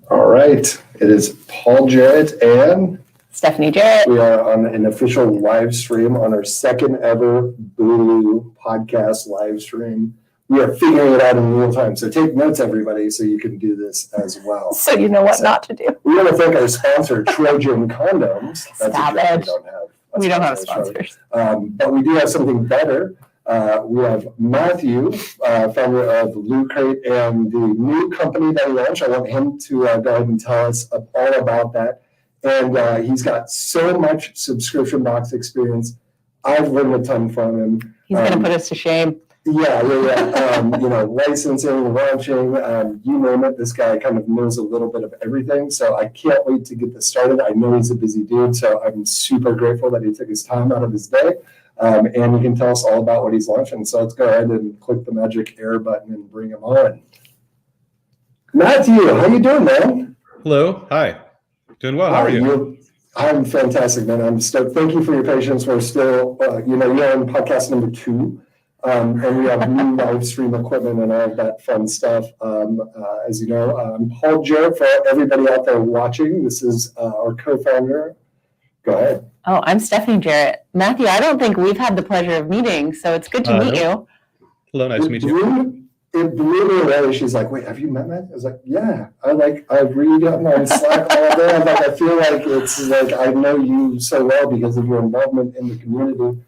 All right. It is Paul Jarrett and Stephanie Jarrett. We are on an official live stream on our second ever Bulu podcast live stream. We are figuring it out in real time. So take notes, everybody, so you can do this as well. So you know what not to do. We want to thank our sponsor, Trojan Condoms. That's Stop it. We don't have sponsors. But we do have something better. We have Matthew, founder of Loot Crate, and the new company that he launched. I want him to go ahead and tell us all about that. And he's got so much subscription box experience. I've learned a ton from him. He's going to put us to shame. Yeah. Licensing, launching, you name it. This guy kind of knows a little bit of everything. So I can't wait to get this started. I know he's a busy dude, so I'm super grateful that he took his time out of his day. And he can tell us all about what he's launching. So let's go ahead and click the magic air button and bring him on. Matthew, how you doing, man? Hello. Hi. Doing well. How are you? I'm fantastic, man. I'm stoked. Thank you for your patience. We're still, you're on podcast number 2. And we have new live stream equipment and all of that fun stuff. As you know, I'm Paul Jarrett. For everybody out there watching, this is our co-founder. Go ahead. Oh, I'm Stephanie Jarrett. Matthew, I don't think we've had the pleasure of meeting, so it's good to meet you. Hello, nice to meet you. It blew me away. She's like, "Wait, have you met Matt?" I was like, "Yeah." I read on Slack all day. I'm like, I feel like it's like I know you so well because of your involvement in the community.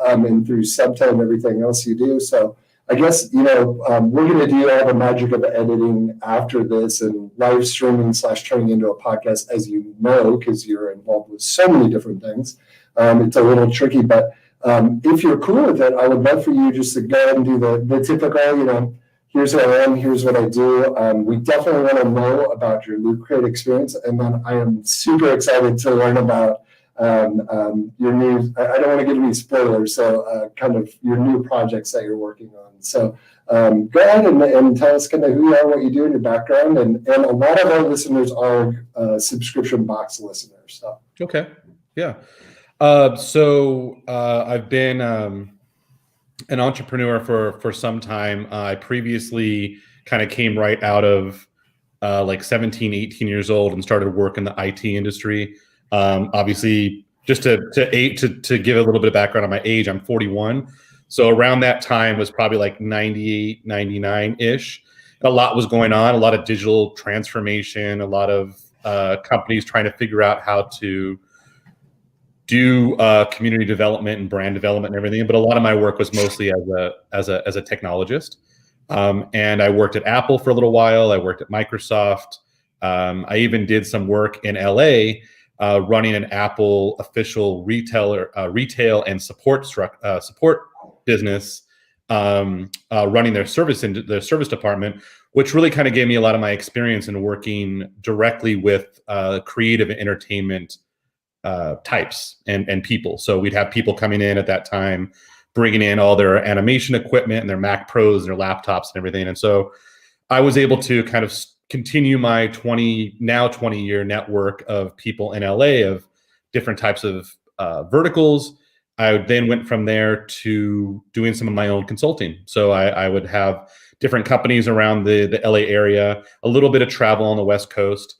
And through Subto and everything else you do. So I guess, we're going to do all the magic of editing after this and live streaming / turning into a podcast, as you know, because you're involved with so many different things. It's a little tricky, but if you're cool with it, I would love for you just to go ahead and do the typical, here's who I am, here's what I do. We definitely want to know about your Loot Crate experience. And then I am super excited to learn about your new, I don't want to give any spoilers, so kind of your new projects that you're working on. So go ahead and tell us kind of who you are, what you do in your background, and a lot of our listeners are subscription box listeners. So. Okay, yeah. So I've been an entrepreneur for some time. I previously kind of came right out of 17, 18 years old and started work in the IT industry. Obviously, just to give a little bit of background on my age, I'm 41. So around that time was probably like 98, 99-ish. A lot was going on, a lot of digital transformation, a lot of companies trying to figure out how to do community development and brand development and everything. But a lot of my work was mostly as a technologist. And I worked at Apple for a little while. I worked at Microsoft. I even did some work in LA running an Apple official retail and support business, running their service department, which really kind of gave me a lot of my experience in working directly with creative and entertainment types and people. So we'd have people coming in at that time, bringing in all their animation equipment and their Mac Pros and their laptops and everything. And so I was able to kind of continue my 20-year network of people in LA of different types of verticals. I then went from there to doing some of my own consulting. So I would have different companies around the LA area, a little bit of travel on the West Coast,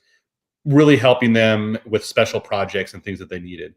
really helping them with special projects and things that they needed.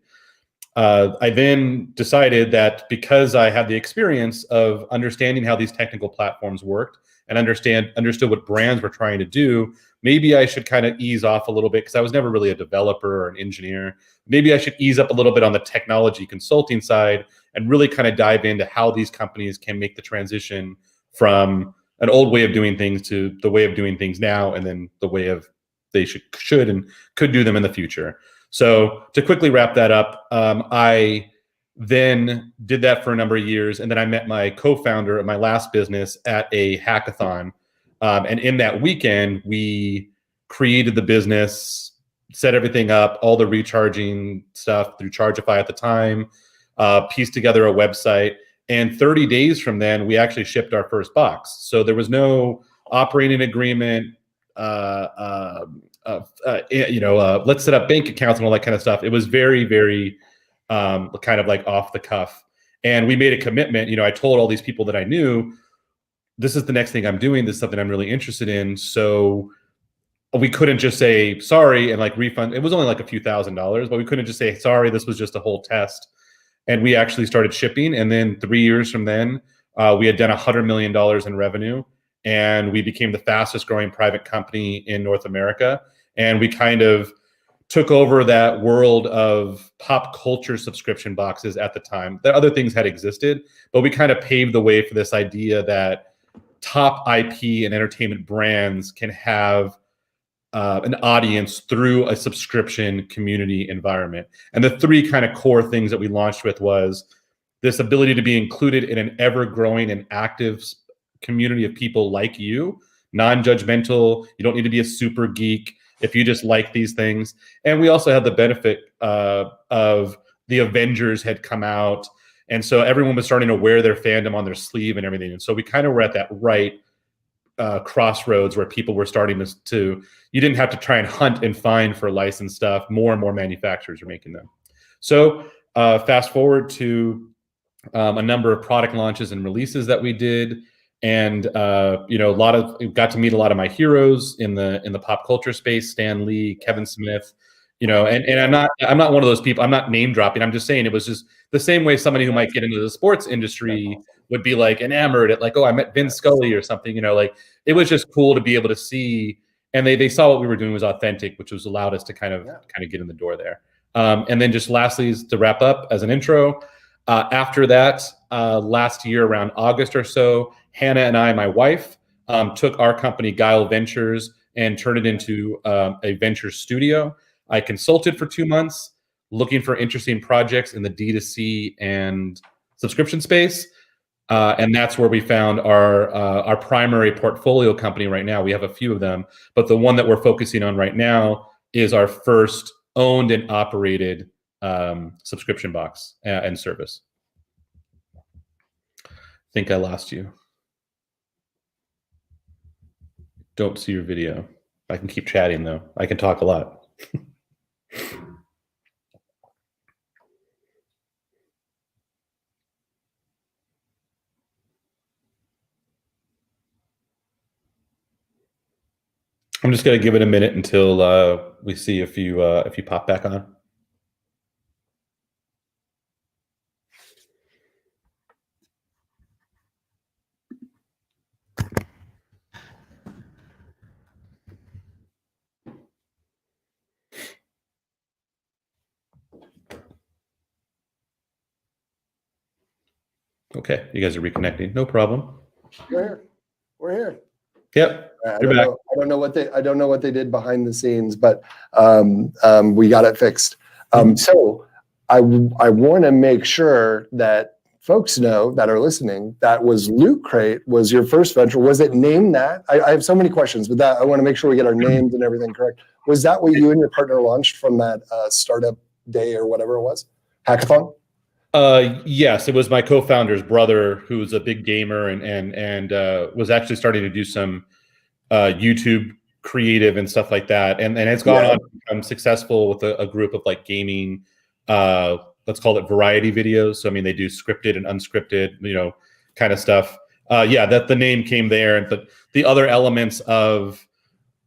I then decided that because I had the experience of understanding how these technical platforms worked, and understood what brands were trying to do, maybe I should kind of ease off a little bit because I was never really a developer or an engineer. Maybe I should ease up a little bit on the technology consulting side and really kind of dive into how these companies can make the transition from an old way of doing things to the way of doing things now, and then the way of they should and could do them in the future. So to quickly wrap that up, I then did that for a number of years. And then I met my co-founder of my last business at a hackathon. And in that weekend, we created the business, set everything up, all the recharging stuff through Chargeify at the time, pieced together a website. And 30 days from then, we actually shipped our first box. So there was no operating agreement, let's set up bank accounts and all that kind of stuff. It was very, very kind of like off the cuff. And we made a commitment. I told all these people that I knew, this is the next thing I'm doing. This is something I'm really interested in. So we couldn't just say sorry and like refund. It was only like a few $1,000s, but we couldn't just say sorry. This was just a whole test. And we actually started shipping. And then 3 years from then, we had done $100 million in revenue, and we became the fastest growing private company in North America. And we kind of took over that world of pop culture subscription boxes at the time. The other things had existed, but we kind of paved the way for this idea that top IP and entertainment brands can have an audience through a subscription community environment. And the three kind of core things that we launched with was this ability to be included in an ever-growing and active community of people like you, non-judgmental. You don't need to be a super geek if you just like these things. And we also had the benefit of the Avengers had come out. And so everyone was starting to wear their fandom on their sleeve and everything. And so we kind of were at that right crossroads where people were starting to, you didn't have to try and hunt and find for licensed stuff. More and more manufacturers are making them. So fast forward to a number of product launches and releases that we did. And got to meet a lot of my heroes in the pop culture space: Stan Lee, Kevin Smith, and I'm not one of those people. I'm not name dropping. I'm just saying it was just the same way somebody who might get into the sports industry would be like enamored at like, oh, I met Vince Scully or something. Like it was just cool to be able to see, and they saw what we were doing was authentic, which was allowed us to kind of get in the door there. And then just lastly, to wrap up as an intro, after that, last year around August or so, Hannah and I, my wife, took our company Guile Ventures and turned it into a venture studio. I consulted for 2 months looking for interesting projects in the D2C and subscription space. And that's where we found our primary portfolio company right now. We have a few of them, but the one that we're focusing on right now is our first owned and operated subscription box and service. I think I lost you. Don't see your video. I can keep chatting though. I can talk a lot. I'm just gonna give it a minute until we see if you pop back on. Okay, you guys are reconnecting. No problem. We're here. We're here. Yep. I don't know what they did behind the scenes, but we got it fixed. So I want to make sure that folks know that are listening that was Loot Crate was your first venture. Was it named that? I have so many questions, but that I want to make sure we get our names and everything correct. Was that what you and your partner launched from that startup day or whatever it was? Hackathon? Yes, it was my co-founder's brother who's a big gamer and was actually starting to do some YouTube creative and stuff like that. And it's gone on to become successful with a group of like gaming, let's call it variety videos. So, I mean, they do scripted and unscripted, kind of stuff. That the name came there, and the other elements of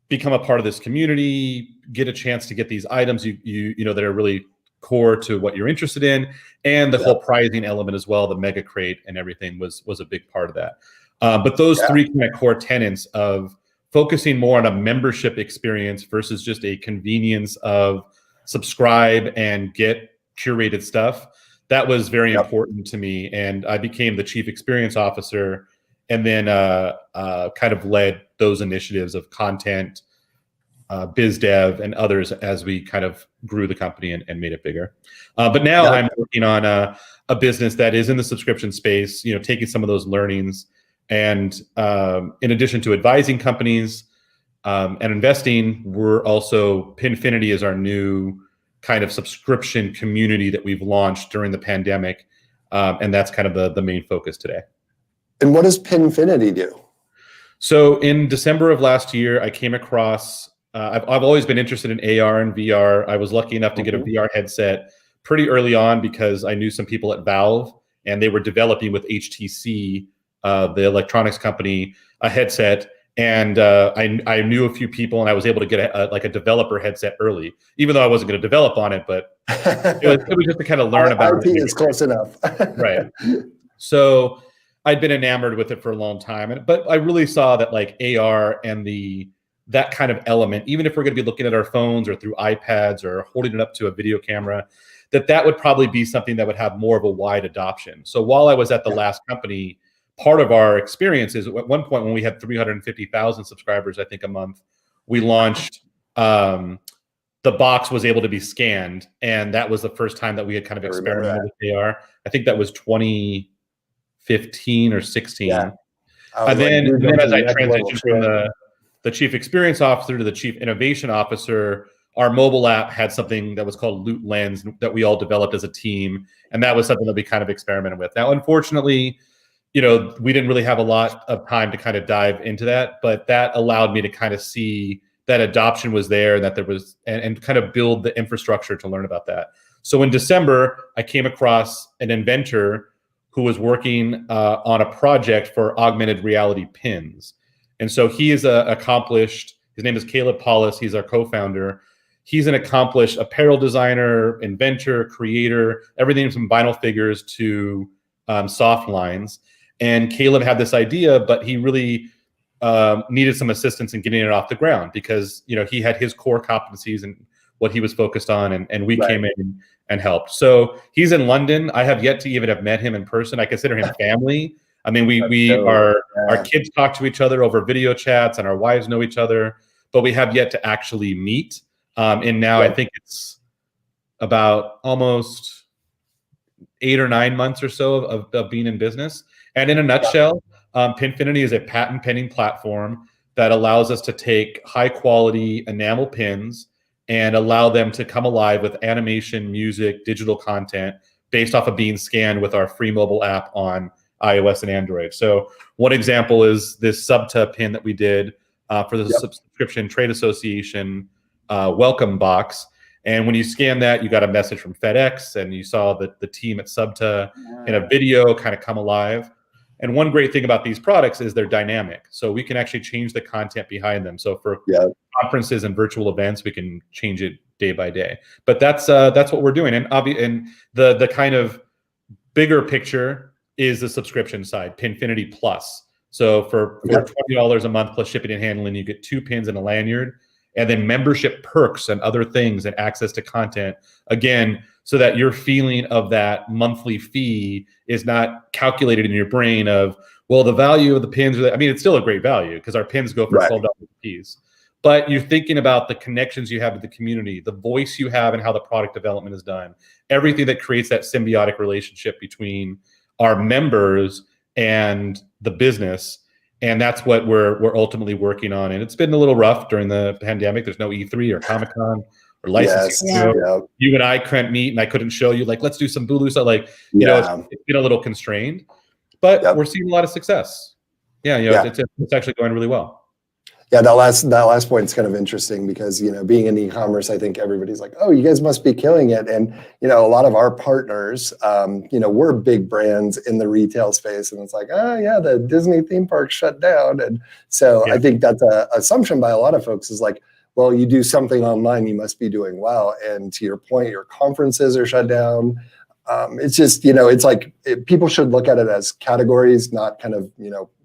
become a part of this community, get a chance to get these items that are really core to what you're interested in, and the whole pricing element as well, the mega crate and everything was a big part of that. But those three kind of core tenets of focusing more on a membership experience versus just a convenience of subscribe and get curated stuff, that was very important to me. And I became the chief experience officer, and then kind of led those initiatives of content, biz dev, and others as we kind of grew the company and made it bigger. But now I'm working on a business that is in the subscription space, taking some of those learnings. And in addition to advising companies and investing, we're also, Pinfinity is our new kind of subscription community that we've launched during the pandemic. And that's kind of the main focus today. And what does Pinfinity do? So in December of last year, I came across, I've always been interested in AR and VR. I was lucky enough to get a VR headset pretty early on because I knew some people at Valve, and they were developing with HTC, the electronics company, a headset. And I knew a few people, and I was able to get a developer headset early, even though I wasn't going to develop on it, but it was just to kind of learn about IT is close enough. Right. So I'd been enamored with it for a long time, but I really saw that like AR and that kind of element, even if we're going to be looking at our phones or through iPads or holding it up to a video camera, that would probably be something that would have more of a wide adoption. So while I was at the last company, part of our experience is at one point when we had 350,000 subscribers, I think a month, we launched, the box was able to be scanned. And that was the first time that we had kind of experimented with AR. I think that was 2015 or 16. Yeah. And then as I transitioned from the chief experience officer to the chief innovation officer, our mobile app had something that was called Loot Lens that we all developed as a team. And that was something that we kind of experimented with. Now, unfortunately, we didn't really have a lot of time to kind of dive into that, but that allowed me to kind of see that adoption was there, that there was, and kind of build the infrastructure to learn about that. So in December, I came across an inventor who was working on a project for augmented reality pins. And so he is accomplished, his name is Caleb Paulus, he's our co-founder. He's an accomplished apparel designer, inventor, creator, everything from vinyl figures to soft lines. And Caleb had this idea, but he really needed some assistance in getting it off the ground because, he had his core competencies and what he was focused on, and we came in and helped. So he's in London. I have yet to even have met him in person. I consider him family. I mean, our kids talk to each other over video chats and our wives know each other, but we have yet to actually meet. And now I think it's about almost 8 or 9 months or so of being in business. And in a nutshell, Pinfinity is a patent pending platform that allows us to take high quality enamel pins and allow them to come alive with animation, music, digital content based off of being scanned with our free mobile app on iOS and Android. So one example is this Subta pin that we did for the Subscription Trade Association welcome box. And when you scan that, you got a message from FedEx, and you saw the team at Subta in a video kind of come alive. And one great thing about these products is they're dynamic. So we can actually change the content behind them. So for conferences and virtual events, we can change it day by day. But that's what we're doing. And the kind of bigger picture is the subscription side, Pinfinity Plus. So for $20 a month plus shipping and handling, you get 2 pins and a lanyard, and then membership perks and other things and access to content. Again, so that your feeling of that monthly fee is not calculated in your brain of, well, the value of the pins. It's still a great value because our pins go for $12 a piece. But you're thinking about the connections you have to the community, the voice you have and how the product development is done, everything that creates that symbiotic relationship between our members and the business. And that's what we're ultimately working on. And it's been a little rough during the pandemic. There's no E3 or Comic-Con or licensing. You and I couldn't meet, and I couldn't show you, like, let's do some Bulu stuff. Like, it's been a little constrained, but we're seeing a lot of success. It's actually going really well. Yeah, that last point is kind of interesting because, being in e-commerce, I think everybody's like, oh, you guys must be killing it. And, a lot of our partners, we're big brands in the retail space. And it's like, the Disney theme park shut down. And so I think that's an assumption by a lot of folks is like, well, you do something online, you must be doing well. And to your point, your conferences are shut down. It's just, it's like people should look at it as categories, not kind of,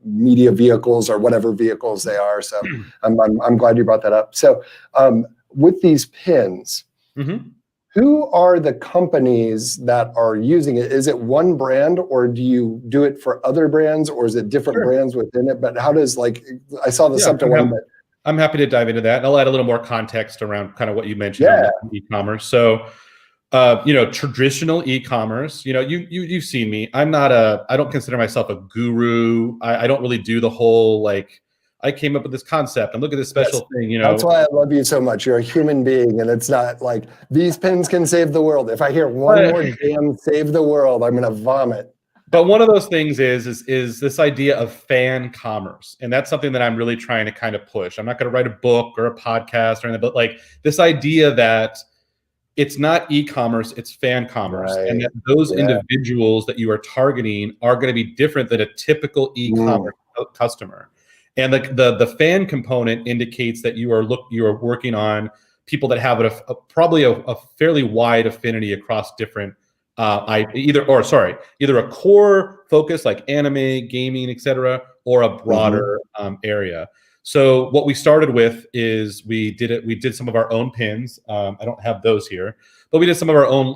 media vehicles or whatever vehicles they are. So I'm glad you brought that up. So with these pins, who are the companies that are using it? Is it one brand, or do you do it for other brands, or is it different brands within it? But how does, like, I saw the Subta one, but I'm happy to dive into that. And I'll add a little more context around kind of what you mentioned on e-commerce. So traditional e-commerce, you've seen me. I don't consider myself a guru. I don't really do the whole, like, I came up with this concept and look at this special thing, That's why I love you so much. You're a human being, and it's not like these pins can save the world. If I hear one more damn save the world, I'm going to vomit. But one of those things is this idea of fan commerce. And that's something that I'm really trying to kind of push. I'm not going to write a book or a podcast or anything, but like this idea that it's not e-commerce, it's fan commerce. And that those individuals that you are targeting are going to be different than a typical e-commerce customer. And the fan component indicates that you are working on people that have probably a fairly wide affinity across different either a core focus like anime, gaming, etc., or a broader area. So what we started with is we did some of our own pins. I don't have those here, but we did some of our own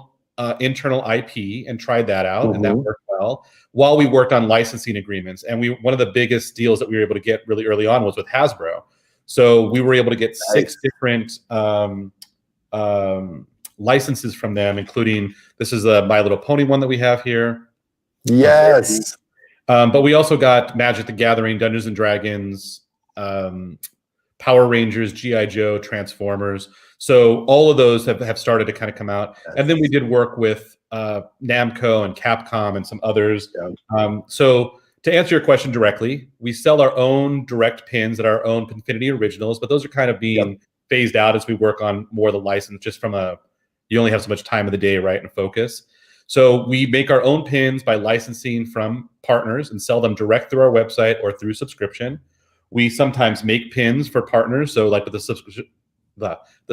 internal IP and tried that out, and that worked well. While we worked on licensing agreements, and one of the biggest deals that we were able to get really early on was with Hasbro. So we were able to get 6 different licenses from them, including this is a My Little Pony one that we have here. Yes. But we also got Magic the Gathering, Dungeons and Dragons, Power Rangers, G.I. Joe, Transformers. So all of those have started to kind of come out. Yes. And then we did work with Namco and Capcom and some others. Yeah. So to answer your question directly, we sell our own direct pins at our own Pinfinity Originals, but those are kind of being phased out as we work on more of the license, just from you only have so much time of the day, right, and focus. So we make our own pins by licensing from partners and sell them direct through our website or through subscription. We sometimes make pins for partners. So like with the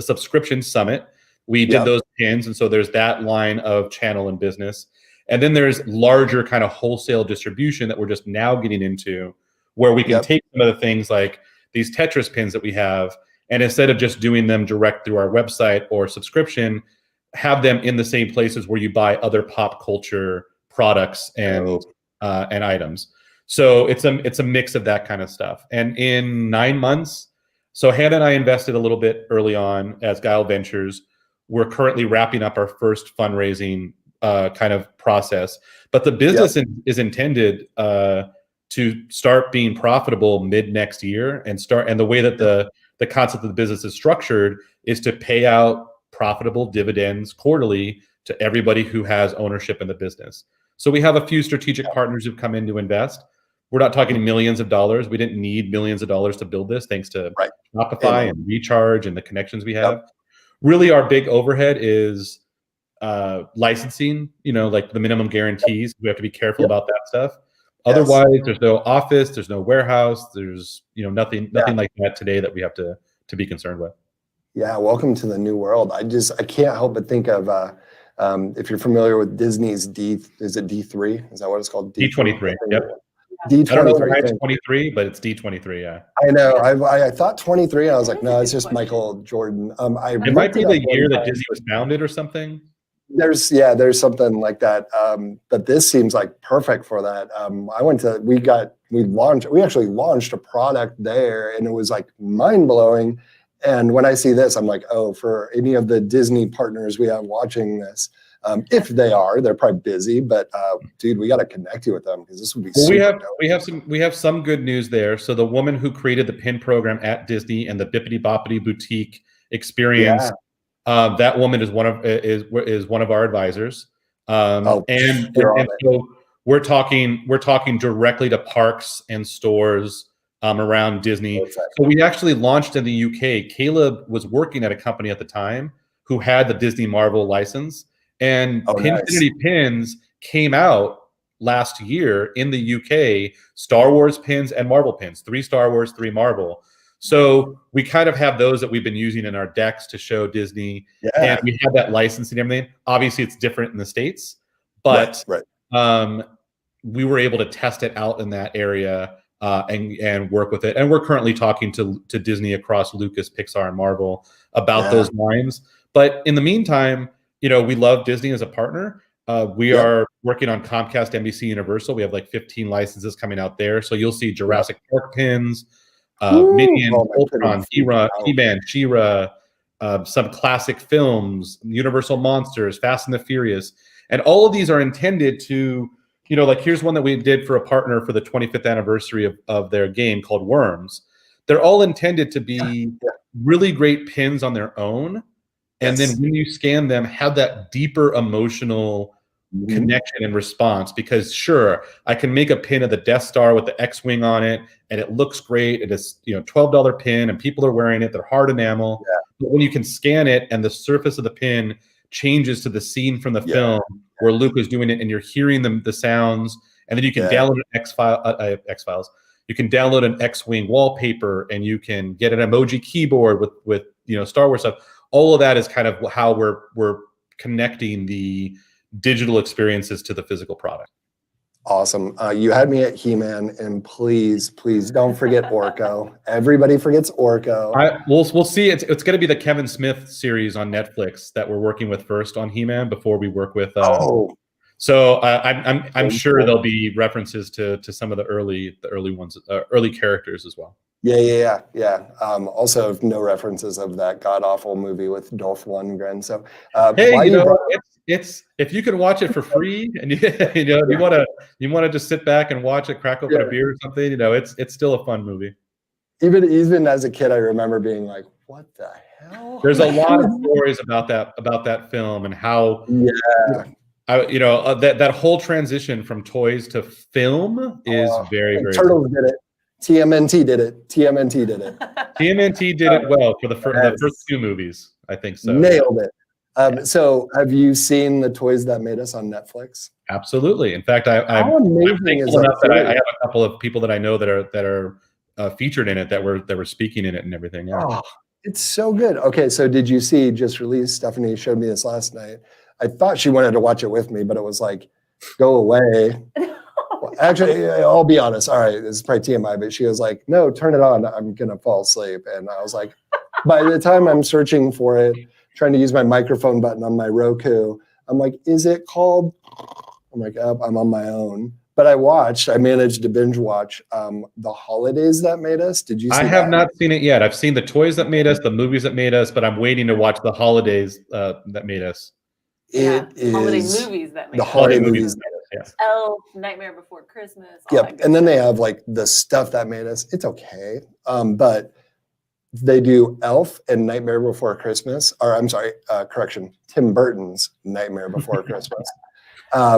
subscription summit, we did those pins. And so there's that line of channel and business. And then there's larger kind of wholesale distribution that we're just now getting into, where we can take some of the things like these Tetris pins that we have, and instead of just doing them direct through our website or subscription, have them in the same places where you buy other pop culture products and items. So it's a mix of that kind of stuff. And in 9 months, so Hannah and I invested a little bit early on as Guile Ventures. We're currently wrapping up our first fundraising kind of process, but the business is intended to start being profitable mid next year, and the way that the concept of the business is structured is to pay out profitable dividends quarterly to everybody who has ownership in the business. So we have a few strategic partners who've come in to invest. We're not talking millions of dollars. We didn't need millions of dollars to build this, thanks to Shopify and Recharge and the connections we have. Really, our big overhead is licensing, like the minimum guarantees. We have to be careful about that stuff. Otherwise, there's no office, there's no warehouse, there's nothing like that today that we have to be concerned with. Yeah, welcome to the new world. I can't help but think of if you're familiar with Disney's is it D3? Is that what it's called? D23. Yep. D23. I don't know why it's 23, but it's D23. Yeah. I know. I thought 23, and I was like, no, it's just Michael Jordan. It might be the year that Disney was founded or something. There's something like that. But this seems like perfect for that. We actually launched a product there, and it was like mind blowing. And when I see this, I'm like, oh, for any of the Disney partners we have watching this, if they're probably busy, but dude, we got to connect you with them, because this would be super dope. We have some good news there. So the woman who created the pin program at Disney and the Bippity Boppity Boutique experience, that woman is one of our advisors. And so we're talking directly to parks and stores around Disney. So we actually launched in the UK. Caleb was working at a company at the time who had the Disney Marvel license, and Pinfinity pins came out last year in the UK, Star Wars pins and Marvel pins, 3 Star Wars, 3 Marvel. So we kind of have those that we've been using in our decks to show Disney, and we have that licensing and everything. Obviously, it's different in the States, but we were able to test it out in that area and work with it. And we're currently talking to Disney across Lucas, Pixar, and Marvel about those lines. But in the meantime, we love Disney as a partner. We are working on Comcast, NBC, Universal. We have like 15 licenses coming out there. So you'll see Jurassic Park pins, Minion, Ultron, He-Man, She-Ra, some classic films, Universal Monsters, Fast and the Furious. And all of these are intended to, like here's one that we did for a partner for the 25th anniversary of their game called Worms. They're all intended to be really great pins on their own. And then when you scan them, have that deeper emotional connection and response. Because sure, I can make a pin of the Death Star with the X-Wing on it, and it looks great. It is, $12 pin, and people are wearing it. They're hard enamel. But when you can scan it and the surface of the pin changes to the scene from the film where Luke is doing it, and you're hearing the sounds, and then you can download X-Files. you can download an X-Wing wallpaper, and you can get an emoji keyboard with Star Wars stuff. All of that is kind of how we're connecting the digital experiences to the physical product. Awesome. You had me at He-Man, and please don't forget Orko. Everybody forgets Orko. We'll see. It's going to be the Kevin Smith series on Netflix that we're working with first on He-Man before we work with. So I'm sure there'll be references to some of the early ones, early characters as well. Yeah. Also, no references of that god awful movie with Dolph Lundgren. So, hey, it's if you can watch it for free, and you want to just sit back and watch it, crack open a beer or something, it's still a fun movie. Even as a kid, I remember being like, "What the hell?" There's a lot of stories about that film and how that whole transition from toys to film is very Turtles did it. TMNT did it. TMNT did it well for the first two movies. I think so. Nailed it. So have you seen The Toys That Made Us on Netflix? Absolutely. In fact, I'm thankful enough that I have a couple of people that I know that are featured in it, that were speaking in it and everything. Yeah. Oh, it's so good. Okay, so did you see, just released, Stephanie showed me this last night. I thought she wanted to watch it with me, but it was like, go away. Well, actually, I'll be honest. All right, this is probably TMI, but she was like, no, turn it on. I'm going to fall asleep. And I was like, by the time I'm searching for it, trying to use my microphone button on my Roku, I'm like, is it called? I'm like, oh, I'm on my own. But I managed to binge watch The Holidays That Made Us. Did you see I have not seen it yet. I've seen The Toys That Made Us, the movies that made us, but I'm waiting to watch The Holidays That Made Us. Holiday movies that made the holiday movies. Yes. Elf, Nightmare Before Christmas. Yep. And then they have like the stuff that made us. It's okay. But they do Elf and Nightmare Before Christmas, or I'm sorry, correction, Tim Burton's Nightmare Before Christmas,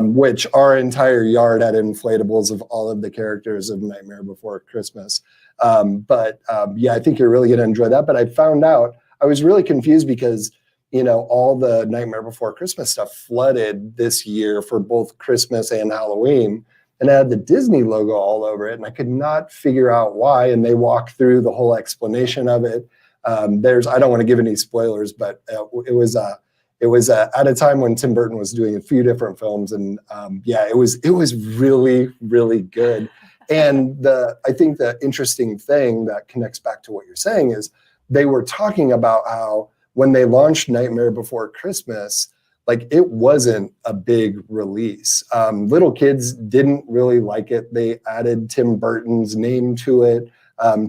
which our entire yard had inflatables of all of the characters of Nightmare Before Christmas. I think you're really going to enjoy that. But I found out, I was really confused because all the Nightmare Before Christmas stuff flooded this year for both Christmas and Halloween, and it had the Disney logo all over it, and I could not figure out why. And they walked through the whole explanation of it. I don't want to give any spoilers, but it was at a time when Tim Burton was doing a few different films, and it was really, really good. And I think the interesting thing that connects back to what you're saying is they were talking about how when they launched Nightmare Before Christmas, like it wasn't a big release. Little kids didn't really like it. They added Tim Burton's name to it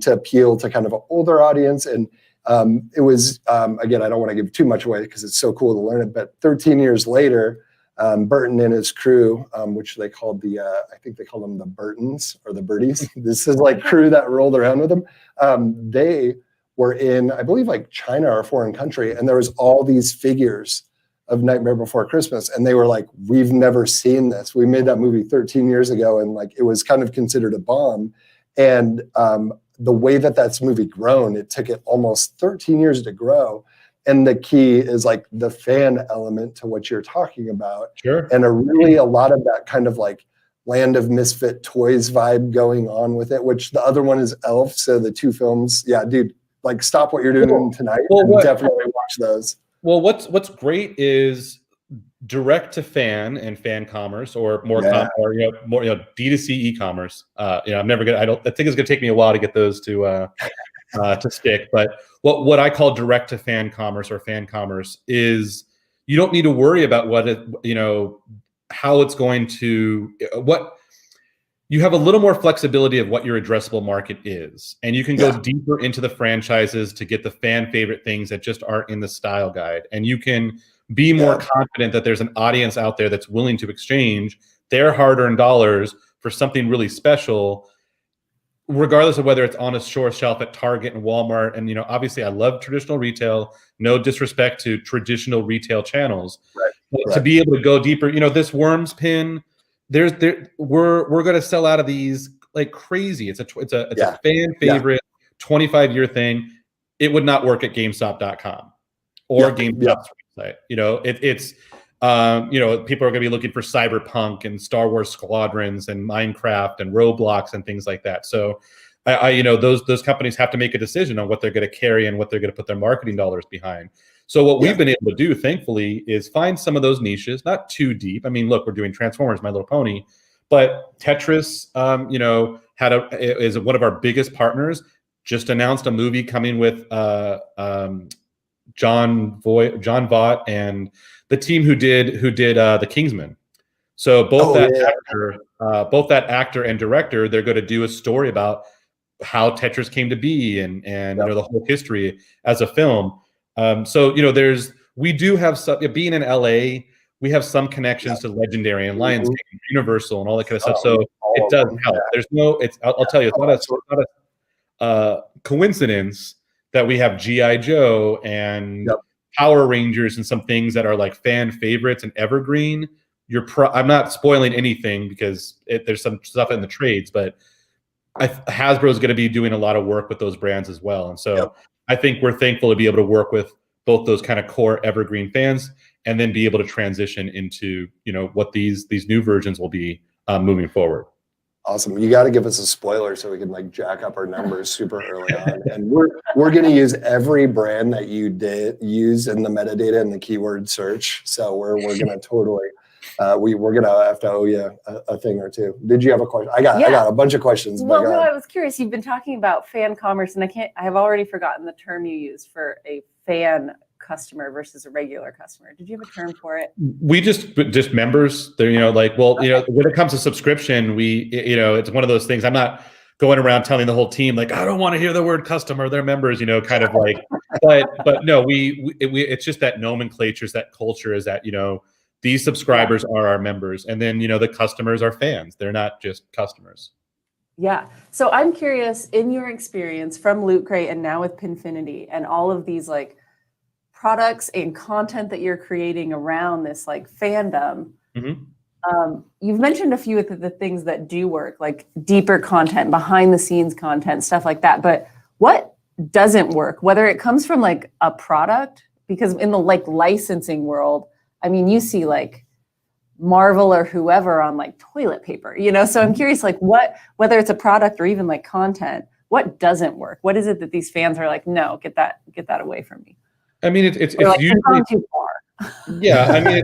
to appeal to kind of an older audience. And it was, again, I don't want to give too much away because it's so cool to learn it, but 13 years later, Burton and his crew, which they called I think they called them the Burtons or the Birdies. This is like crew that rolled around with them. They were in, I believe, like China or a foreign country, and there was all these figures of Nightmare Before Christmas, and they were like, we've never seen this. We made that movie 13 years ago, and like it was kind of considered a bomb. And the way that movie grown, it took it almost 13 years to grow. And the key is like the fan element to what you're talking about. Sure. And a lot of that kind of like Land of Misfit Toys vibe going on with it, which the other one is Elf. So the two films, yeah, dude, like stop what you're doing tonight and definitely watch those. Well, what's great is direct to fan and fan commerce, or more D2C e-commerce. I'm never gonna. I think it's gonna take me a while to get those to stick. But what I call direct to fan commerce or fan commerce is you don't need to worry about how it's going to you have a little more flexibility of what your addressable market is. And you can go deeper into the franchises to get the fan favorite things that just aren't in the style guide. And you can be more confident that there's an audience out there that's willing to exchange their hard-earned dollars for something really special, regardless of whether it's on a store shelf at Target and Walmart. And, obviously I love traditional retail, no disrespect to traditional retail channels, but to be able to go deeper, this Worms pin, we're going to sell out of these like crazy. It's a fan favorite 25-year thing. It would not work at GameStop.com or GameStop's website. People are going to be looking for Cyberpunk and Star Wars Squadrons and Minecraft and Roblox and things like that. So those companies have to make a decision on what they're going to carry and what they're going to put their marketing dollars behind. So what we've been able to do, thankfully, is find some of those niches, not too deep. I mean, look, we're doing Transformers, My Little Pony, but Tetris, is one of our biggest partners. Just announced a movie coming with John Vaught and the team who did The Kingsman. So both that actor and director, they're going to do a story about how Tetris came to be and the whole history as a film. We do have some, being in LA, we have some connections to Legendary and Lionsgate, and Universal, and all that kind of stuff. So it does help. There's no, I'll tell you, it's not a coincidence that we have G.I. Joe and Power Rangers and some things that are like fan favorites and evergreen. I'm not spoiling anything because there's some stuff in the trades, but Hasbro is going to be doing a lot of work with those brands as well. And so I think we're thankful to be able to work with both those kind of core evergreen fans and then be able to transition into, what these new versions will be moving forward. Awesome. You got to give us a spoiler so we can like jack up our numbers super early on. And we're going to use every brand that you did use in the metadata and the keyword search. So we're going to totally, we're going to have to owe you a thing or two. Did you have a question? I got a bunch of questions. Well, no, I was curious. You've been talking about fan commerce, and I have already forgotten the term you used for a fan customer versus a regular customer. Did you have a term for it? We just members. They're when it comes to subscription, it's one of those things. I'm not going around telling the whole team like I don't want to hear the word customer. They're members, kind of like. But no, it's just that nomenclature, that culture is that these subscribers are our members, and then the customers are fans. They're not just customers. Yeah. So I'm curious, in your experience from Loot Crate and now with Pinfinity and all of these like products and content that you're creating around this like fandom, you've mentioned a few of the things that do work, like deeper content, behind the scenes content, stuff like that. But what doesn't work, whether it comes from like a product, because in the like licensing world, I mean, you see like Marvel or whoever on like toilet paper, so I'm curious, like whether it's a product or even like content, what doesn't work? What is it that these fans are like, no, get that away from me? I mean, it's like, usually too far. Yeah,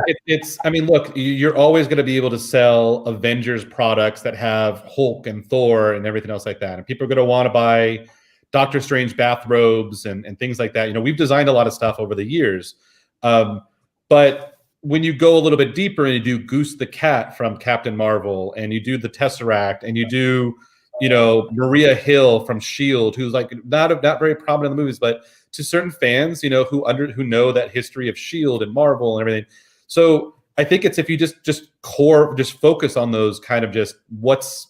I mean, look, you're always going to be able to sell Avengers products that have Hulk and Thor and everything else like that, and people are going to want to buy Doctor Strange bathrobes and things like that. We've designed a lot of stuff over the years, but when you go a little bit deeper and you do Goose the Cat from Captain Marvel, and you do the Tesseract, and you do, Maria Hill from S.H.I.E.L.D., who's like not very prominent in the movies, but to certain fans, who know that history of S.H.I.E.L.D. and Marvel and everything. So I think it's if you just focus on those kind of just what's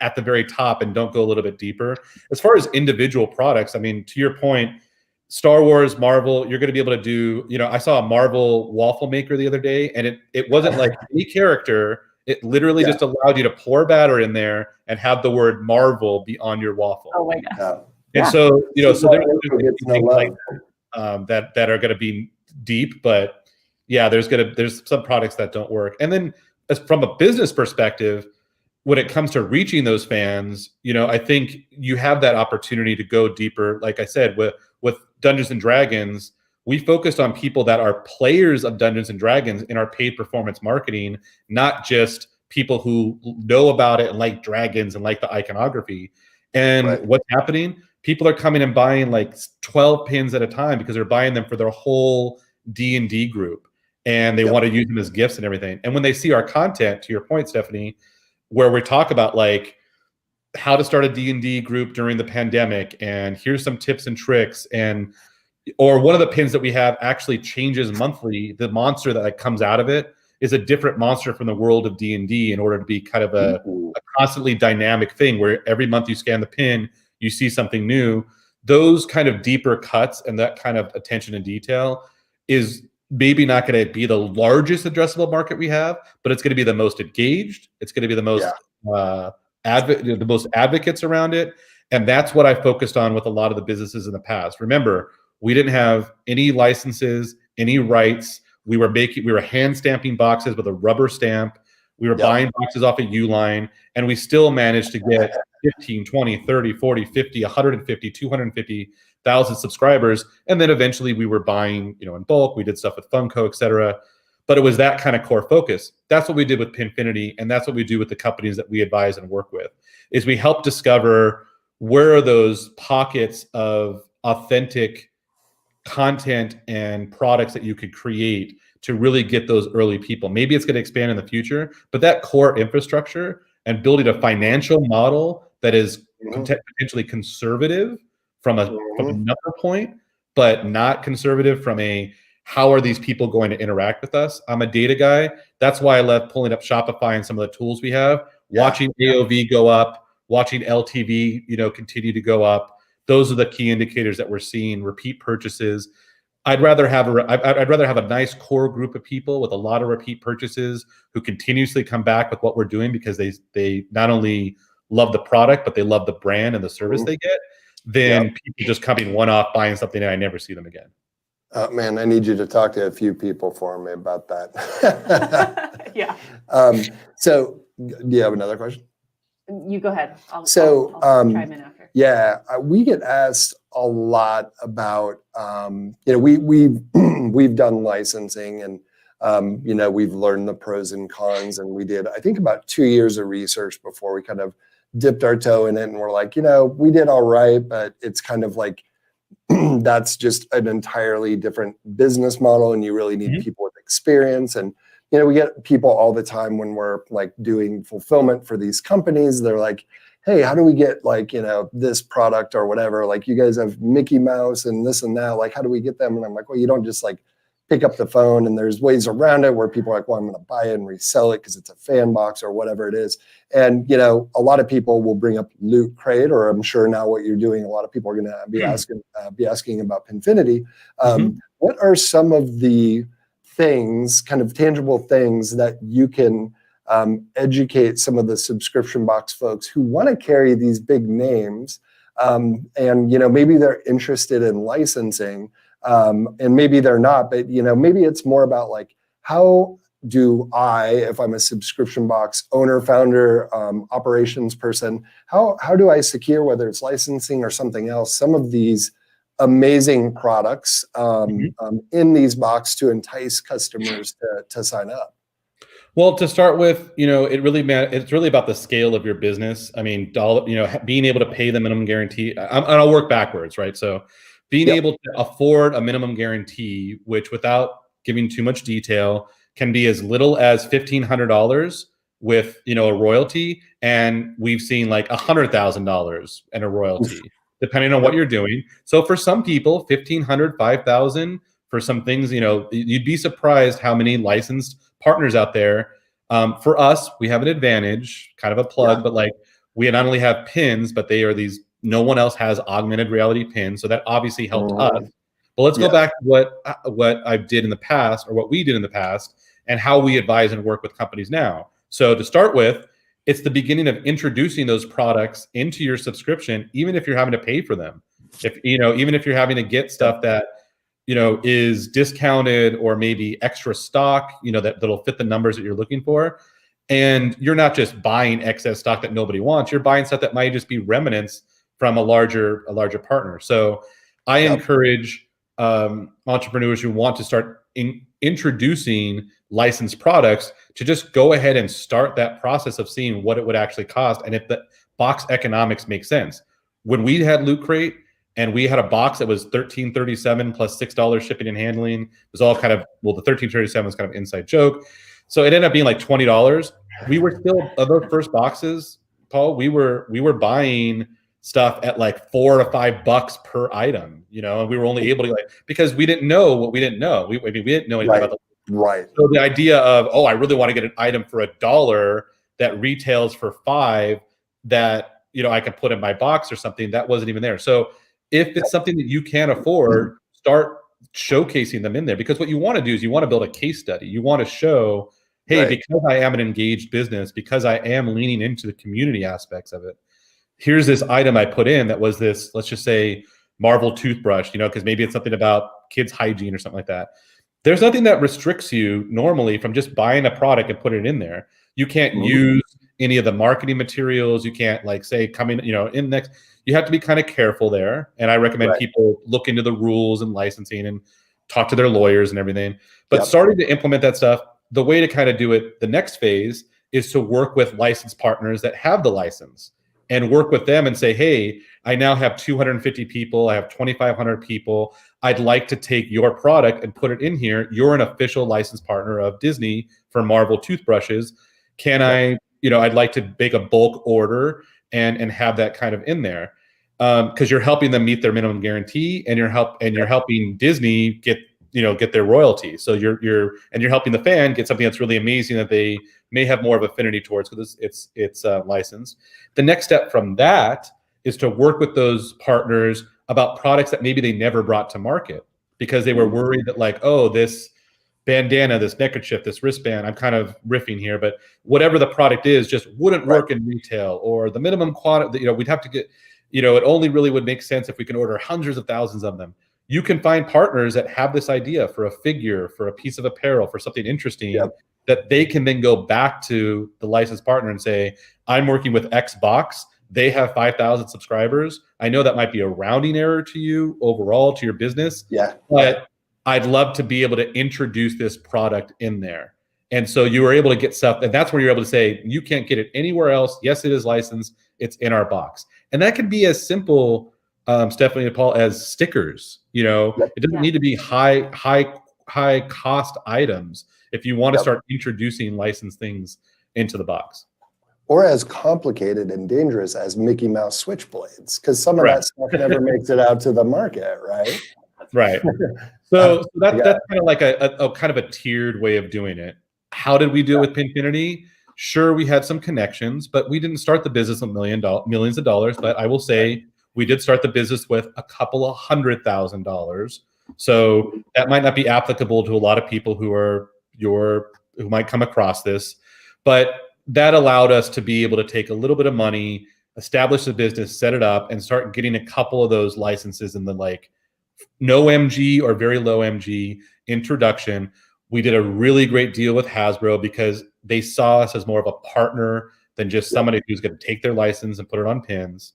at the very top and don't go a little bit deeper. As far as individual products, I mean, to your point, Star Wars, Marvel, you're going to be able to do, I saw a Marvel waffle maker the other day, and it wasn't like any character. It literally just allowed you to pour batter in there and have the word Marvel be on your waffle. Oh my God. And so, there's things like that are going to be deep, but there's some products that don't work. And then as from a business perspective, when it comes to reaching those fans, I think you have that opportunity to go deeper. Like I said, with Dungeons and Dragons, we focused on people that are players of Dungeons and Dragons in our paid performance marketing, not just people who know about it and like dragons and like the iconography. And what's happening? People are coming and buying like 12 pins at a time because they're buying them for their whole D&D group, and they want to use them as gifts and everything. And when they see our content, to your point, Stephanie, where we talk about like how to start a D&D group during the pandemic, and here's some tips and tricks, or one of the pins that we have actually changes monthly. The monster that comes out of it is a different monster from the world of D&D in order to be kind of a constantly dynamic thing where every month you scan the pin, you see something new. Those kind of deeper cuts and that kind of attention to detail is maybe not going to be the largest addressable market we have, but it's going to be the most engaged. It's going to be the most the most advocates around it. And that's what I focused on with a lot of the businesses in the past. Remember, we didn't have any licenses, any rights. We were hand stamping boxes with a rubber stamp. We were buying boxes off of Uline, and we still managed to get 15, 20, 30, 40, 50, 150, 250,000 subscribers. And then eventually we were buying, in bulk. We did stuff with Funko, et cetera. But it was that kind of core focus. That's what we did with Pinfinity, and that's what we do with the companies that we advise and work with, is we help discover where are those pockets of authentic content and products that you could create to really get those early people. Maybe it's going to expand in the future, but that core infrastructure and building a financial model that is potentially conservative from a number point, but not conservative from a how are these people going to interact with us? I'm a data guy. That's why I love pulling up Shopify and some of the tools we have, watching AOV go up, watching LTV, continue to go up. Those are the key indicators that we're seeing. Repeat purchases. I'd rather have a nice core group of people with a lot of repeat purchases who continuously come back with what we're doing because they not only love the product, but they love the brand and the service they get, than people just coming one-off buying something and I never see them again. Man, I need you to talk to a few people for me about that. Yeah. So do you have another question? You go ahead. I'll chime in after. Yeah, we get asked a lot about, we've done licensing and, we've learned the pros and cons, and we did, I think, about 2 years of research before we kind of dipped our toe in it, and we're like, we did all right, but it's kind of like, that's just an entirely different business model, and you really need people with experience. And we get people all the time when we're like doing fulfillment for these companies. They're like, hey, how do we get like, this product or whatever? Like, you guys have Mickey Mouse and this and that. Like, how do we get them? And I'm like, well, you don't just like pick up the phone, and there's ways around it where people are like, well, I'm going to buy it and resell it because it's a fan box or whatever it is. And, a lot of people will bring up Loot Crate, or I'm sure now what you're doing, a lot of people are going to be asking about Pinfinity. What are some of the things, kind of tangible things that you can educate some of the subscription box folks who want to carry these big names, and maybe they're interested in licensing, and maybe they're not, but maybe it's more about like, how do I, if I'm a subscription box owner, founder, operations person, how do I secure, whether it's licensing or something else, some of these amazing products in these box to entice customers to sign up? Well, to start with, it's really about the scale of your business. I mean, being able to pay the minimum guarantee, and I'll work backwards, right? So being able to afford a minimum guarantee, which without giving too much detail, can be as little as $1,500 with, a royalty. And we've seen like $100,000 and a royalty, depending on what you're doing. So for some people, $1,500, $5,000 for some things, you'd be surprised how many licensed partners out there. For us, we have an advantage, kind of a plug, but like, we not only have pins, but they are these, no one else has augmented reality pins. So that obviously helped us. But let's go back to what I did in the past, or what we did in the past, and how we advise and work with companies now. So to start with, it's the beginning of introducing those products into your subscription, even if you're having to pay for them. Even if you're having to get stuff that is discounted, or maybe extra stock, that'll fit the numbers that you're looking for. And you're not just buying excess stock that nobody wants. You're buying stuff that might just be remnants from a larger partner. So I encourage entrepreneurs who want to start introducing licensed products to just go ahead and start that process of seeing what it would actually cost, and if the box economics make sense. When we had Loot Crate, and we had a box that was $13.37 plus $6 shipping and handling, it was all kind of, well, the $13.37 was kind of inside joke. So it ended up being like $20. We were still, of those first boxes, Paul, we were buying stuff at like $4 to $5 per item, and we were only able to, because we didn't know what we didn't know. We didn't know anything about the. Right. So the idea of, I really want to get an item for $1 that retails for $5 that, I can put in my box or something, that wasn't even there. So if it's something that you can afford, start showcasing them in there, because what you want to do is you want to build a case study. You want to show, hey, because I am an engaged business, because I am leaning into the community aspects of it, here's this item I put in that was this, let's just say, Marvel toothbrush, because maybe it's something about kids' hygiene or something like that. there's nothing that restricts you normally from just buying a product and putting it in there. You can't Mhm. use any of the marketing materials. You can't like say coming, in next. You have to be kind of careful there. And I recommend Right. people look into the rules and licensing and talk to their lawyers and everything. But Yep. starting to implement that stuff, the way to kind of do it, the next phase is to work with licensed partners that have the license and work with them and say, hey, I now have 250 people. I have 2,500 people. I'd like to take your product and put it in here. You're an official licensed partner of Disney for Marvel toothbrushes. Can I, I'd like to make a bulk order and have that kind of in there. Because you're helping them meet their minimum guarantee, and you're helping Disney get their royalty. So you're helping the fan get something that's really amazing that they may have more of affinity towards because it's licensed. The next step from that is to work with those partners about products that maybe they never brought to market because they were worried that like, oh, this bandana, this neckerchief, this wristband, I'm kind of riffing here, but whatever the product is just wouldn't work in retail, or the minimum quantity, we'd have to get, it only really would make sense if we can order hundreds of thousands of them. You can find partners that have this idea for a figure, for a piece of apparel, for something interesting that they can then go back to the licensed partner and say, I'm working with X box. They have 5,000 subscribers. I know that might be a rounding error to you overall, to your business. Yeah. But I'd love to be able to introduce this product in there. And so you were able to get stuff, and that's where you're able to say, you can't get it anywhere else. Yes, it is licensed. It's in our box. And that can be as simple, Stephanie and Paul, as stickers. It doesn't need to be high cost items if you want to start introducing licensed things into the box. Or as complicated and dangerous as Mickey Mouse switchblades, because some of that stuff never makes it out to the market, right? Right. So that's kind of like a kind of a tiered way of doing it. How did we do it with Pinfinity? Sure, we had some connections, but we didn't start the business with millions of dollars. But I will say we did start the business with a couple of $100,000. So that might not be applicable to a lot of people who might come across this, but that allowed us to be able to take a little bit of money, establish the business, set it up, and start getting a couple of those licenses in the like no MG or very low MG introduction. We did a really great deal with Hasbro because they saw us as more of a partner than just somebody who's going to take their license and put it on pins.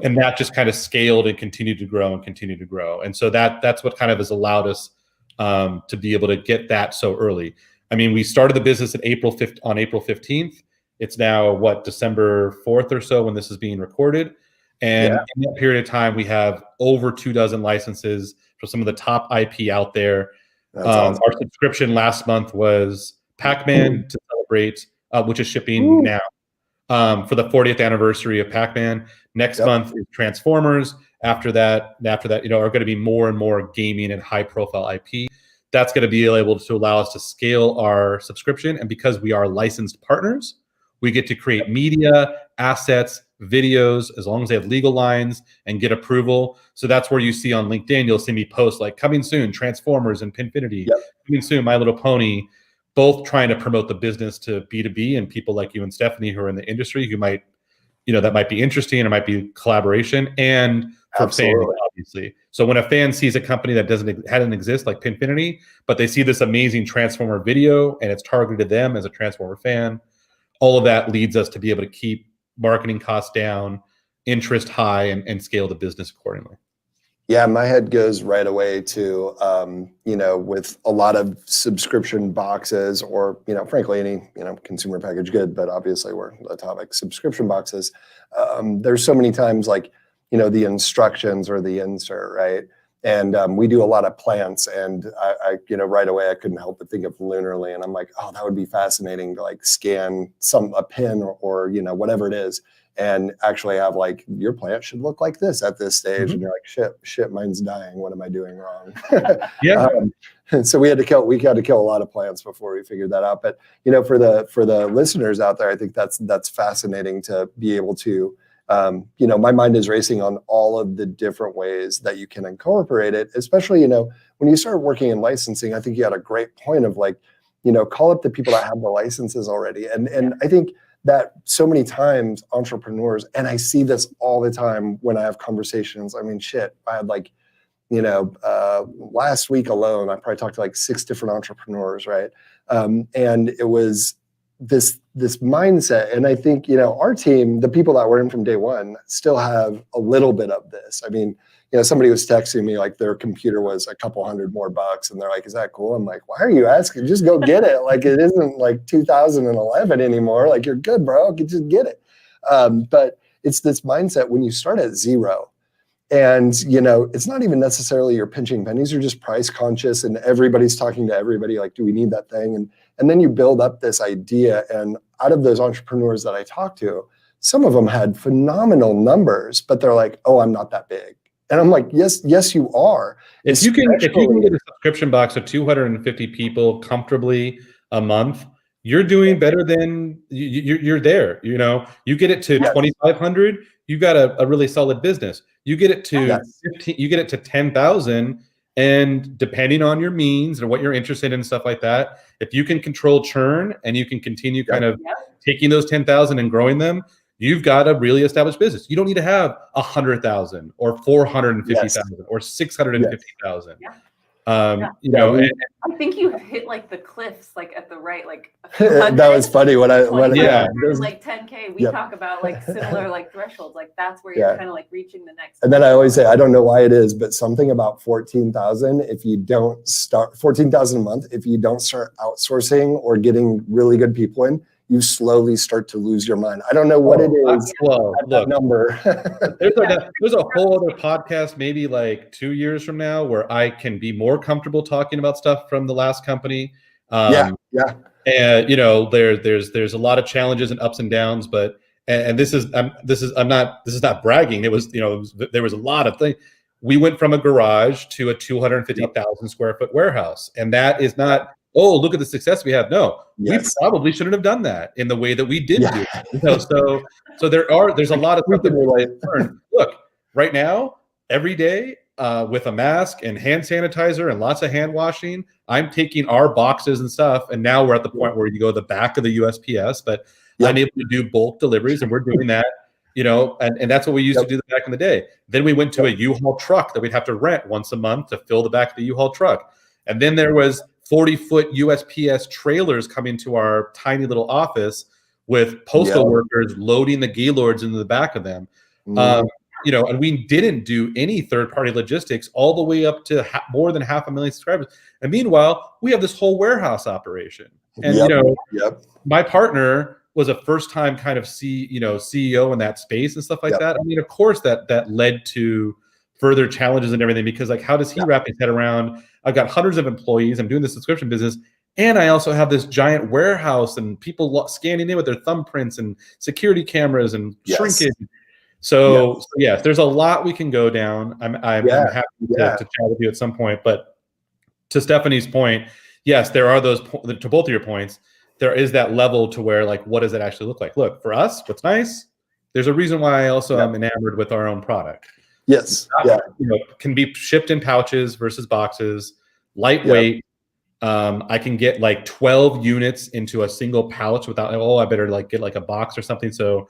And that just kind of scaled and continued to grow and continue to grow. And so that's what kind of has allowed us to be able to get that so early. I mean, we started the business on April 15th. It's now December 4th or so when this is being recorded. And in that period of time, we have over 24 licenses for some of the top IP out there. Awesome. Our subscription last month was Pac-Man to celebrate, which is shipping now for the 40th anniversary of Pac-Man. Next month is Transformers. After that, are going to be more and more gaming and high-profile IP. That's going to be able to allow us to scale our subscription. And because we are licensed partners, we get to create media, assets, videos, as long as they have legal lines and get approval. So that's where you see on LinkedIn, you'll see me post like coming soon, Transformers and Pinfinity, coming soon, My Little Pony, both trying to promote the business to B2B and people like you and Stephanie who are in the industry who might, that might be interesting or might be collaboration, and for fans, obviously. So when a fan sees a company that hadn't exist like Pinfinity, but they see this amazing Transformer video and it's targeted to them as a Transformer fan, all of that leads us to be able to keep marketing costs down, interest high, and scale the business accordingly. Yeah, my head goes right away to, with a lot of subscription boxes or, frankly, any, consumer packaged good, but obviously we're the topic, subscription boxes. There's so many times like, the instructions or the insert, right? And we do a lot of plants, and I right away I couldn't help but think of Lunarly, and I'm like, oh, that would be fascinating to like scan a pin or whatever it is, and actually have like your plant should look like this at this stage, and you're like, shit, mine's dying. What am I doing wrong? So we had to kill a lot of plants before we figured that out. But for the listeners out there, I think that's fascinating to be able to. My mind is racing on all of the different ways that you can incorporate it, especially, when you start working in licensing. I think you had a great point of like, call up the people that have the licenses already. And I think that so many times entrepreneurs, and I see this all the time when I have conversations. I mean, I had like last week alone, I probably talked to like 6 different entrepreneurs, right? And it was this mindset. And I think, our team, the people that were in from day one, still have a little bit of this. I mean, somebody was texting me like their computer was a couple $100 more, and they're like, "Is that cool?" I'm like, "Why are you asking? Just go get it. Like, it isn't like 2011 anymore. Like, you're good, bro. Just get it." But it's this mindset when you start at zero. And, it's not even necessarily you're pinching pennies, you're just price conscious and everybody's talking to everybody like, do we need that thing? And then you build up this idea. And out of those entrepreneurs that I talked to, some of them had phenomenal numbers, but they're like, "Oh, I'm not that big." And I'm like, yes, you are. If you can get a subscription box of 250 people comfortably a month, you're doing better than you're there. You get it to 2,500, you got a really solid business. You get it to 15, you get it to 10,000, and depending on your means and what you're interested in and stuff like that, if you can control churn and you can continue kind of taking those 10,000 and growing them, you've got a really established business. You don't need to have 100,000 or 450,000 or 650,000. I think you hit like the cliffs, like at the right, like that was funny when like 10K. We talk about like similar like thresholds, like that's where you're kind of like reaching the next. And then I always say, I don't know why it is, but something about 14,000. If you don't start 14,000 a month, if you don't start outsourcing or getting really good people in, you slowly start to lose your mind. I don't know what it is. Well, look, number. there's a whole other podcast, maybe like 2 years from now, where I can be more comfortable talking about stuff from the last company. And there's a lot of challenges and ups and downs, but this is not bragging. It was there was a lot of things. We went from a garage to a 250,000 square foot warehouse, and that is not. Oh, look at the success we have. No, we probably shouldn't have done that in the way that we did do it. So there's a lot of stuff that we learn. Look, right now, every day, with a mask and hand sanitizer and lots of hand washing, I'm taking our boxes and stuff, and now we're at the point where you go to the back of the USPS, but I'm able to do bulk deliveries, and we're doing that, and that's what we used to do back in the day. Then we went to a U-Haul truck that we'd have to rent once a month to fill the back of the U-Haul truck. And then there was 40-foot USPS trailers coming to our tiny little office with postal workers loading the Gaylords into the back of them. And we didn't do any third-party logistics all the way up to more than 500,000 subscribers. And meanwhile, we have this whole warehouse operation. And my partner was a first-time kind of CEO in that space and stuff like that. I mean, of course, that led to further challenges and everything, because like, how does he wrap his head around? I've got hundreds of employees. I'm doing the subscription business, and I also have this giant warehouse and people scanning in with their thumbprints and security cameras and shrinkage. So yes, there's a lot we can go down. I'm happy to chat with you at some point. But to Stephanie's point, yes, there are those. To both of your points, there is that level to where like, what does it actually look like? Look, for us, what's nice. There's a reason why I also am enamored with our own product. Yes. Can be shipped in pouches versus boxes, lightweight. I can get like 12 units into a single pouch without, I better like get like a box or something. So,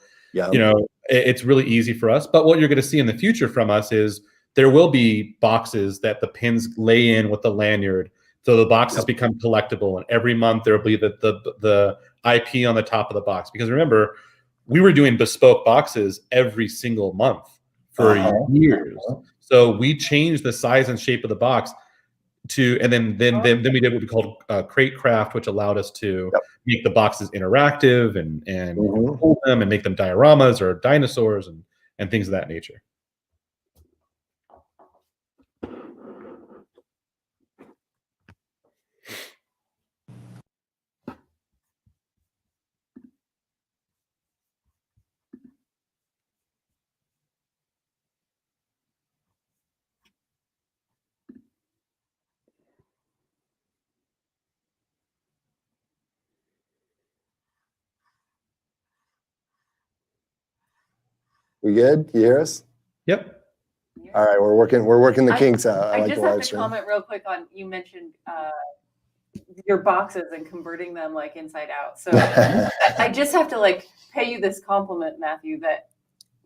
it's really easy for us. But what you're going to see in the future from us is there will be boxes that the pins lay in with the lanyard. So the boxes become collectible, and every month there will be the IP on the top of the box. Because remember, we were doing bespoke boxes every single month for years. So we changed the size and shape of the box and then we did what we called crate craft, which allowed us to make the boxes interactive and hold them and make them dioramas or dinosaurs and things of that nature. We good? You hear us? Yep. All right, we're working the kinks out. I just have to comment real quick on, you mentioned your boxes and converting them like inside out. So I just have to like pay you this compliment, Matthew, that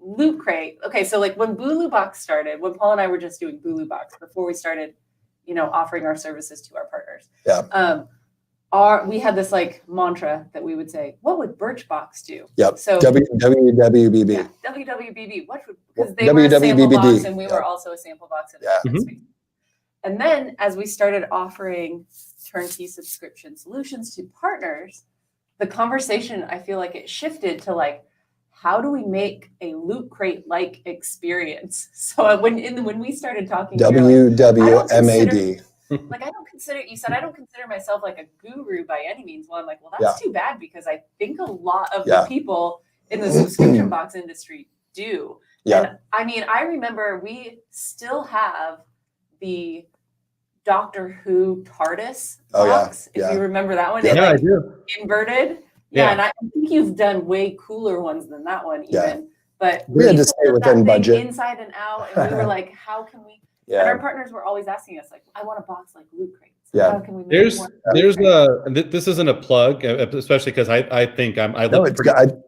Loot Crate. Okay, so like when Bulu Box started, when Paul and I were just doing Bulu Box before we started, offering our services to our partners. Yeah. We had this like mantra that we would say, what would Birchbox do? Yep. So WWBB. yeah, WWBB. Because they were a sample box and we were also a sample box. And then as we started offering turnkey subscription solutions to partners, the conversation, I feel like it shifted to like, how do we make a Loot Crate-like experience? So when we started talking, WWMAD. Like you said, I don't consider myself like a guru by any means. Well, I'm like, well, that's too bad because I think a lot of the people in the subscription box industry do. Yeah. And I mean, I remember we still have the Doctor Who TARDIS box. If you remember that one. Yeah, I do. Inverted. Yeah, and I think you've done way cooler ones than that one even. Yeah. But we had to stay within budget. Inside and out. And we were like, how can we? And our partners were always asking us, like, I want a box like Loot Crate. So how can we make this isn't a plug, especially because I think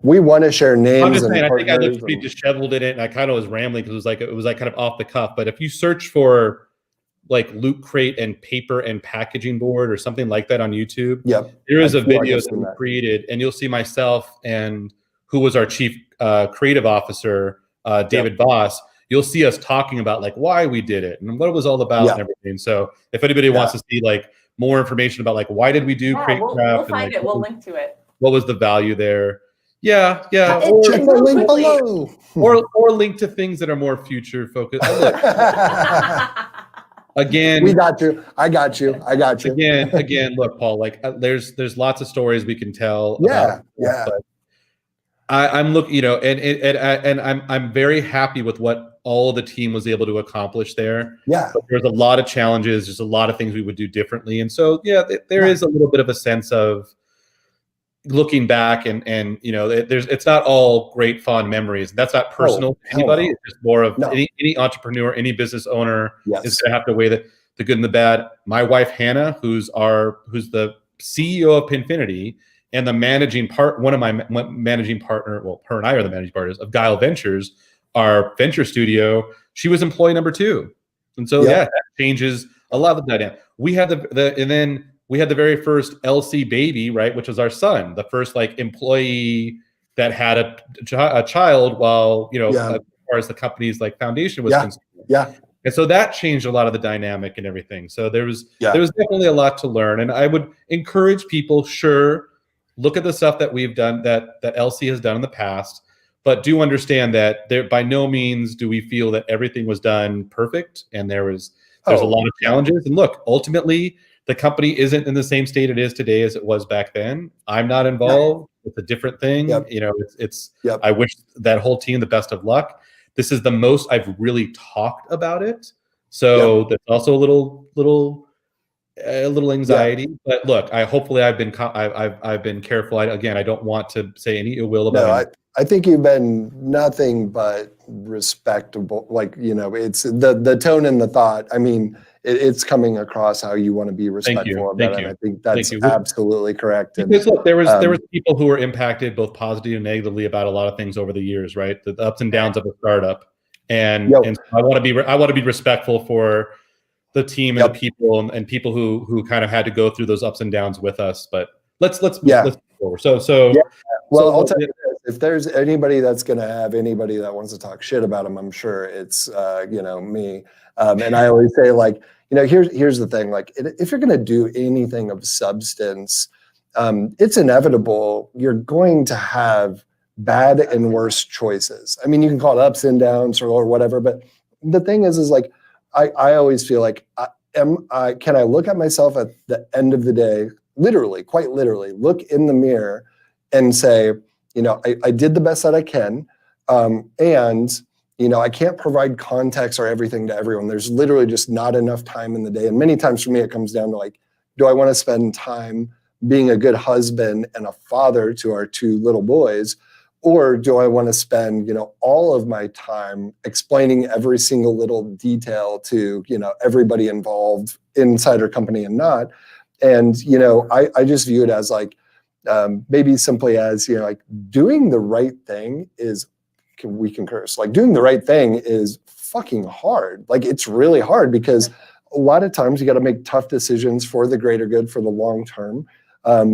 we want to share names. I'm just saying, I think I looked pretty disheveled in it, and I kind of was rambling because it was like kind of off the cuff. But if you search for like Loot Crate and paper and packaging board or something like that on YouTube, there is a video that we created, and you'll see myself and who was our chief creative officer, David Voss. You'll see us talking about like why we did it and what it was all about and everything. So if anybody wants to see like more information about like why did we do Crate Craft, we'll find it. We'll link to it. What was the value there? Or, check the link below. or link to things that are more future focused. Again, we got you. I got you. Again, look, Paul. Like, there's lots of stories we can tell. But I'm looking, and I'm very happy with what all the team was able to accomplish there. Yeah, but there's a lot of challenges. There's a lot of things we would do differently, and so there is a little bit of a sense of looking back, and it's not all great fond memories. That's not personal to anybody. It's just more of any entrepreneur, any business owner is going to have to weigh the good and the bad. My wife Hannah, who's the CEO of Pinfinity and one of my managing partner. Well, her and I are the managing partners of Guile Ventures, our venture studio. She was employee number 2, and so that changes a lot of the dynamic. We had we had the very first LC baby, right, which was our son, the first like employee that had a child while as far as the company's like foundation was concerned. And so that changed a lot of the dynamic and everything. So there was definitely a lot to learn, and I would encourage people, look at the stuff that we've done, that LC has done in the past, but do understand that by no means do we feel that everything was done perfect, and there's a lot of challenges. And look, ultimately, the company isn't in the same state it is today as it was back then. I'm not involved. It's a different thing. I wish that whole team the best of luck. This is the most I've really talked about it. So there's also a little anxiety. But look, hopefully I've been careful. I don't want to say any ill will about it. I think you've been nothing but respectable. Like, it's the tone and the thought. I mean, it's coming across how you want to be respectful about it. And I think that's absolutely correct. Because look, there was people who were impacted both positively and negatively about a lot of things over the years, right? The ups and downs of a startup, and I want to be respectful for the team and the people and people who kind of had to go through those ups and downs with us. But let's move forward. Well, I'll tell you this, if there's anybody that's going to have anybody that wants to talk shit about them, I'm sure it's me. And I always say, like, here's the thing, like, if you're going to do anything of substance, it's inevitable you're going to have bad and worse choices. I mean, you can call it ups and downs or whatever, but the thing is like, I always feel like, can I look at myself at the end of the day, quite literally, look in the mirror and say, I did the best that I can, and I can't provide context or everything to everyone. There's literally just not enough time in the day. And many times for me, it comes down to like, do I want to spend time being a good husband and a father to our 2 little boys? Or do I want to spend, all of my time explaining every single little detail to, everybody involved inside our company and not? And, I just view it as like, maybe simply as, like, doing the right thing is we can curse. Like doing the right thing is fucking hard. Like it's really hard because a lot of times you got to make tough decisions for the greater good, for the long term.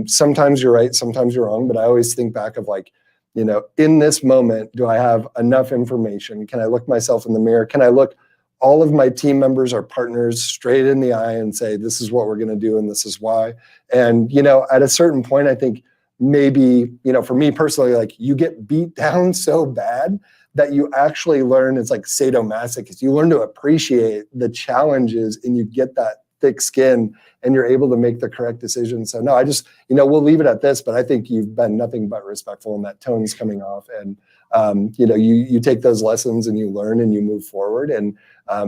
Sometimes you're right, sometimes you're wrong, but I always think back of like, you know, in this moment, do I have enough information? Can I look myself in the mirror? Can I look all of my team members or partners straight in the eye and say, this is what we're going to do and this is why? And, you know, at a certain point, I think maybe, you know, for me personally, like you get beat down so bad that you actually learn, it's like sadomasochist, you learn to appreciate the challenges and you get that thick skin and you're able to make the correct decision. So no, I just, you know, we'll leave it at this, but I think you've been nothing but respectful and that tone's coming off. And, you know, you take those lessons and you learn and you move forward. And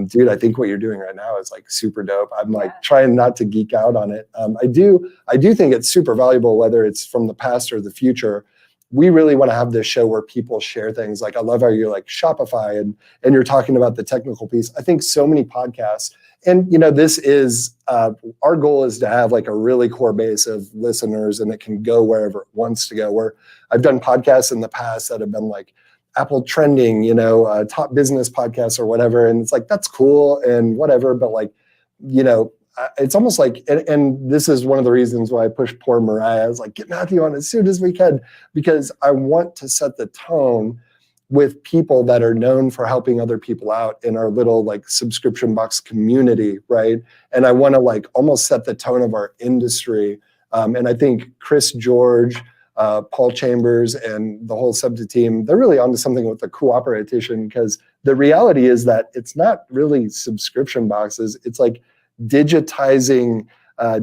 dude, I think what you're doing right now is like super dope. I'm like trying not to geek out on it. I do think it's super valuable, whether it's from the past or the future. We really want to have this show where people share things. Like I love how you're like Shopify and you're talking about the technical piece. I think so many podcasts, and you know, this is our goal is to have like a really core base of listeners, and it can go wherever it wants to go. Where I've done podcasts in the past that have been like Apple trending, you know, top business podcasts or whatever, and it's like that's cool and whatever, but like, you know, it's almost like, and this is one of the reasons why I push poor Mariah. I was like, get Matthew on as soon as we can, because I want to set the tone with people that are known for helping other people out in our little like subscription box community, right? And I want to like almost set the tone of our industry. And I think Chris George, Paul Chambers, and the whole Subta team, they're really onto something with the cooperation, because the reality is that it's not really subscription boxes. It's like digitizing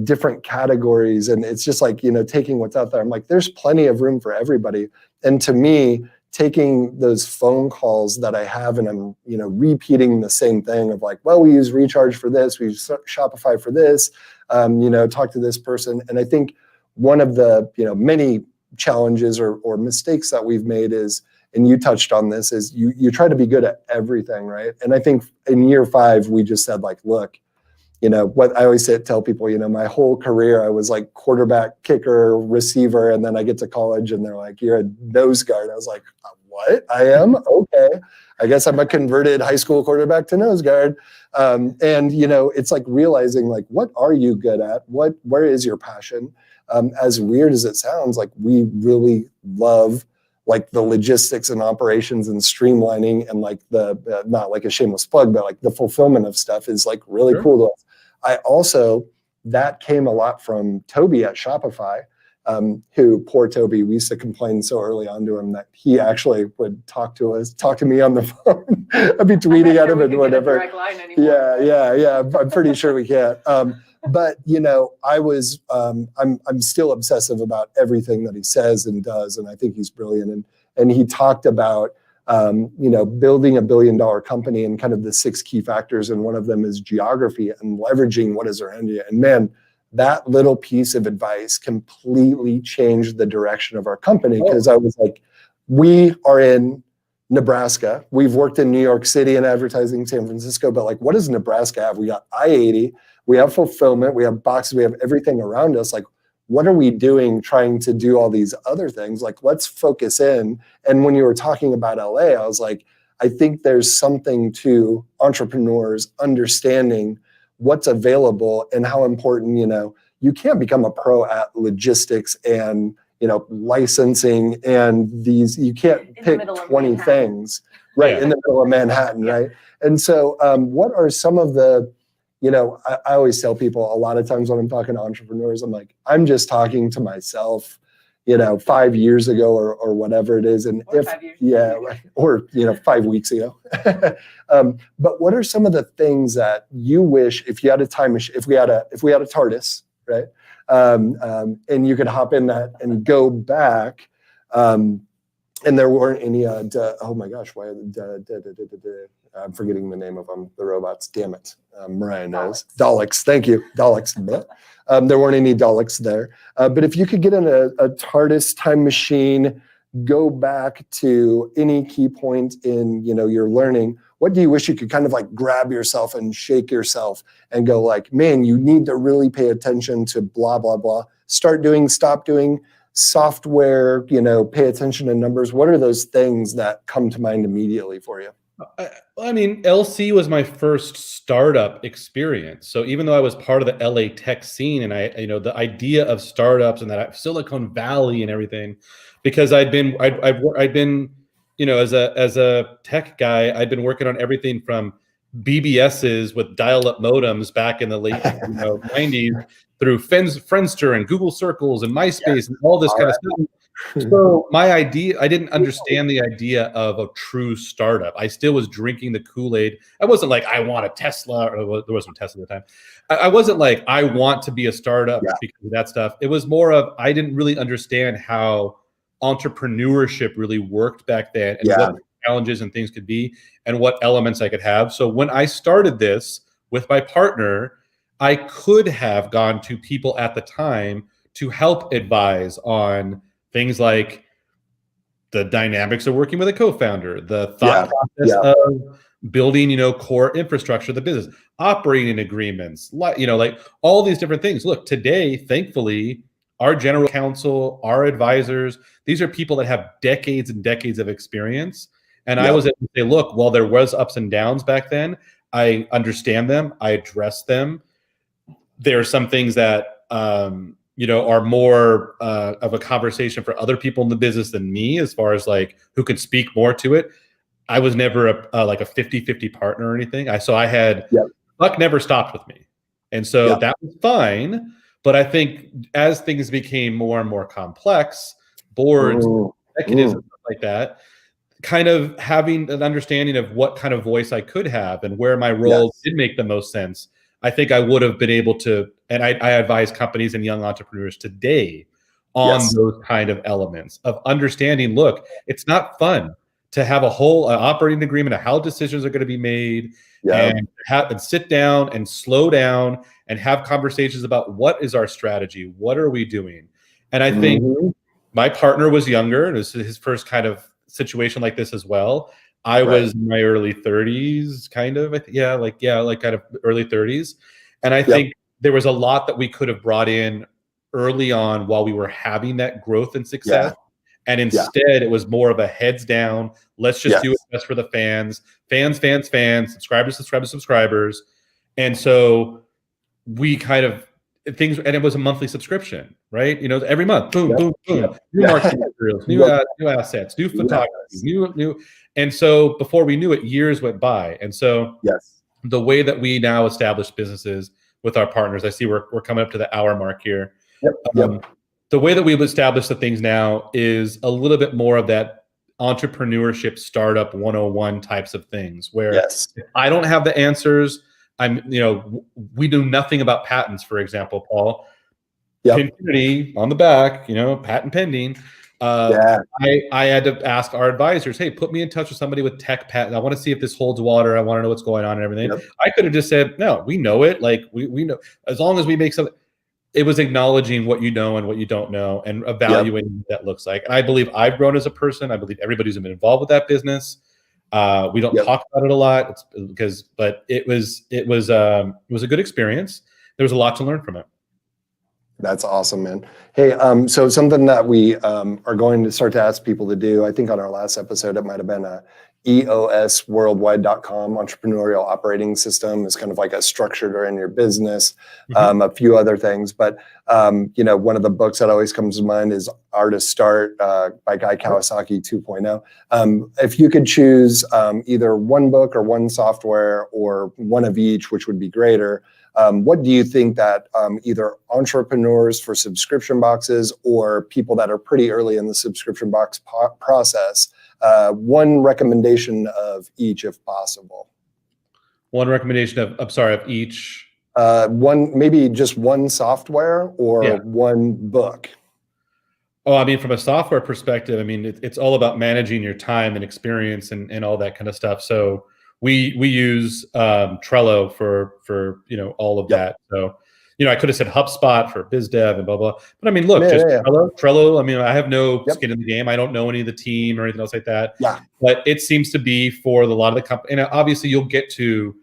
different categories, and it's just like, you know, taking what's out there. I'm like, there's plenty of room for everybody. And to me, taking those phone calls that I have and I'm, you know, repeating the same thing of like, well, we use Recharge for this, we use Shopify for this, you know, talk to this person. And I think one of the, you know, many challenges or mistakes that we've made is, and you touched on this, is you try to be good at everything, right? And I think in year 5, we just said like, look, you know, what I always tell people, you know, my whole career, I was like quarterback, kicker, receiver, and then I get to college and they're like, you're a nose guard. I was like, what? I am? Okay. I guess I'm a converted high school quarterback to nose guard. And, you know, it's like realizing like, what are you good at? Where is your passion? As weird as it sounds, like we really love like the logistics and operations and streamlining and like the, not like a shameless plug, but like the fulfillment of stuff is like really cool to us. I also, that came a lot from Toby at Shopify, who, poor Toby, we used to complain so early on to him that he actually would talk to me on the phone. I'd be tweeting at him and whatever. Yeah. I'm pretty sure we can't. But, you know, I'm still obsessive about everything that he says and does. And I think he's brilliant. And he talked about, you know, building $1 billion company and kind of the 6 key factors. And one of them is geography and leveraging what is around you. And man, that little piece of advice completely changed the direction of our company. Because I was like, we are in Nebraska. We've worked in New York City and advertising, San Francisco, but like, what does Nebraska have? We got I-80, we have fulfillment, we have boxes, we have everything around us. Like, what are we doing trying to do all these other things? Like, let's focus in. And when you were talking about LA, I was like, I think there's something to entrepreneurs understanding what's available and how important, you know, you can't become a pro at logistics and, you know, licensing and these, you can't pick 20 things, right, in the middle of Manhattan, right? And so what are some of the, you know, I always tell people a lot of times when I'm talking to entrepreneurs, I'm like, I'm just talking to myself, you know, 5 years ago or whatever it is. And Or if, 5 years right, or, you know, 5 weeks ago. But what are some of the things that you wish, if you had a time machine, if we had a TARDIS, right? And you could hop in that and go back, and there weren't any, oh my gosh, why, I'm forgetting the name of them, the robots, damn it. Mariah knows. Daleks, thank you, Daleks. There weren't any Daleks there. But if you could get in a TARDIS time machine, go back to any key point in, you know, your learning, what do you wish you could kind of like grab yourself and shake yourself and go like, man, you need to really pay attention to blah, blah, blah. Stop doing, software, pay attention to numbers, what are those things that come to mind immediately for you? I mean, LC was my first startup experience. So even though I was part of the LA tech scene, and the idea of startups and that Silicon Valley and everything, because I'd been, as a tech guy, I'd been working on everything from BBSs with dial-up modems back in the late 90s through Friendster and Google Circles and MySpace and all this kind of stuff. So my idea, I didn't understand the idea of a true startup. I still was drinking the Kool-Aid. I wasn't like, I want a Tesla, or there wasn't Tesla at the time. I wasn't like, I want to be a startup because of that stuff. It was more of, I didn't really understand how entrepreneurship really worked back then and what the challenges and things could be and what elements I could have. So when I started this with my partner, I could have gone to people at the time to help advise on things like the dynamics of working with a co-founder, the thought process of building, core infrastructure of the business, operating agreements, like all these different things. Look, today, thankfully, our general counsel, our advisors, these are people that have decades and decades of experience. And I was able to say, look, while there was ups and downs back then, I understand them, I address them. There are some things that, are more of a conversation for other people in the business than me, as far as like who could speak more to it. I was never like a 50-50 partner or anything. Luck never stopped with me. And so that was fine. But I think as things became more and more complex, boards, executives, and stuff like that, kind of having an understanding of what kind of voice I could have and where my role did make the most sense, I think I would have been able to, and I advise companies and young entrepreneurs today on those kind of elements of understanding, look, it's not fun to have a whole operating agreement of how decisions are going to be made and sit down and slow down and have conversations about what is our strategy, what are we doing? And I think my partner was younger, and it was his first kind of situation like this as well. I was in my early 30s, kind of, kind of early 30s. And I think there was a lot that we could have brought in early on while we were having that growth and success. And instead, it was more of a heads down. Let's just do it best for the fans, subscribers. And so we kind of things, and it was a monthly subscription, right? Every month, boom, boom, boom, new marketing materials, new assets, new photography, new. And so before we knew it, years went by. And so the way that we now establish businesses with our partners, I see we're coming up to the hour mark here. The way that we've established the things now is a little bit more of that entrepreneurship startup 101 types of things, where if I don't have the answers, we do nothing about patents, for example, Paul. Infinity on the back, patent pending. I had to ask our advisors, hey, put me in touch with somebody with tech patent. I want to see if this holds water. I want to know what's going on and everything. I could have just said, no, we know it. Like we know, as long as we make something. It was acknowledging what you know and what you don't know and evaluating what that looks like. And I believe I've grown as a person. I believe everybody who's been involved with that business. We don't talk about it a lot but it was a good experience. There was a lot to learn from it. That's awesome, man. Hey, so something that we are going to start to ask people to do, I think on our last episode, it might've been a eosworldwide.com entrepreneurial operating system is kind of like a structure to run your business, a few other things. But, one of the books that always comes to mind is Artist Start by Guy Kawasaki 2.0. If you could choose either one book or one software or one of each, which would be greater, what do you think that either entrepreneurs for subscription boxes or people that are pretty early in the subscription box process, one recommendation of each if possible? One recommendation of each? Maybe just one software or one book. Oh, I mean, from a software perspective, I mean, it's all about managing your time and experience and all that kind of stuff. So we use Trello for all of that. So I could have said HubSpot for biz dev and blah blah. But I mean, look, Trello. I mean, I have no skin in the game. I don't know any of the team or anything else like that. But it seems to be for a lot of the company. And obviously, you'll get to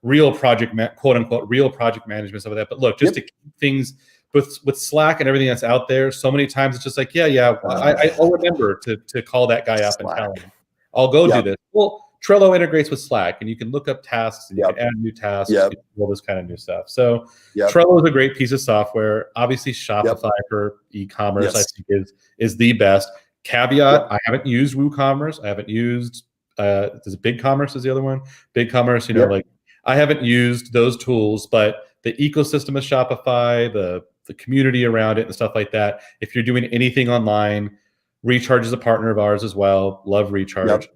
real project quote unquote real project management, some of that. But look, just to keep things with Slack and everything that's out there, so many times it's just like, I'll remember to call that guy up and tell him, I'll go do this. Well, Trello integrates with Slack, and you can look up tasks, and you can add new tasks, you can do all this kind of new stuff. So Trello is a great piece of software. Obviously, Shopify for e-commerce, I think, is the best. Caveat: I haven't used WooCommerce. I haven't used there's BigCommerce is the other one. BigCommerce, you know, like I haven't used those tools, but the ecosystem of Shopify, the community around it and stuff like that. If you're doing anything online, Recharge is a partner of ours as well. Love Recharge.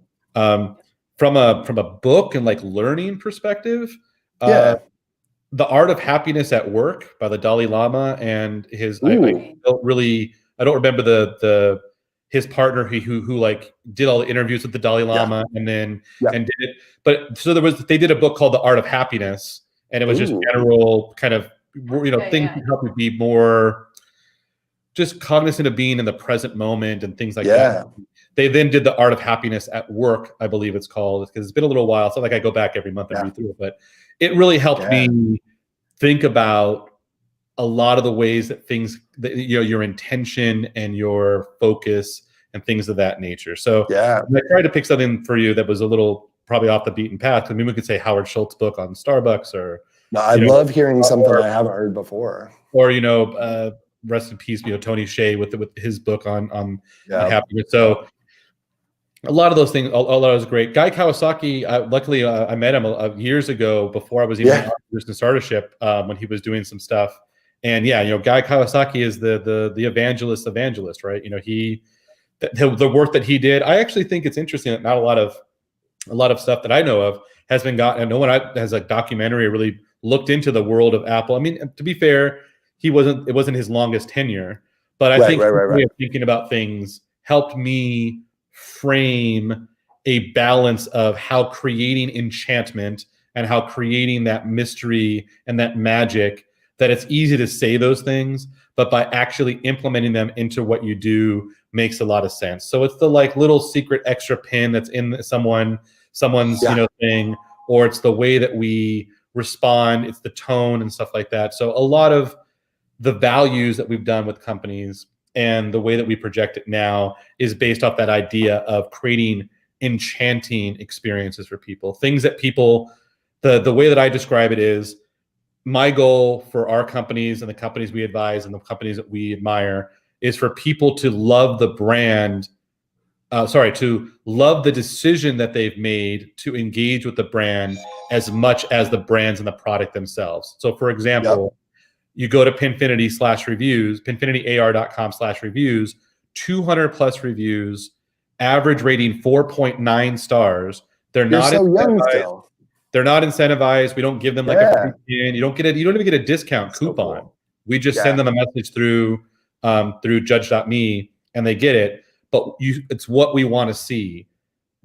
From a book and like learning perspective, The Art of Happiness at Work by the Dalai Lama and his I don't remember his partner who like did all the interviews with the Dalai Lama and then and did it. But so they did a book called The Art of Happiness, and it was just general kind of things to help you be more just cognizant of being in the present moment and things like that. They then did The Art of Happiness at Work, I believe it's called, because it's been a little while. It's not like I go back every month and read through it, but it really helped me think about a lot of the ways that things, your intention and your focus and things of that nature. So I tried to pick something for you that was a little probably off the beaten path. I mean, we could say Howard Schultz's book on Starbucks, or I love hearing something I haven't heard before. Or rest in peace, Tony Hsieh with his book on happiness. So a lot of those things, a lot of those great. Guy Kawasaki, luckily I met him years ago before I was even in business startership when he was doing some stuff. And Guy Kawasaki is the evangelist, right? The work that he did. I actually think it's interesting that not a lot of stuff that I know of has been gotten. No one has a documentary really looked into the world of Apple. I mean, to be fair, it wasn't his longest tenure, but I think way of thinking about things helped me frame a balance of how creating enchantment and how creating that mystery and that magic, that it's easy to say those things, but by actually implementing them into what you do makes a lot of sense. So it's the like little secret extra pin that's in someone's thing, or it's the way that we respond, it's the tone and stuff like that. So a lot of the values that we've done with companies and the way that we project it now is based off that idea of creating enchanting experiences for people. Things that people, the way that I describe it is, my goal for our companies and the companies we advise and the companies that we admire is for people to love the brand, to love the decision that they've made to engage with the brand as much as the brands and the product themselves. So for example, you go to Pinfinity/reviews, pinfinityar.com/reviews, 200 plus reviews, average rating 4.9 stars. They're not so young still. They're not incentivized. We don't give them like a free pin. You don't even get a discount coupon. Cool. We just send them a message through judge.me and they get it. But it's what we want to see.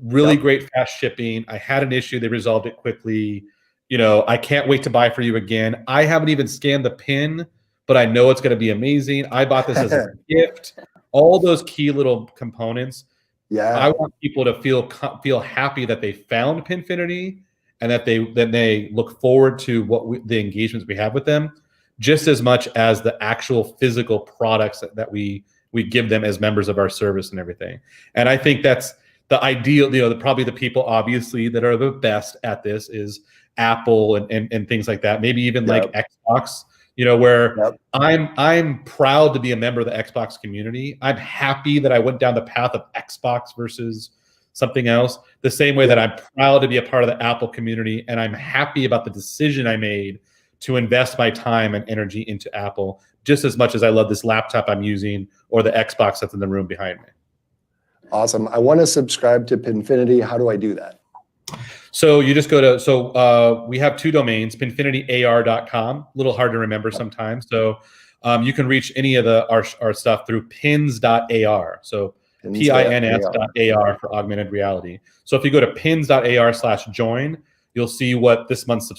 Really great fast shipping. I had an issue. They resolved it quickly. I can't wait to buy for you again. I haven't even scanned the pin, but I know it's going to be amazing. I bought this as a gift. All those key little components. I want people to feel happy that they found Pinfinity and that they look forward to the engagements we have with them, just as much as the actual physical products that we give them as members of our service and everything. And I think that's the ideal. Probably the people obviously that are the best at this is Apple and things like that. Maybe even like Xbox. Where I'm proud to be a member of the Xbox community. I'm happy that I went down the path of Xbox versus something else. The same way that I'm proud to be a part of the Apple community, and I'm happy about the decision I made to invest my time and energy into Apple, just as much as I love this laptop I'm using or the Xbox that's in the room behind me. Awesome. I want to subscribe to Pinfinity. How do I do that? So you just go to, we have two domains, pinfinityar.com, a little hard to remember sometimes. So you can reach any of our stuff through pins.ar. So pins.ar for augmented reality. So if you go to pins.ar/join, you'll see what this month's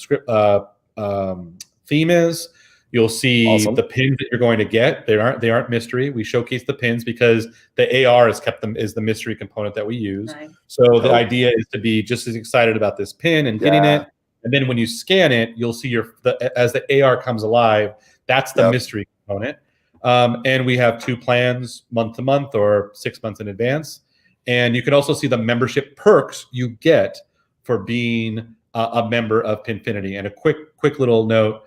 theme is. You'll see the pins that you're going to get. They aren't mystery. We showcase the pins because the AR is the mystery component that we use. Nice. So the idea is to be just as excited about this pin and getting it. And then when you scan it, you'll see as the AR comes alive, that's the mystery component. And we have 2 plans, month to month or 6 months in advance. And you can also see the membership perks you get for being a member of Pinfinity. And a quick little note,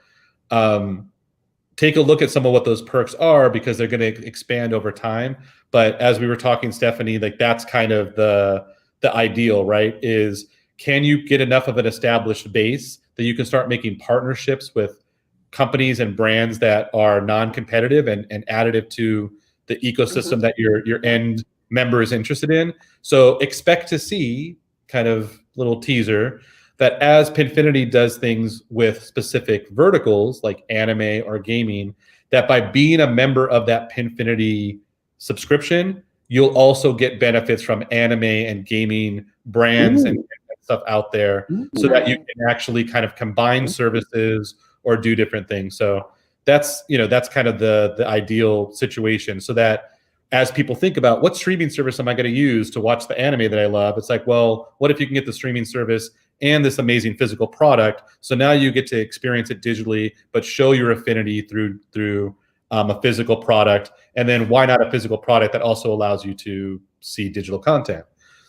take a look at some of what those perks are, because they're going to expand over time. But as we were talking, Stephanie, like that's kind of the ideal, right? Is can you get enough of an established base that you can start making partnerships with companies and brands that are non-competitive and additive to the ecosystem that your end member is interested in. So expect to see, kind of little teaser, that as Pinfinity does things with specific verticals like anime or gaming, that by being a member of that Pinfinity subscription, you'll also get benefits from anime and gaming brands and stuff out there, so that you can actually kind of combine services or do different things. So that's kind of the ideal situation, so that as people think about what streaming service am I going to use to watch the anime that I love, it's like, well, what if you can get the streaming service and this amazing physical product? So now you get to experience it digitally, but show your affinity through a physical product. And then why not a physical product that also allows you to see digital content?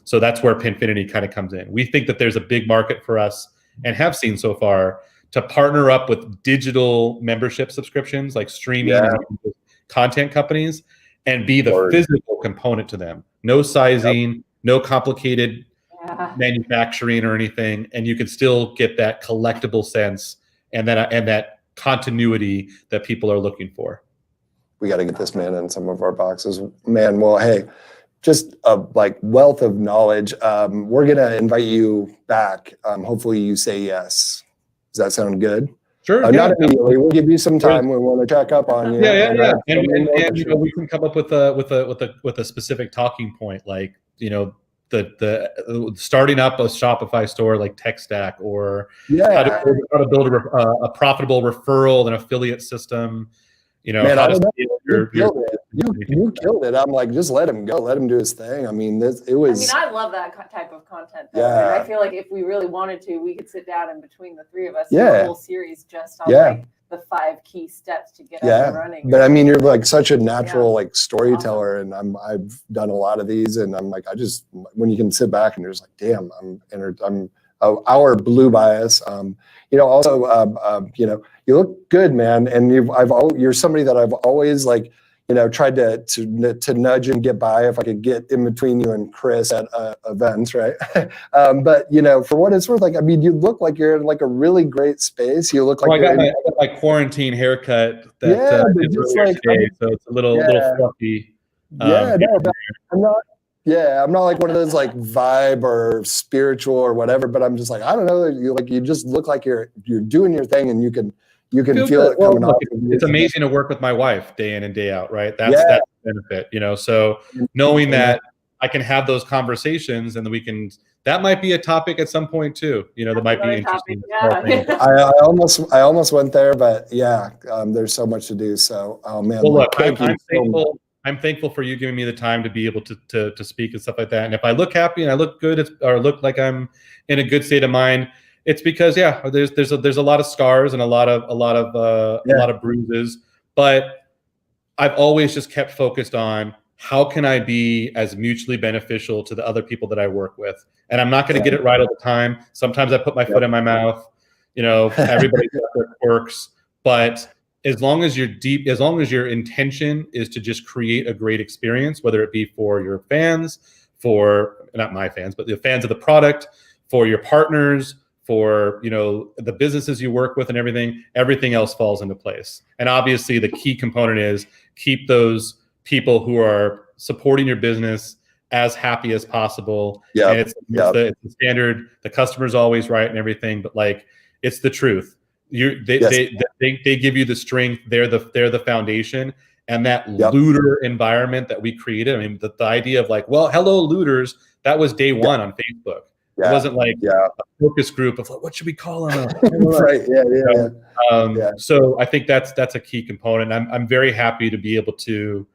So that's where Pinfinity kind of comes in. We think that there's a big market for us, and have seen so far, to partner up with digital membership subscriptions like streaming and content companies, and be the physical component to them. No sizing, no complicated manufacturing or anything, and you can still get that collectible sense and that continuity that people are looking for. We got to get this man in some of our boxes, man. Well, hey, just a like wealth of knowledge. We're gonna invite you back. Hopefully, you say yes. Does that sound good? Sure. Not immediately. We'll give you some time. We want to check up on you. Yeah. And we can come up with a specific talking point, like the starting up a Shopify store, like tech stack, or how to build a profitable referral and affiliate system. Man, how to you killed it. I'm like, just let him go. Let him do his thing. I mean, I love that type of content. Though. Yeah. I feel like if we really wanted to, we could sit down and between the 3 of us do a whole series just on like the 5 key steps to get up and running. But I mean, you're like such a natural like storyteller, and I've done a lot of these, and I'm like, when you can sit back and you're just like, damn, I'm our blue bias. Also, you look good, man, and you're somebody that I've always like, tried to nudge and get by if I could get in between you and Chris at events, right? But for what it's worth, like, I mean, you look like you're in like a really great space. You look like I got my quarantine haircut that is earlier today, so it's a little fluffy. I'm not like one of those like vibe or spiritual or whatever, but I'm just like, I don't know, you just look like you're doing your thing, and you can feel it coming off. It's amazing to work with my wife day in and day out, right? That's the benefit, so knowing that I can have those conversations, and then that might be a topic at some point too, that might be interesting. I almost went there, but there's so much to do. So, oh man. Well, look, I'm thankful for you giving me the time to be able to speak and stuff like that. And if I look happy and I look good, or look like I'm in a good state of mind, it's because there's a lot of scars and a lot of bruises, but I've always just kept focused on how can I be as mutually beneficial to the other people that I work with. And I'm not going to get it right all the time. Sometimes I put my foot in my mouth. Everybody's got their quirks, but as long as your intention is to just create a great experience, whether it be for your fans, not my fans, but the fans of the product, for your partners, for the businesses you work with, and everything else falls into place. And obviously the key component is keep those people who are supporting your business as happy as possible. And it's the standard, the customer's always right and everything, but like, it's the truth. They give you the strength. They're the foundation, and that looter environment that we created. I mean, the idea of like, well, hello looters, that was day one on Facebook. It wasn't like a focus group of like, what should we call them? Right. So I think that's a key component. I'm very happy to be able to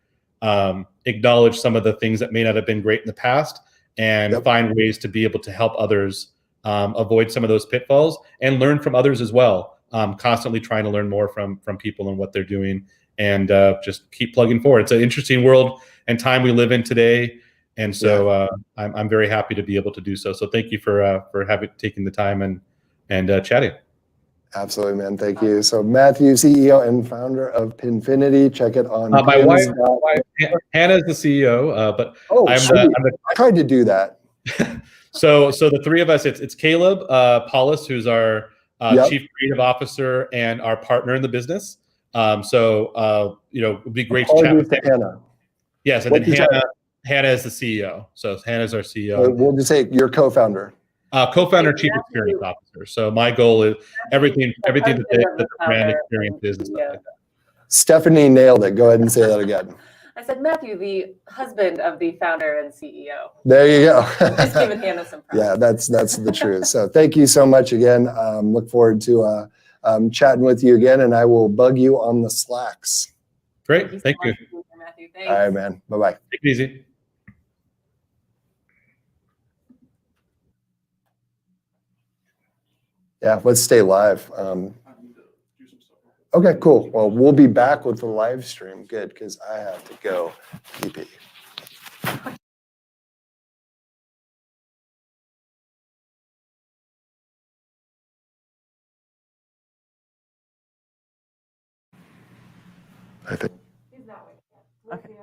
acknowledge some of the things that may not have been great in the past, and find ways to be able to help others avoid some of those pitfalls, and learn from others as well. constantly trying to learn more from people and what they're doing, and just keep plugging forward. It's an interesting world and time we live in today, and so I'm very happy to be able to do so. So thank you for taking the time and chatting. Absolutely, man. Thank you. So Matthew, CEO and founder of Pinfinity. Check it on My wife, pins. Hannah, is the CEO, but Oh, I'm sweet. the I tried to do that. so the three of us, it's Caleb Paulus, who's our Yep. chief creative officer and our partner in the business. It'd be great to chat Apologies with to him. Hannah. Yes, and What'd then you say? Hannah is the CEO. So Hannah's our CEO. We'll just say you're co-founder. Co-founder, chief experience officer. So my goal is everything that the brand experience is and stuff like that. Stephanie nailed it. Go ahead and say that again. I said Matthew, the husband of the founder and CEO. There you go. Just giving Hannah some props. Yeah, that's the truth. So thank you so much again. Look forward to chatting with you again, and I will bug you on the Slacks. Great. Thank you. Matthew. All right, man. Bye-bye. Take it easy. Yeah, let's stay live. Okay, cool. Well, we'll be back with the live stream. Good, because I have to go pee-pee. I think. Okay.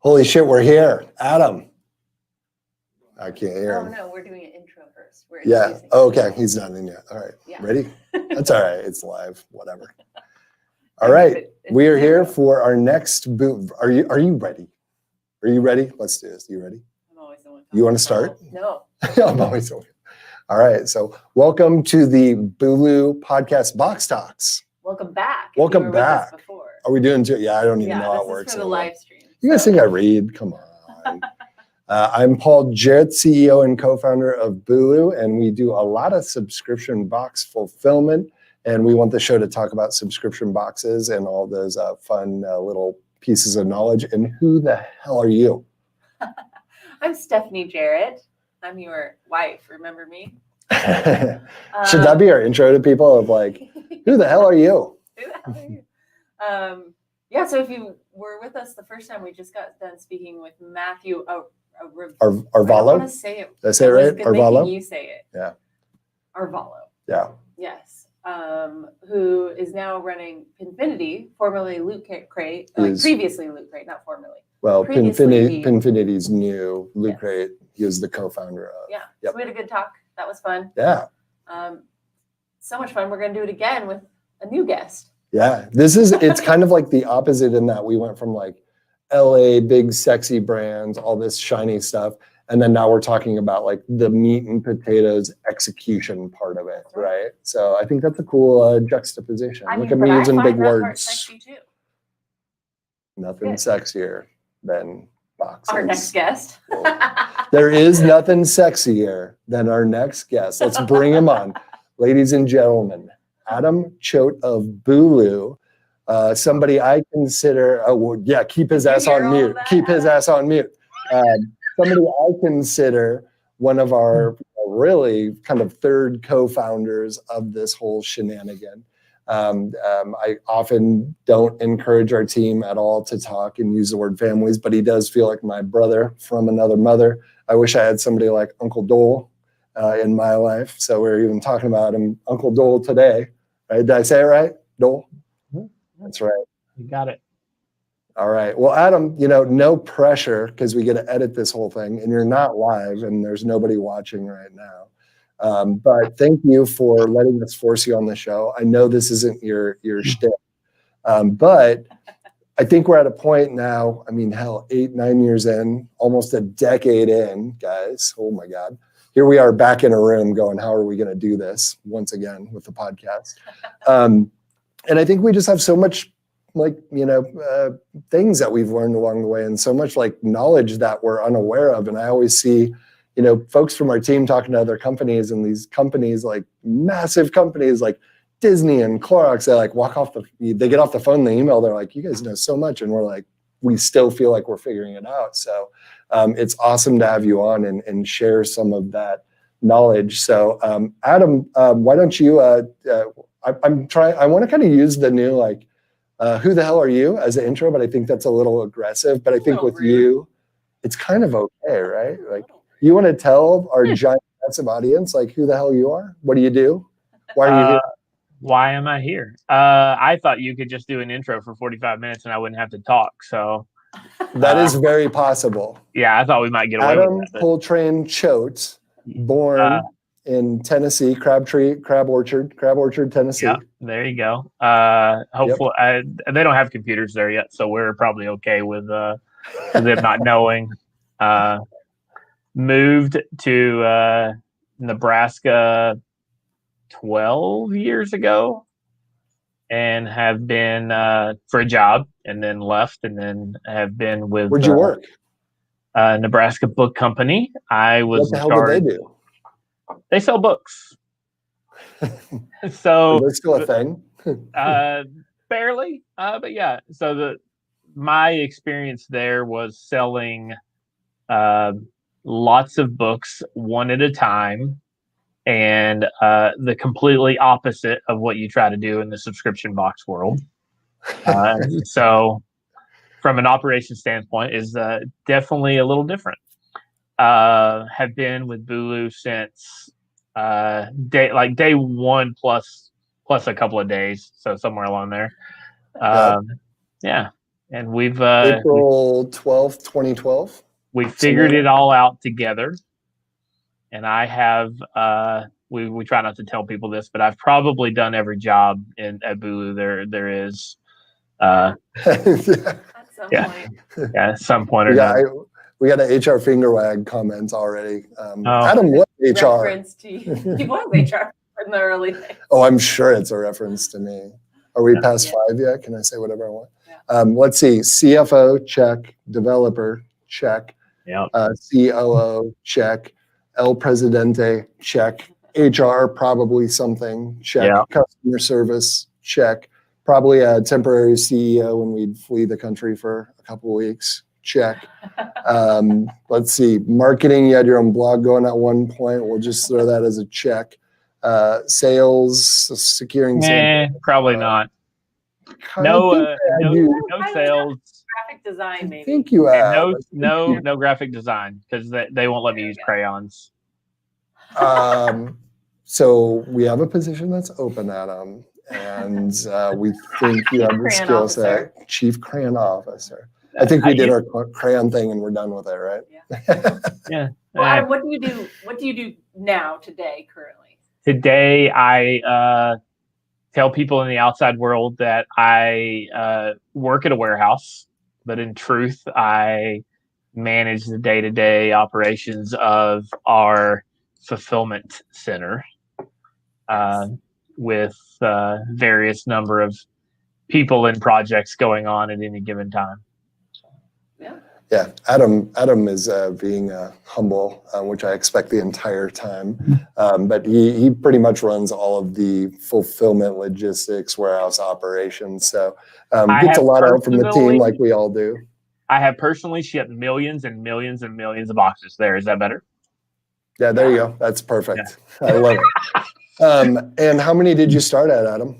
Holy shit, we're here. Adam. I can't hear Oh him. no, we're doing an intro first. We're Yeah. introducing. Oh, okay. He's not in yet. All right. Yeah. Ready? That's all right. It's live. Whatever. All right. We are here for our next boot. Are you ready? Are you ready? Let's do this. You ready? I'm always the one. You want to start? No. I'm always the one. All right. So welcome to the Bulu podcast Box Talks. Welcome back. Welcome You were with us back. before. Are we doing two? Yeah, I don't even Yeah, know how this it works. is for the anymore. live stream. You guys think I read? Come on. I'm Paul Jarrett, CEO and co-founder of Bulu, and we do a lot of subscription box fulfillment. And we want the show to talk about subscription boxes and all those fun little pieces of knowledge. And who the hell are you? I'm Stephanie Jarrett. I'm your wife. Remember me? Should that be our intro to people of like, who the hell are you? Who the hell are you? Yeah, so if you were with us the first time, we just got done speaking with Matthew Arvalo? I want to say it. Did I say it right? Good making Arvalo? you say it. Yeah. Arvalo. Yeah. Yes. Who is now running Pinfinity, formerly Loot Crate, previously Loot Crate, not formerly. Well, Previously- Pinfinity's new. Loot Yes. Crate, he was the co-founder of. Yeah. Yep. So we had a good talk. That was fun. Yeah. So much fun. We're going to do it again with a new guest. Yeah. It's kind of like the opposite in that we went from like LA, big, sexy brands, all this shiny stuff. And then now we're talking about like the meat and potatoes execution part of it, right? So I think that's a cool juxtaposition. Look at me using big words. Sexy too. Nothing Good. sexier than boxes. Our next guest. There is nothing sexier than our next guest. Let's bring him on. Ladies and gentlemen, Adam Choate of Bulu, somebody I consider, keep his ass on mute. Keep his ass on mute. Somebody I consider one of our really kind of third co-founders of this whole shenanigan. I often don't encourage our team at all to talk and use the word families, but he does feel like my brother from another mother. I wish I had somebody like Uncle Dole in my life. So we're even talking about him, Uncle Dole today. Right? Did I say it right? Dole? That's right. You got it. All right. Well, Adam, no pressure because we get to edit this whole thing and you're not live and there's nobody watching right now. But thank you for letting us force you on the show. I know this isn't your shtick, but I think we're at a point now. I mean, hell, 8-9 years in, almost a decade in, guys. Oh my God. Here we are back in a room going, how are we going to do this once again with the podcast? And I think we just have so much things that we've learned along the way and so much like knowledge that we're unaware of. And I always see, folks from our team talking to other companies and these companies, like massive companies like Disney and Clorox, they get off the phone, the email, they're like, you guys know so much. And we're like, we still feel like we're figuring it out. So it's awesome to have you on and share some of that knowledge. So Adam, why don't you, I want to kind of use the new, who the hell are you as an intro, but I think that's a little aggressive, but I think with you, it's kind of okay, right? Like you want to tell our giant massive audience, like who the hell you are? What do you do? Why are you here? Why am I here? I thought you could just do an intro for 45 minutes and I wouldn't have to talk. So that is very possible. Yeah, I thought we might get away Adam with that. Coltrane Choate, born in Tennessee, Crab Orchard, Tennessee. Yeah, there you go. Hopefully, they don't have computers there yet, so we're probably okay with them not knowing. Moved to Nebraska 12 years ago, and have been for a job, and then left, and then have been with. Where'd you work? Nebraska Book Company. I was. What the hell did they do? They sell books. So is that still a thing? Barely, but yeah. So my experience there was selling lots of books one at a time, and the completely opposite of what you try to do in the subscription box world. So from an operation standpoint is definitely a little different. Have been with Bulu since day one plus a couple of days, so somewhere along there. Yeah, and we've April 12th, 2012. we figured it all out together. And I have we try not to tell people this, but I've probably done every job at Bulu there is. Yeah. At some Yeah. point. At some point or Yeah, another. we got an HR finger wag comment already. Oh. Adam, what HR? Reference to you. He was HR in the early days. Oh, I'm sure it's a reference to me. Are we past Yeah. 5 yet? Can I say whatever I want? Yeah. Let's see. CFO, check. Developer, check. Yeah. COO, check. El Presidente, check. HR, probably something, check. Yeah. Customer service, check. Probably a temporary CEO when we'd flee the country for a couple of weeks, check. Let's see. Marketing, you had your own blog going at one point. We'll just throw that as a check. Sales, securing sales. Probably not. I No, think I do. no sales. Graphic design, I maybe. think you And have. no graphic design because they won't let me use crayons. So we have a position that's open, Adam, and we think you have the Crayon skill officer. set. Chief Crayon Officer. I think we did used- our crayon thing and we're done with it, right? Yeah. Well, Adam, what do you do? What do you do now, today, currently? Today, I tell people in the outside world that I work at a warehouse, but in truth, I manage the day-to-day operations of our fulfillment center with various number of people and projects going on at any given time. Yeah, Adam is being humble, which I expect the entire time. But he pretty much runs all of the fulfillment, logistics, warehouse operations. So gets a lot out from the team, like we all do. I have personally shipped millions and millions and millions of boxes. There, is that better? Yeah, there you go. That's perfect. I love it. And how many did you start at, Adam?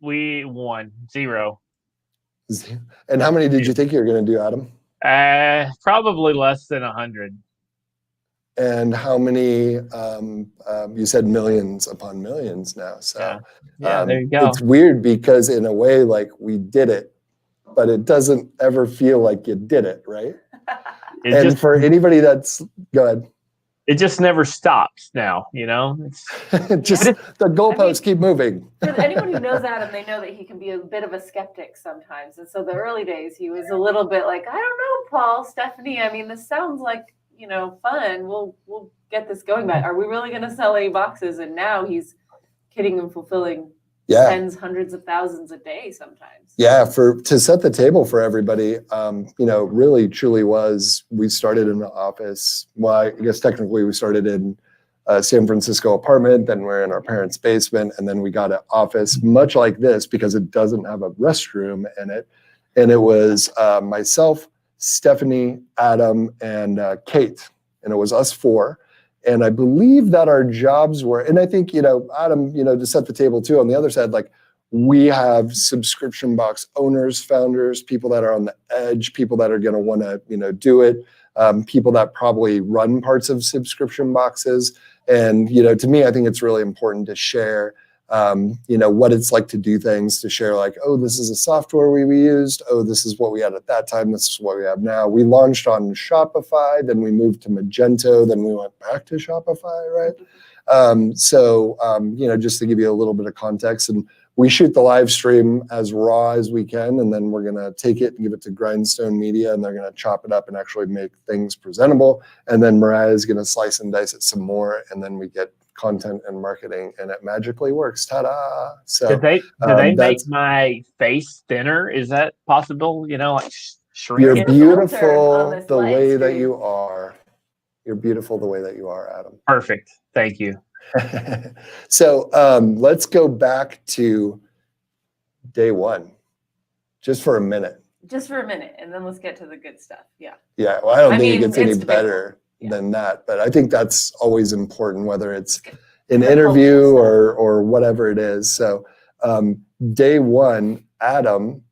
We won 0. And how many did you think you were going to do, Adam? Probably less than 100. And how many? You said millions upon millions now. So yeah, there you go. It's weird because in a way, like we did it, but it doesn't ever feel like you did it, right? For anybody that's go ahead. It just never stops now, you know? Just the goalposts keep moving. For anyone who knows Adam, they know that he can be a bit of a skeptic sometimes. And so the early days, he was a little bit like, I don't know, Paul, Stephanie, I mean, this sounds like, fun. We'll get this going, but are we really going to sell any boxes? And now he's kidding and fulfilling tens, hundreds of thousands a day sometimes. Yeah, to set the table for everybody, really truly we started in the office. Well, I guess technically we started in a San Francisco apartment, then we're in our parents' basement, and then we got an office much like this because it doesn't have a restroom in it. And it was myself, Stephanie, Adam, and Kate, and it was us 4. And I believe that our jobs were, and I think, Adam, to set the table too, on the other side, like we have subscription box owners, founders, people that are on the edge, people that are going to want to, do it, people that probably run parts of subscription boxes. And, to me, I think it's really important to share, what it's like to do things, to share like, oh, this is a software we used. Oh, this is what we had at that time. This is what we have now. We launched on Shopify, then we moved to Magento, then we went back to Shopify, right? Just to give you a little bit of context, and we shoot the live stream as raw as we can, and then we're going to take it and give it to Grindstone Media, and they're going to chop it up and actually make things presentable. And then Mariah is going to slice and dice it some more, and then we get content and marketing, and it magically works. Ta-da! So did they make my face thinner? Is that possible? Like shrink you're it? beautiful the way that you are. You're beautiful the way that you are, Adam. Perfect. Thank you. So let's go back to day 1, just for a minute. Just for a minute, and then let's get to the good stuff. Yeah. Yeah. Well, I don't think it gets any it's better than that, but I think that's always important, whether it's an The interview culture or whatever it is. So day 1, Adam,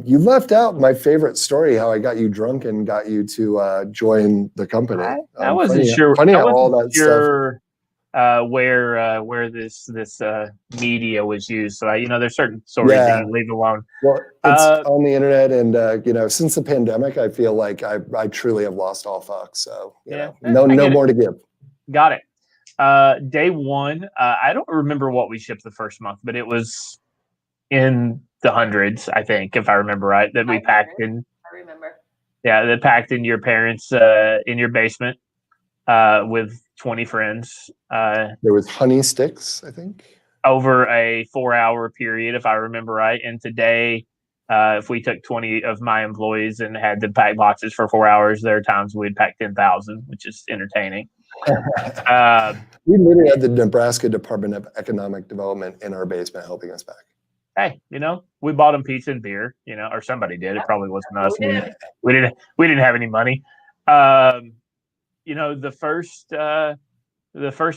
you left out my favorite story, how I got you drunk and got you to join the company. I wasn't sure. Funny I how all wasn't that sure. where this media was used. So there's certain stories that you leave alone. Well, it's on the internet, and since the pandemic, I feel like I truly have lost all fucks. So no more to give. Got it. Day one, I don't remember what we shipped the first month, but it was in the hundreds, I think, if I remember right. That we packed in. I remember. Yeah, that packed in your parents' in your basement with 20 friends. There was honey sticks, I think, over a 4-hour period, if I remember right. And today, if we took 20 of my employees and had to pack boxes for 4 hours, there are times we'd pack 10,000, which is entertaining. We literally had the Nebraska Department of Economic Development in our basement helping us pack. Hey, we bought them pizza and beer, or somebody did. It probably wasn't us. We didn't have any money. The first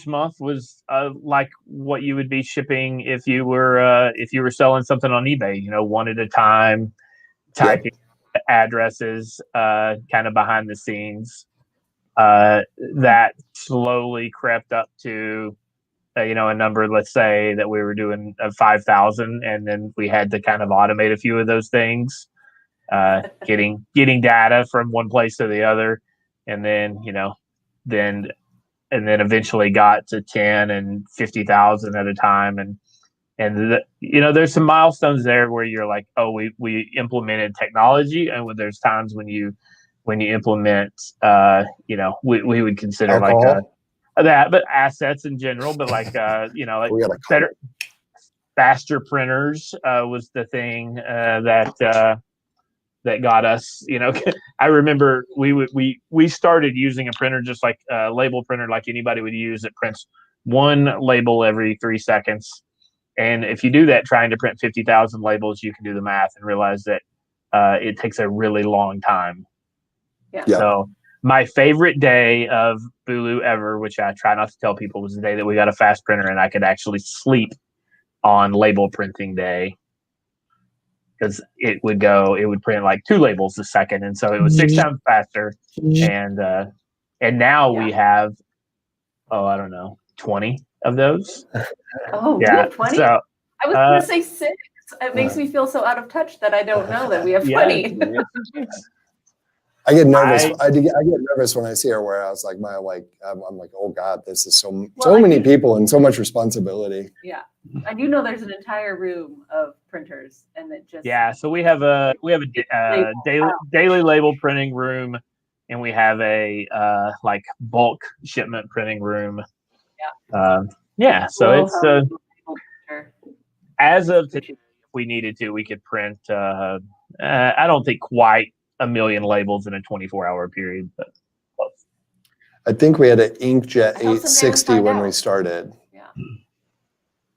month was like what you would be shipping if you were selling something on eBay. One at a time, typing addresses, kind of behind the scenes. That slowly crept up to a number, let's say that we were doing 5,000, and then we had to kind of automate a few of those things, getting data from one place to the other, and then eventually got to 10 and 50,000 at a time, and there's some milestones there where you're like, oh, we implemented technology, and there's times when you implement, we would consider alcohol? That, but assets in general, but better, faster printers was the thing that got us. I remember we started using a printer just like a label printer, like anybody would use. It prints one label every 3 seconds, and if you do that trying to print 50,000 labels, you can do the math and realize that it takes a really long time. Yeah. So my favorite day of Bulu ever, which I try not to tell people, was the day that we got a fast printer and I could actually sleep on label printing day, because it would print like 2 labels a second, and so it was 6 times faster. And now we have, I don't know, 20 of those. Oh, yeah, 20. So I was going to say 6. It makes me feel so out of touch that I don't know that we have 20. I get nervous. I get nervous when I see our warehouse. I'm like, oh God, this is so many people and so much responsibility. Yeah, and there's an entire room of printers, and that just So we have a daily label printing room, and we have a bulk shipment printing room. Yeah. So it's as of today, if we needed to, we could print. I don't think quite 1 million labels in a 24-hour period, but close. I think we had an inkjet 860 when we started. Yeah,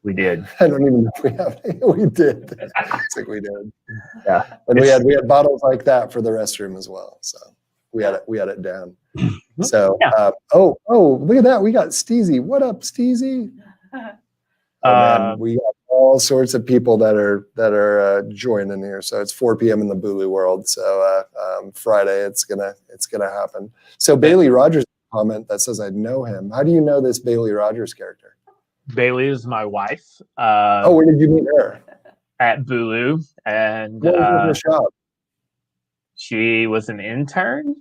we did. I don't even know if we have. We did. I think we did. Yeah, and we had bottles like that for the restroom as well. So we had it down. So look at that, we got Steezy. What up, Steezy? Man, we got all sorts of people that are joining here. So it's 4 p.m. in the Bulu world. So Friday, it's gonna happen. So Bailey Rogers comment that says I know him. How do you know this Bailey Rogers character? Bailey is my wife. Where did you meet her? At Bulu, and what was her shop? She was an intern.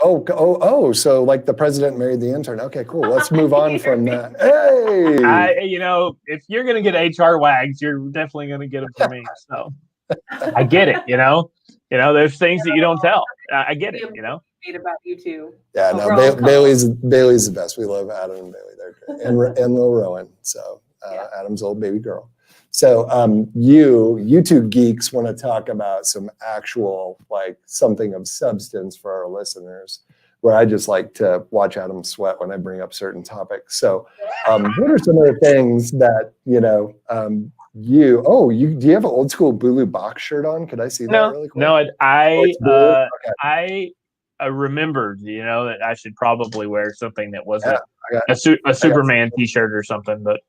So like the president married the intern. Okay, cool. Let's move on from that. Hey, if you're gonna get HR wags, you're definitely gonna get them from me. So I get it. There's things that you don't tell. I get it. About you too. Yeah, no, Bailey's the best. We love Adam and Bailey. They're great, and little Rowan. So Adam's old baby girl. So you two geeks want to talk about some actual, something of substance for our listeners, where I just like to watch Adam sweat when I bring up certain topics. So what are some of the things that, do you have an old school Bulu box shirt on? Could I see that really quick? No, I remembered, that I should probably wear something that wasn't a Superman t-shirt or something, but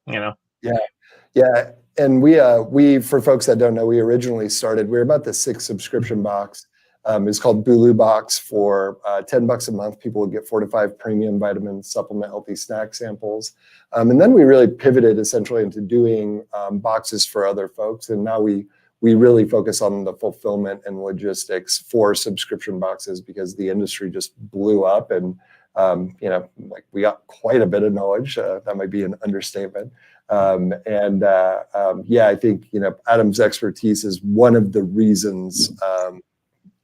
Yeah. And we for folks that don't know, we originally started, we were about the 6th subscription box. It's called Bulu Box. For $10 a month, people would get 4 to 5 premium vitamin supplement healthy snack samples. And then we really pivoted essentially into doing boxes for other folks. And now we really focus on the fulfillment and logistics for subscription boxes because the industry just blew up. And we got quite a bit of knowledge. That might be an understatement. I think, Adam's expertise is one of the reasons,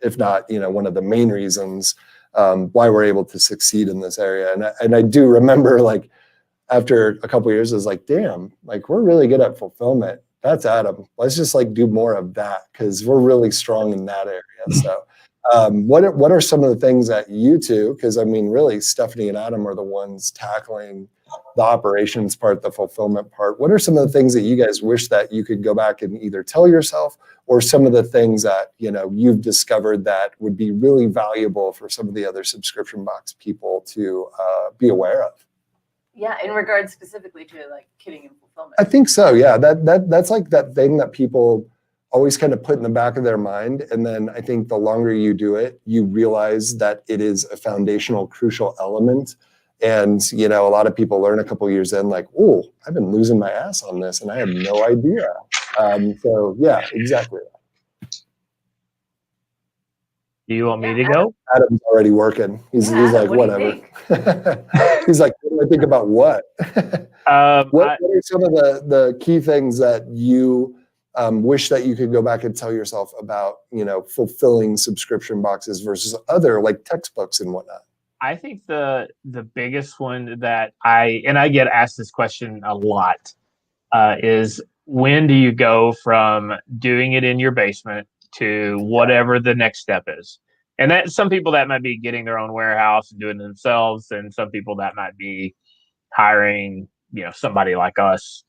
if not, one of the main reasons why we're able to succeed in this area. And I do remember, like, after a couple of years, I was like, damn, like, we're really good at fulfillment. That's Adam. Let's just do more of that because we're really strong in that area. So what are some of the things that you two, because I mean, really, Stephanie and Adam are the ones tackling the operations part, the fulfillment part. What are some of the things that you guys wish that you could go back and either tell yourself, or some of the things that, you've discovered that would be really valuable for some of the other subscription box people to be aware of? Yeah, in regards specifically to kitting and fulfillment. I think so. Yeah, that's like that thing that people always kind of put in the back of their mind. And then I think the longer you do it, you realize that it is a foundational, crucial element. And, a lot of people learn a couple of years in, like, oh, I've been losing my ass on this and I had no idea. So yeah, exactly. Do you want me to go? Adam's already working. He's like, whatever. He's like, what do I think about what? What are some of the key things that you wish that you could go back and tell yourself about, fulfilling subscription boxes versus other like textbooks and whatnot? I think the biggest one that I get asked this question a lot is, when do you go from doing it in your basement to whatever the next step is? And that some people that might be getting their own warehouse and doing it themselves, and some people that might be hiring, somebody like us.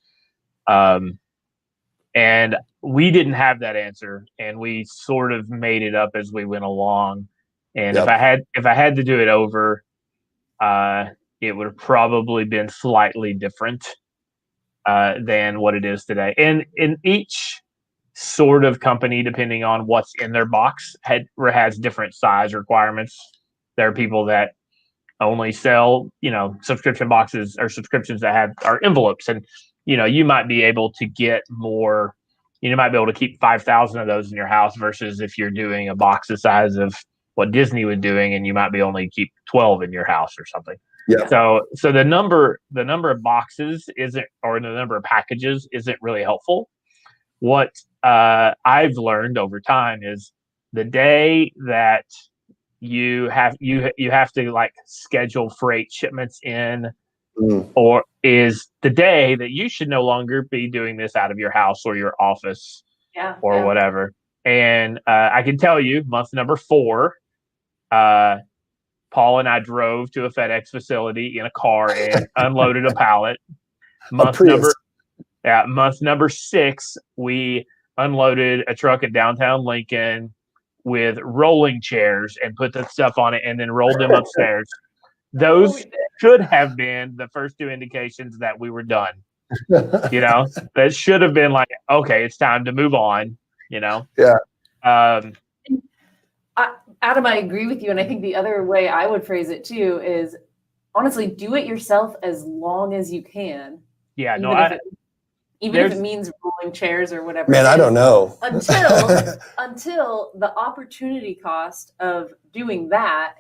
And we didn't have that answer, and we sort of made it up as we went along. And if I had to do it over, it would have probably been slightly different than what it is today. And in each sort of company, depending on what's in their box, has different size requirements. There are people that only sell, subscription boxes or subscriptions that are envelopes, and you might be able to get more. You might be able to keep 5,000 of those in your house versus if you're doing a box the size of what Disney was doing, and you might be only keep 12 in your house or something. Yeah. So the number of boxes or the number of packages isn't really helpful. What I've learned over time is the day that you have to schedule freight shipments in, or is the day that you should no longer be doing this out of your house or your office or whatever. And I can tell you, month number 4, Paul and I drove to a FedEx facility in a car and unloaded a pallet. Month number 6, we unloaded a truck at downtown Lincoln with rolling chairs and put the stuff on it and then rolled them upstairs. Those should have been the first 2 indications that we were done. That should have been like, okay, it's time to move on. Yeah. Adam, I agree with you. And I think the other way I would phrase it too is, honestly, do it yourself as long as you can. Yeah, even if it means rolling chairs or whatever. Man, I don't know. Until the opportunity cost of doing that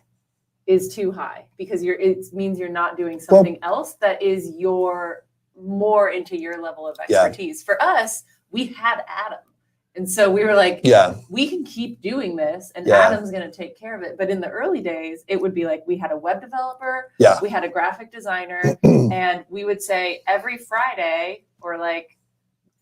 is too high, because it means you're not doing something else that is more into your level of expertise. For us, we had Adam. And so we were like, we can keep doing this, and Adam's going to take care of it. But in the early days, it would be like, we had a web developer, we had a graphic designer, and we would say every Friday, or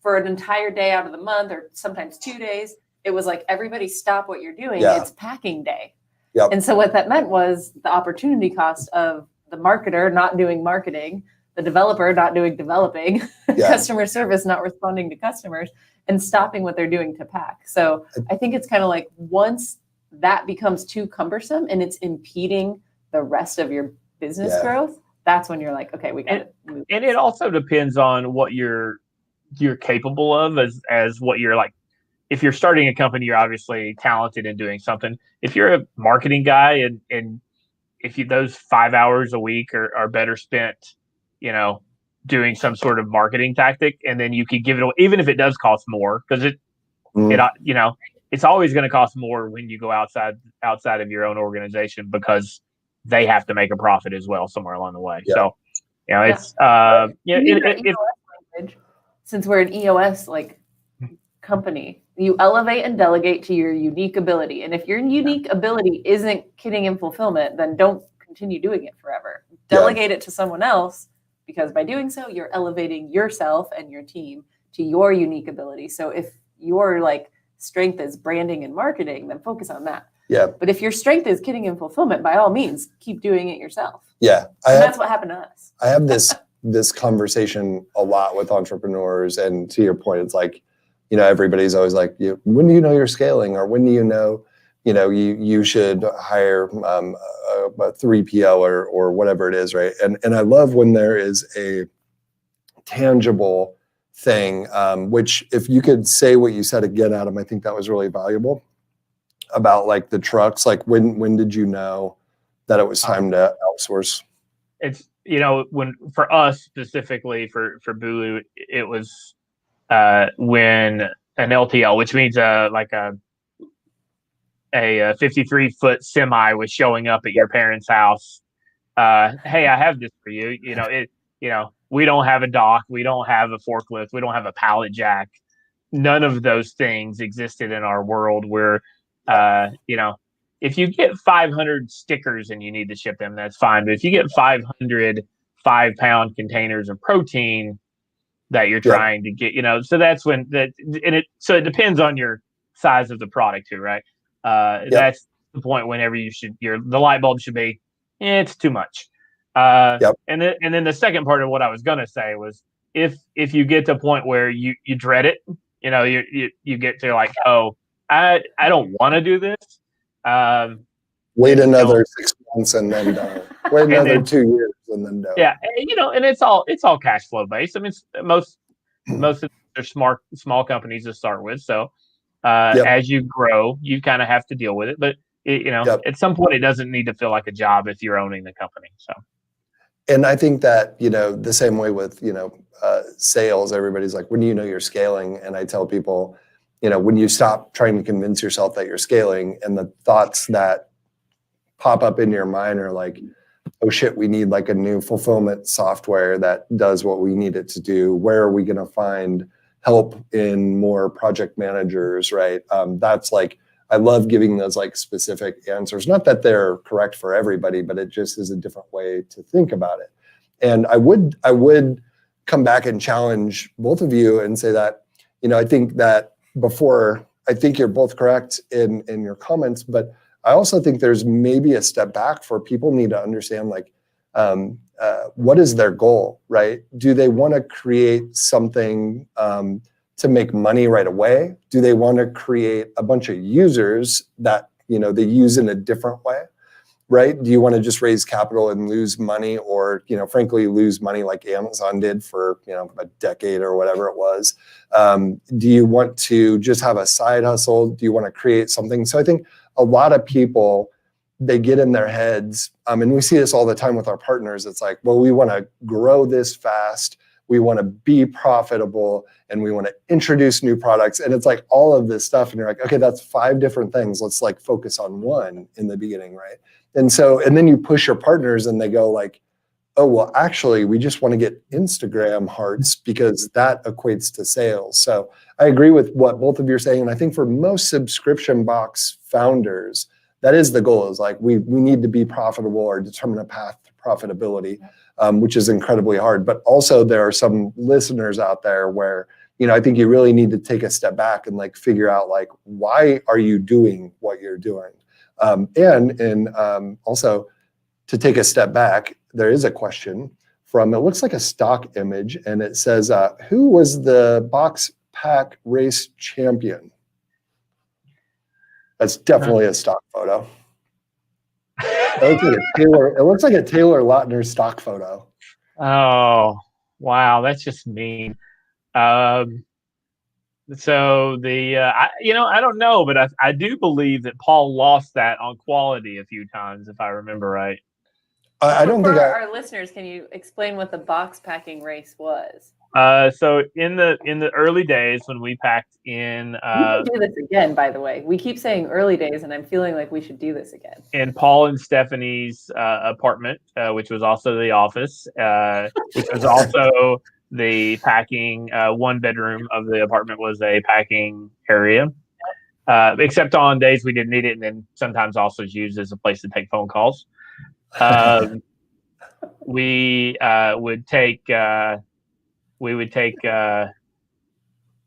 for an entire day out of the month, or sometimes 2 days, it was like, everybody stop what you're doing. It's packing day. And so what that meant was the opportunity cost of the marketer not doing marketing, the developer not doing developing, customer service not responding to customers, and stopping what they're doing to pack. So I think it's kind of like, once that becomes too cumbersome and it's impeding the rest of your business growth, that's when you're like, okay, we got to move. And it also depends on what you're capable of as what you're like. if you're starting a company, you're obviously talented in doing something. If you're a marketing guy and if those 5 hours a week are better spent, doing some sort of marketing tactic, and then you could give it away, even if it does cost more, because it's always going to cost more when you go outside of your own organization, because they have to make a profit as well somewhere along the way. Yeah. So, it's language, since we're an EOS company, you elevate and delegate to your unique ability. And if your unique ability isn't kitting and fulfillment, then don't continue doing it forever. Delegate it to someone else, because by doing so, you're elevating yourself and your team to your unique ability. So if your strength is branding and marketing, then focus on that. Yeah. But if your strength is kitting and fulfillment, by all means, keep doing it yourself. Yeah. That's what happened to us. I have this conversation a lot with entrepreneurs, and to your point, it's everybody's always like, when do you know you're scaling, or when do you know you should hire a 3PL or whatever it is, right? And I love when there is a tangible thing, which if you could say what you said again, Adam, I think that was really valuable, about the trucks. When did you know that it was time to outsource? It's when, for us specifically for Bulu, it was when an LTL, which means a 53-foot semi, was showing up at your parents' house. Hey, I have this for you. We don't have a dock, we don't have a forklift, we don't have a pallet jack. None of those things existed in our world. Where if you get 500 stickers and you need to ship them, that's fine. But if you get 500 5-pound containers of protein that you're trying to get, so that's when so it depends on your size of the product too, right? That's the point whenever the light bulb should be, it's too much. And then the second part of what I was going to say was, if you get to a point where you dread it, you get to I don't want to do this. Wait another 6 months and then don't. Wait another 2 years and then don't. Yeah, and it's all cash flow based. I mean, most of them are small companies to start with. So as you grow, you kind of have to deal with it. But at some point, it doesn't need to feel like a job if you're owning the company. So. And I think that, the same way with, sales, everybody's like, when do you know you're scaling? And I tell people, when you stop trying to convince yourself that you're scaling, and the thoughts that pop up in your mind are like, oh shit, we need a new fulfillment software that does what we need it to do. Where are we going to find help in more project managers, right? That's I love giving those specific answers. Not that they're correct for everybody, but it just is a different way to think about it. And I would come back and challenge both of you and say that, I think that I think you're both correct in your comments, but I also think there's maybe a step back for people need to understand what is their goal, right? Do they want to create something to make money right away? Do they want to create a bunch of users that they use in a different way, right? Do you want to just raise capital and lose money, or frankly lose money like Amazon did for a decade or whatever it was? Do you want to just have a side hustle? Do you want to create something? So I think a lot of people, they get in their heads, and we see this all the time with our partners. It's like, well, we want to grow this fast, we want to be profitable, and we want to introduce new products. And it's all of this stuff. And you're like, okay, that's 5 different things. Let's focus on one in the beginning, right? And then you push your partners and they go oh, well, actually, we just want to get Instagram hearts because that equates to sales. So I agree with what both of you are saying. And I think for most subscription box founders, that is the goal, is we need to be profitable or determine a path to profitability, which is incredibly hard. But also there are some listeners out there where, I think you really need to take a step back and figure out why are you doing what you're doing? And also to take a step back, there is a question from, it looks like a stock image, and it says, who was the box pack race champion? That's definitely a stock photo. It looks like a Taylor Lautner stock photo. Oh, wow. That's just mean. So I don't know, but I do believe that Paul lost that on quality a few times, if I remember right. I don't think our listeners, can you explain what the box packing race was? So in the early days when we packed in, We should do this again. By the way, we keep saying early days, and I'm feeling like we should do this again. in Paul and Stephanie's apartment, which was also the office, which was also the packing. One bedroom of the apartment was a packing area, except on days we didn't need it, and then sometimes also used as a place to take phone calls. We would take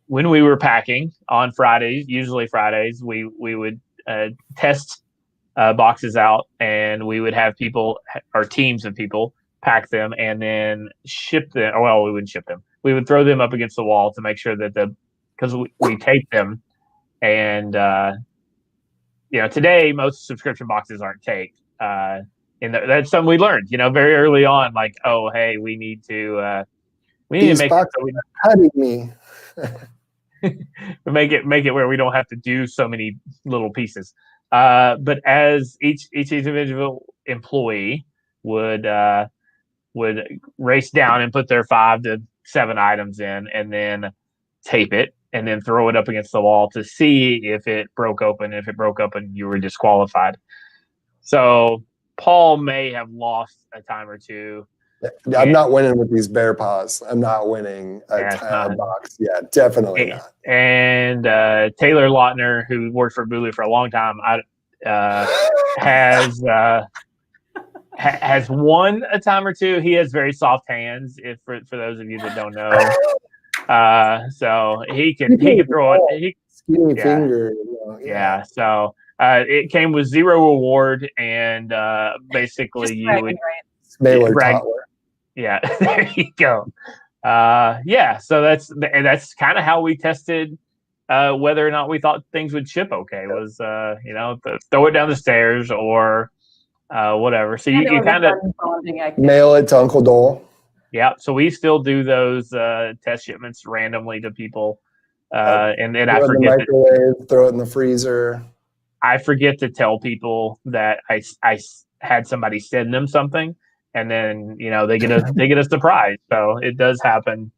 when we were packing on Fridays, usually Fridays, we would test boxes out, and we would have people or teams of people pack them and then ship them. Well, we wouldn't ship them. We would throw them up against the wall to make sure that because we taped them, and today most subscription boxes aren't taped. And that's something we learned, very early on. Like, oh, hey, we need to these make boxes are cutting me. make it where we don't have to do so many little pieces. But as each individual employee would race down and put their 5 to 7 items in, and then tape it, and then throw it up against the wall to see if it broke open. If it broke open, you were disqualified. So Paul may have lost a time or two. I'm not winning with these bare paws. I'm not winning a box. Yeah, definitely not. And Taylor Lautner, who worked for Bulu for a long time, has won a time or two. He has very soft hands. If for those of you that don't know, so he can throw it. Skinny finger. Yeah. So it came with 0 award, and basically Just you bragging, would Mailer brag. toddler. Yeah, there you go. So that's kind of how we tested whether or not we thought things would ship okay. Was throw it down the stairs or whatever. So you kind of mail it to Uncle Dole. Yeah. So we still do those test shipments randomly to people, and then I forget in the microwave, throw it in the freezer. I forget to tell people that I had somebody send them something. And then they get a surprise. So it does happen.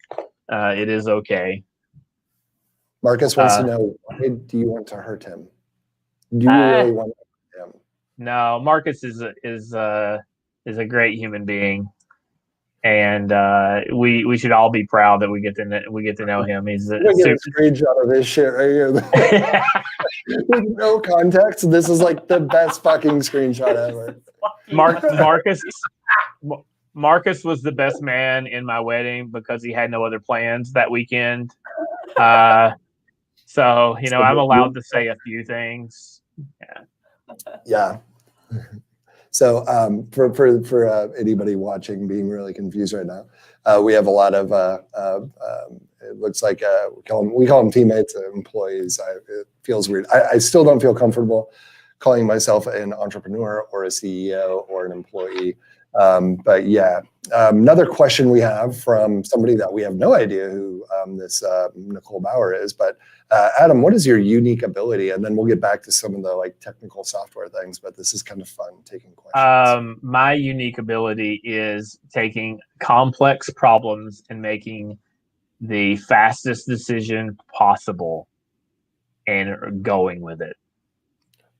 It is okay. Marcus wants to know, why do you want to hurt him? Do you really want to hurt him? No, Marcus is a great human being, and we should all be proud that we get to know him. He's a screenshot of this shit right here. With no context. This is like the best fucking screenshot ever. Marcus was the best man in my wedding because he had no other plans that weekend. So I'm allowed to say a few things. Yeah. So for anybody watching being really confused right now, we have a lot of it looks like we call them teammates, employees. It feels weird. I still don't feel comfortable calling myself an entrepreneur or a CEO or an employee. But yeah, another question we have from somebody that we have no idea who this Nicole Bauer is, but Adam, what is your unique ability? And then we'll get back to some of the technical software things, but this is kind of fun taking questions. My unique ability is taking complex problems and making the fastest decision possible and going with it.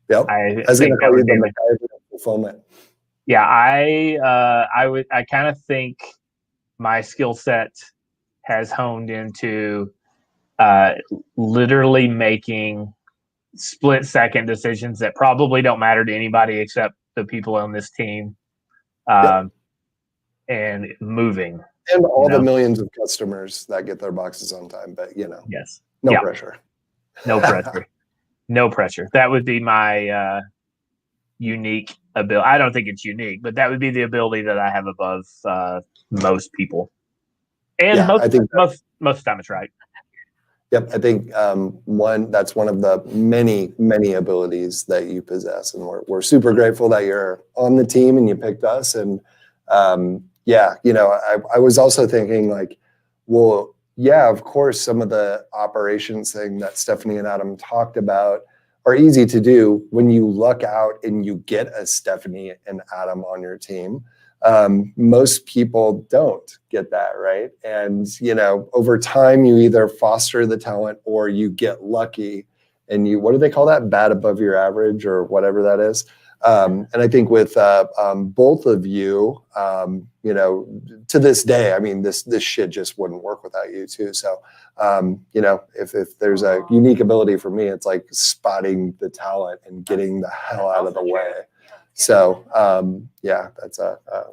Yep. I was going to call you the MacGyver of fulfillment. Yeah, I kind of think my skill set has honed into literally making split-second decisions that probably don't matter to anybody except the people on this team, and moving. And all the millions of customers that get their boxes on time, but yes, no pressure. No pressure. No pressure. That would be my unique ability. I don't think it's unique, but that would be the ability that I have above most people. And I think most of the time it's right. Yep, I think that's one of the many abilities that you possess, and we're super grateful that you're on the team and you picked us. And I was also thinking well, yeah, of course, some of the operations thing that Stephanie and Adam talked about are easy to do when you luck out and you get a Stephanie and Adam on your team. Most people don't get that, right? And, over time, you either foster the talent or you get lucky and you, what do they call that? Bat above your average or whatever that is. And I think with both of you, to this day, I mean, this shit just wouldn't work without you too. So, if there's a unique ability for me, it's like spotting the talent and getting the hell out of the way. So, that's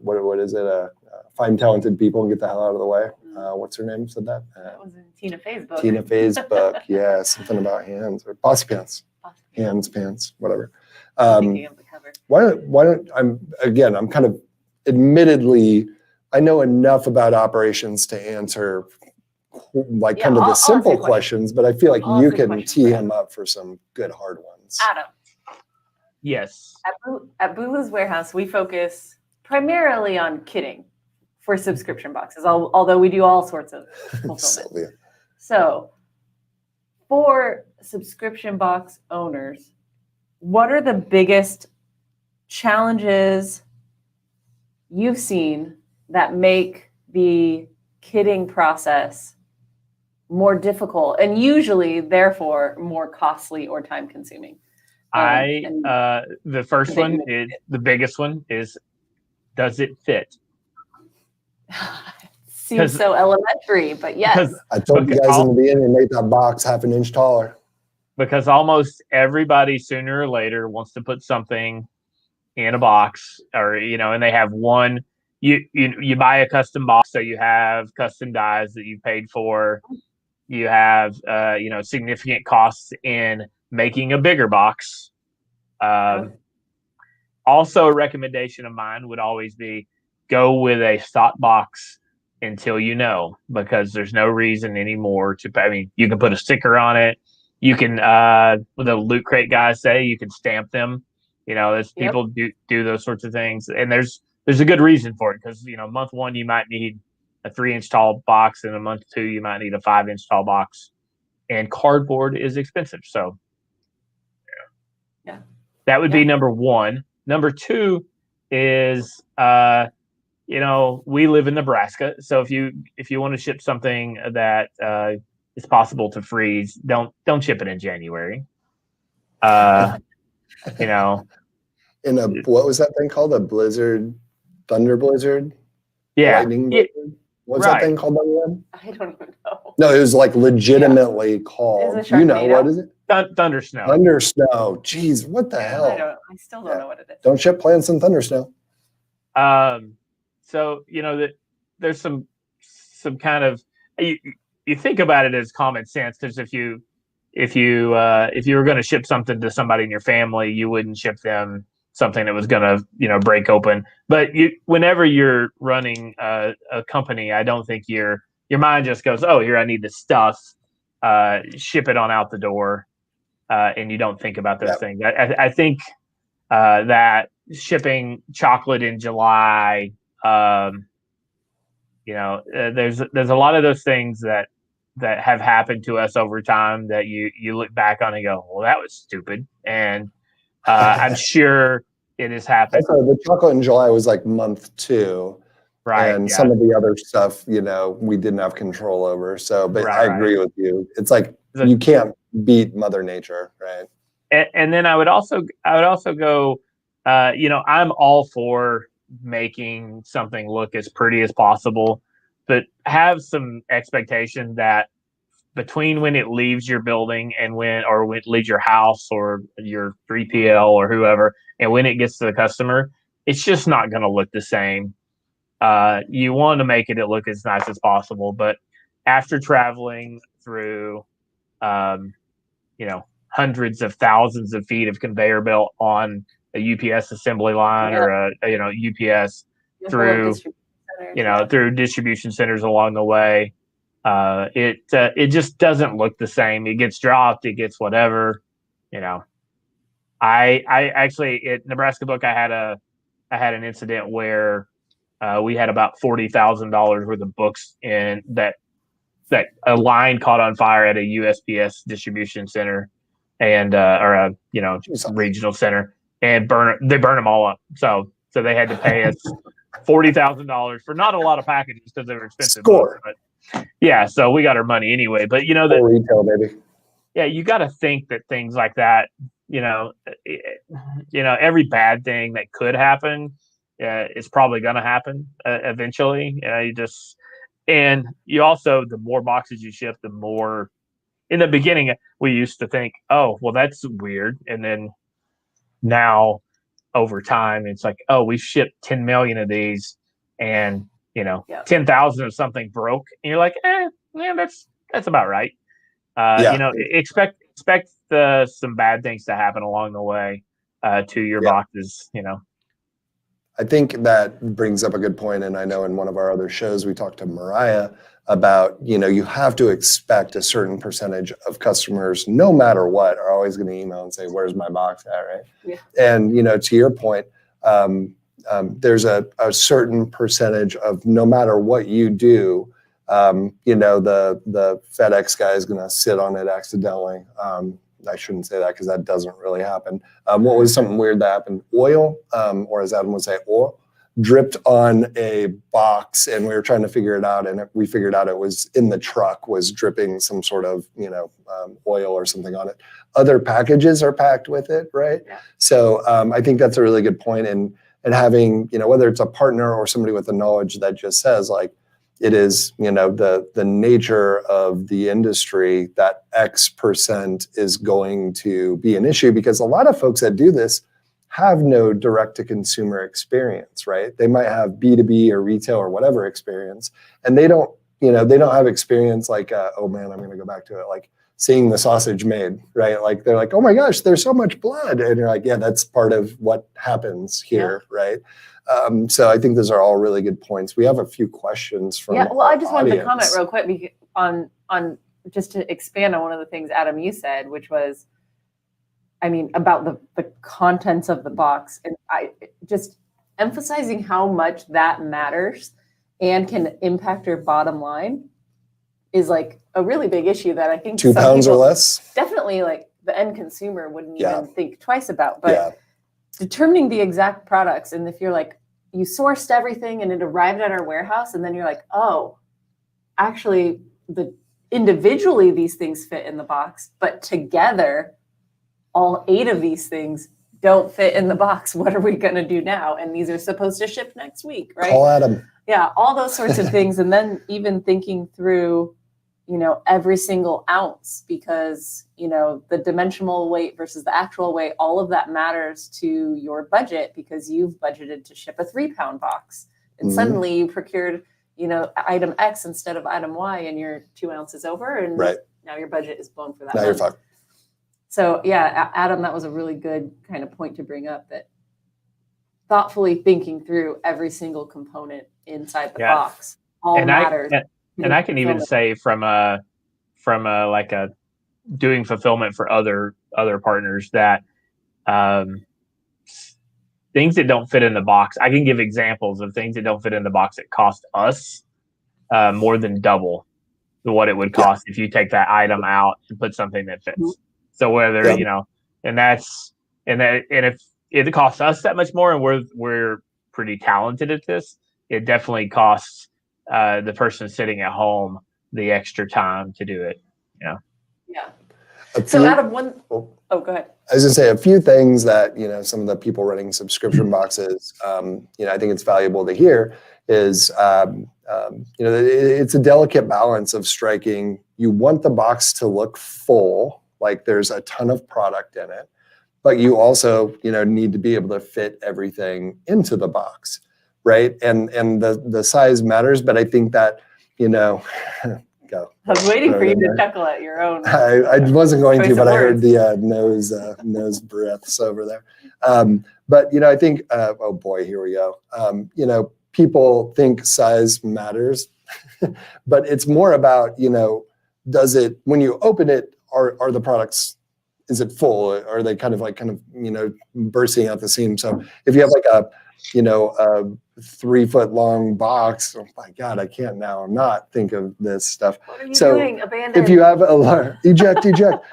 what is it? Find talented people and get the hell out of the way. What's her name said that? That was in Tina Fey's book. Tina Fey's book. Yeah, something about hands or bossy pants, hands, pants, whatever. Thinking of the cover. Why don't I'm kind of admittedly, I know enough about operations to answer like kind of the simple questions, but I feel like you can tee him up for some good hard ones. Adam. Yes. At Bulu's warehouse, we focus primarily on kitting for subscription boxes, although we do all sorts of fulfillment. Sylvia. So for subscription box owners, what are the biggest challenges you've seen that make the kitting process more difficult and usually, therefore, more costly or time consuming? The first one is the biggest one is, does it fit? Seems so elementary, but yes. I told you guys in the beginning to make that box half an inch taller. Because almost everybody sooner or later wants to put something in a box, or and they have one. You buy a custom box, so you have custom dies that you paid for. You have significant costs in making a bigger box. Also, a recommendation of mine would always be go with a stock box until because there's no reason anymore to. I mean, you can put a sticker on it. You can, what the Loot Crate guys say, you can stamp them. People do those sorts of things, and there's a good reason for it because month one you might need a 3-inch tall box, and a month two you might need a 5-inch tall box, and cardboard is expensive. So, that would be number one. Number two is, we live in Nebraska, so if you want to ship something that is possible to freeze, don't ship it in January. In a what was that thing called? A blizzard, thunder blizzard? Yeah. Lightning blizzard? What's that thing called again? I don't even know. No, it was like legitimately called. Is it Sharknado? What is it? Thunder snow. Thunder snow. Jeez, what the hell? I still don't know what it is. Don't ship plants in thunder snow. So there's some kind of you think about it as common sense, because if you were going to ship something to somebody in your family, you wouldn't ship them something that was going to break open. But whenever you're running a company, I don't think your mind just goes, oh, here, I need this stuff, ship it on out the door, and you don't think about those things. I think that shipping chocolate in July, there's a lot of those things that have happened to us over time that you look back on and go, well, that was stupid. And I'm sure it has happened. So the chocolate in July was like month 2. Right. And some of the other stuff, we didn't have control over. So, but I agree with you. It's like you can't beat Mother Nature, right? And then I would also go, I'm all for making something look as pretty as possible, but have some expectation that between when it leaves your building and when it leaves your house or your 3PL or whoever, and when it gets to the customer, it's just not going to look the same. You want to make it look as nice as possible, but after traveling through, hundreds of thousands of feet of conveyor belt on a UPS assembly line or a UPS through distribution centers along the way, it just doesn't look the same. It gets dropped, it gets whatever. I actually at Nebraska Book I had an incident where we had about $40,000 worth of books in that that a line caught on fire at a USPS distribution center and or a regional center, and they burn them all up. So they had to pay us $40,000 for not a lot of packages because they were expensive. Score. But yeah, so we got our money anyway. But Full retail, baby. yeah, you got to think that things like that, every bad thing that could happen is probably going to happen eventually. And you also, the more boxes you ship, the more. In the beginning, we used to think, oh, well, that's weird, and then now, over time, it's like, oh, we shipped 10 million of these, and 10,000 of something broke, and you're like, that's about right. Expect some bad things to happen along the way to your boxes. I think that brings up a good point, and I know in one of our other shows we talked to Mariah about, you have to expect a certain percentage of customers, no matter what, are always going to email and say, "Where's my box at?" Right? Yeah. And to your point, there's a certain percentage of, no matter what you do, the FedEx guy is going to sit on it accidentally. I shouldn't say that because that doesn't really happen. What was something weird that happened? Oil, or as Adam would say, oil, dripped on a box, and we were trying to figure it out, and we figured out it was in the truck, was dripping some sort of oil or something on it. Other packages are packed with it, right? Yeah. So I think that's a really good point, and having whether it's a partner or somebody with the knowledge that just says, like, it is the nature of the industry that X% is going to be an issue, because a lot of folks that do this have no direct to consumer experience, right? They might have B2B or retail or whatever experience, and they don't have experience like, oh man, I'm going to go back to it, like seeing the sausage made, right? Like they're like, oh my gosh, there's so much blood, and you're like, yeah, that's part of what happens here, right? So I think those are all really good points. We have a few questions from I just wanted to audience. comment real quick on just to expand on one of the things, Adam, you said, which was, about the contents of the box, and I just emphasizing how much that matters and can impact your bottom line is like a really big issue that I think 2 pounds or less. Definitely, like the end consumer wouldn't even think twice about, but determining the exact products. And if you're like, you sourced everything and it arrived at our warehouse, and then you're like, oh, actually individually these things fit in the box, but together all 8 of these things don't fit in the box. What are we going to do now? And these are supposed to ship next week, right? Call Adam. Yeah, all those sorts of things. And then even thinking through, every single ounce, because, the dimensional weight versus the actual weight, all of that matters to your budget, because you've budgeted to ship a 3-pound box. And suddenly you procured, item X instead of item Y, and you're 2 ounces over, and now your budget is blown for that. Now you're fucked. So yeah, Adam, that was a really good kind of point to bring up, that thoughtfully thinking through every single component inside the box all matters. And I can even say from doing fulfillment for other partners, that things that don't fit in the box, I can give examples of things that don't fit in the box that cost us more than double what it would cost if you take that item out and put something that fits. So whether and if it costs us that much more, and we're pretty talented at this, it definitely costs the person sitting at home the extra time to do it. Yeah. So Adam, go ahead. I was gonna say a few things that some of the people running subscription boxes, I think it's valuable to hear is it's a delicate balance of striking. You want the box to look full, like there's a ton of product in it, but you also need to be able to fit everything into the box, right? And the size matters, but I think that go. I was waiting for you to chuckle at your own. I wasn't going to, but I heard the nose breaths over there. But I think, oh boy, here we go. People think size matters, but it's more about does it, when you open it, are the products, is it full? Are they kind of bursting out the seam? So if you have like a 3-foot long box. Oh my God, I can't now not think of this stuff. What are you So doing? Abandon. if you have a large eject.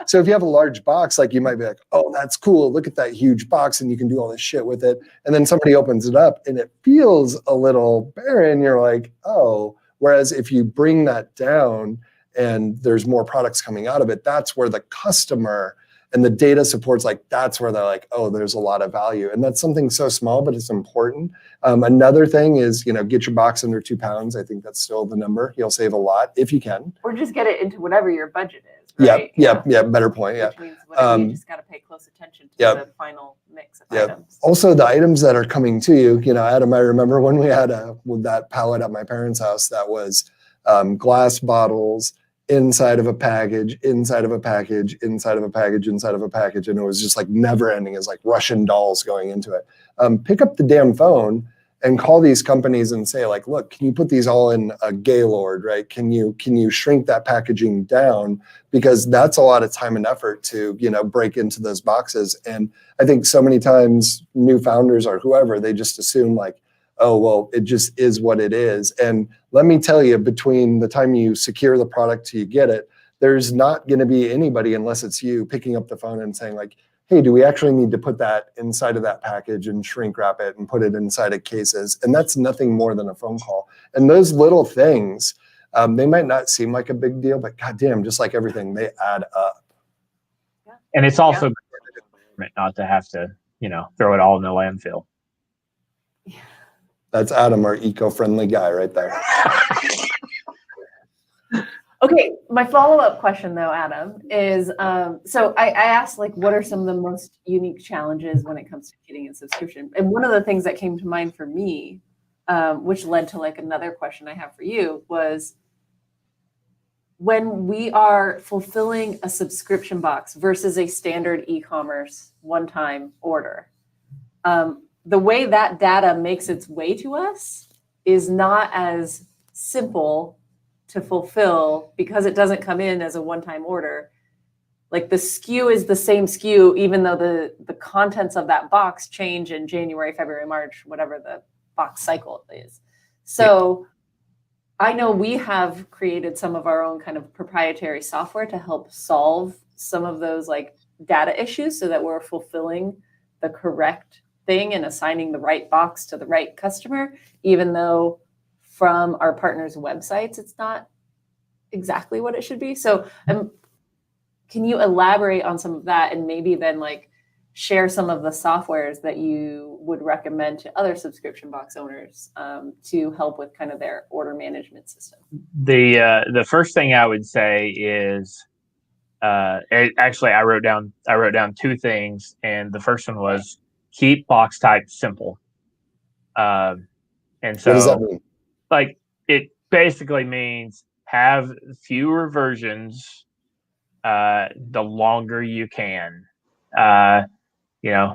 So if you have a large box, like you might be like, oh, that's cool. Look at that huge box, and you can do all this shit with it. And then somebody opens it up and it feels a little barren. You're like, oh. Whereas if you bring that down and there's more products coming out of it, that's where the customer and the data supports, like, that's where they're like, oh, there's a lot of value. And that's something so small, but it's important. Another thing is, get your box under 2 pounds. I think that's still the number. You'll save a lot if you can. Or just get it into whatever your budget is, Yeah, right? yeah, better point, yeah. Which means whatever, you just got to pay close attention to Yep. the final mix of Yep. items. Also, the items that are coming to you, Adam, I remember when we had that pallet at my parents' house that was glass bottles, inside of a package, inside of a package, inside of a package, inside of a package. And it was just like never ending. It's like Russian dolls going into it. Pick up the damn phone and call these companies and say, like, look, can you put these all in a Gaylord, right? Can you shrink that packaging down? Because that's a lot of time and effort to, break into those boxes. And I think so many times new founders or whoever, they just assume like, oh, well, it just is what it is. And let me tell you, between the time you secure the product till you get it, there's not going to be anybody, unless it's you, picking up the phone and saying like, hey, do we actually need to put that inside of that package and shrink wrap it and put it inside of cases? And that's nothing more than a phone call. And those little things, they might not seem like a big deal, but goddamn, just like everything, they add up. And it's also good not to have to, throw it all in the landfill. That's Adam, our eco-friendly guy right there. Okay, my follow-up question though, Adam, is so I asked like, what are some of the most unique challenges when it comes to getting a subscription? And one of the things that came to mind for me, which led to like another question I have for you, was when we are fulfilling a subscription box versus a standard e-commerce one-time order. The way that data makes its way to us is not as simple to fulfill because it doesn't come in as a one-time order. Like the SKU is the same SKU, even though the contents of that box change in January, February, March, whatever the box cycle is. So I know we have created some of our own kind of proprietary software to help solve some of those like data issues so that we're fulfilling the correct thing and assigning the right box to the right customer, even though from our partners' websites, it's not exactly what it should be. So can you elaborate on some of that and maybe then like share some of the softwares that you would recommend to other subscription box owners to help with kind of their order management system? The first thing I would say is actually I wrote down 2 things, and the first one was keep box type simple. And so What does that mean? Like it basically means have fewer versions the longer you can.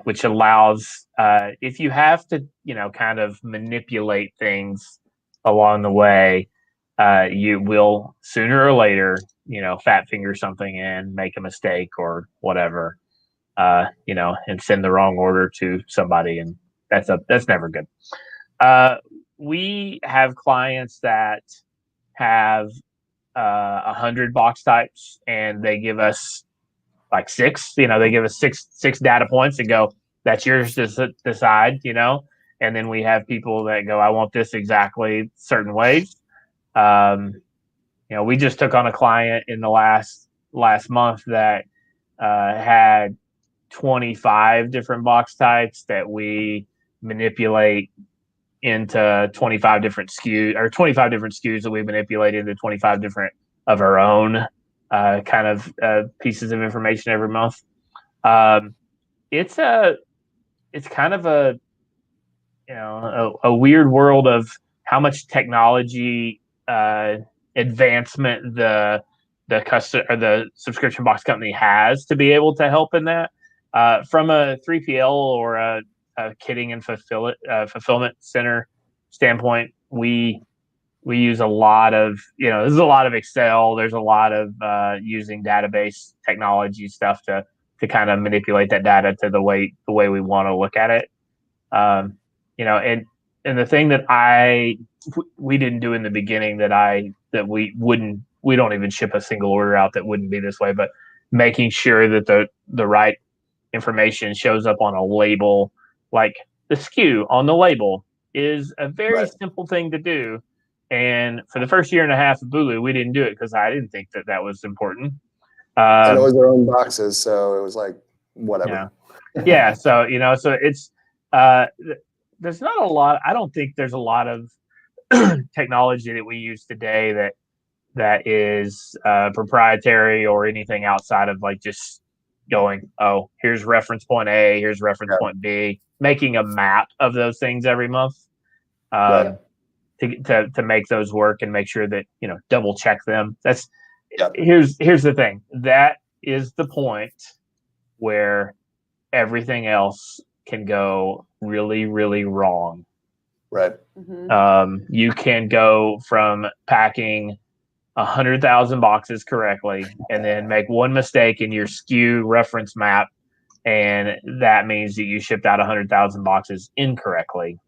Which allows, if you have to, kind of manipulate things along the way, you will sooner or later, fat finger something in, make a mistake or whatever, and send the wrong order to somebody. And that's never good. We have clients that have 100 box types, and they give us like 6. They give us six data points and go, "That's yours to decide." And then we have people that go, "I want this exactly certain ways." We just took on a client in the last month that had 25 different box types that we manipulate into 25 different SKUs, or 25 different SKUs that we manipulate into 25 different of our own kind of pieces of information every month. It's kind of a weird world of how much technology advancement the subscription box company has to be able to help in that. From a 3PL or a kitting and fulfillment center standpoint, we use a lot of, there's a lot of Excel. There's a lot of using database technology stuff to kind of manipulate that data to the way we want to look at it. and the thing that we didn't do in the beginning that we don't even ship a single order out that wouldn't be this way, but making sure that the right information shows up on a label, like the SKU on the label is a very simple thing to do. And for the first year and a half of Bulu, we didn't do it because I didn't think that was important. And it was their own boxes, so it was like whatever. Yeah. So so it's there's not a lot. I don't think there's a lot of technology that we use today that is proprietary or anything outside of like just going, oh, here's reference point A, here's reference point B, making a map of those things every month to make those work and make sure that double check them. That's here's the thing. That is the point where everything else can go really, really wrong. Right. Mm-hmm. You can go from packing 100,000 boxes correctly and then make one mistake in your SKU reference map, and that means that you shipped out 100,000 boxes incorrectly.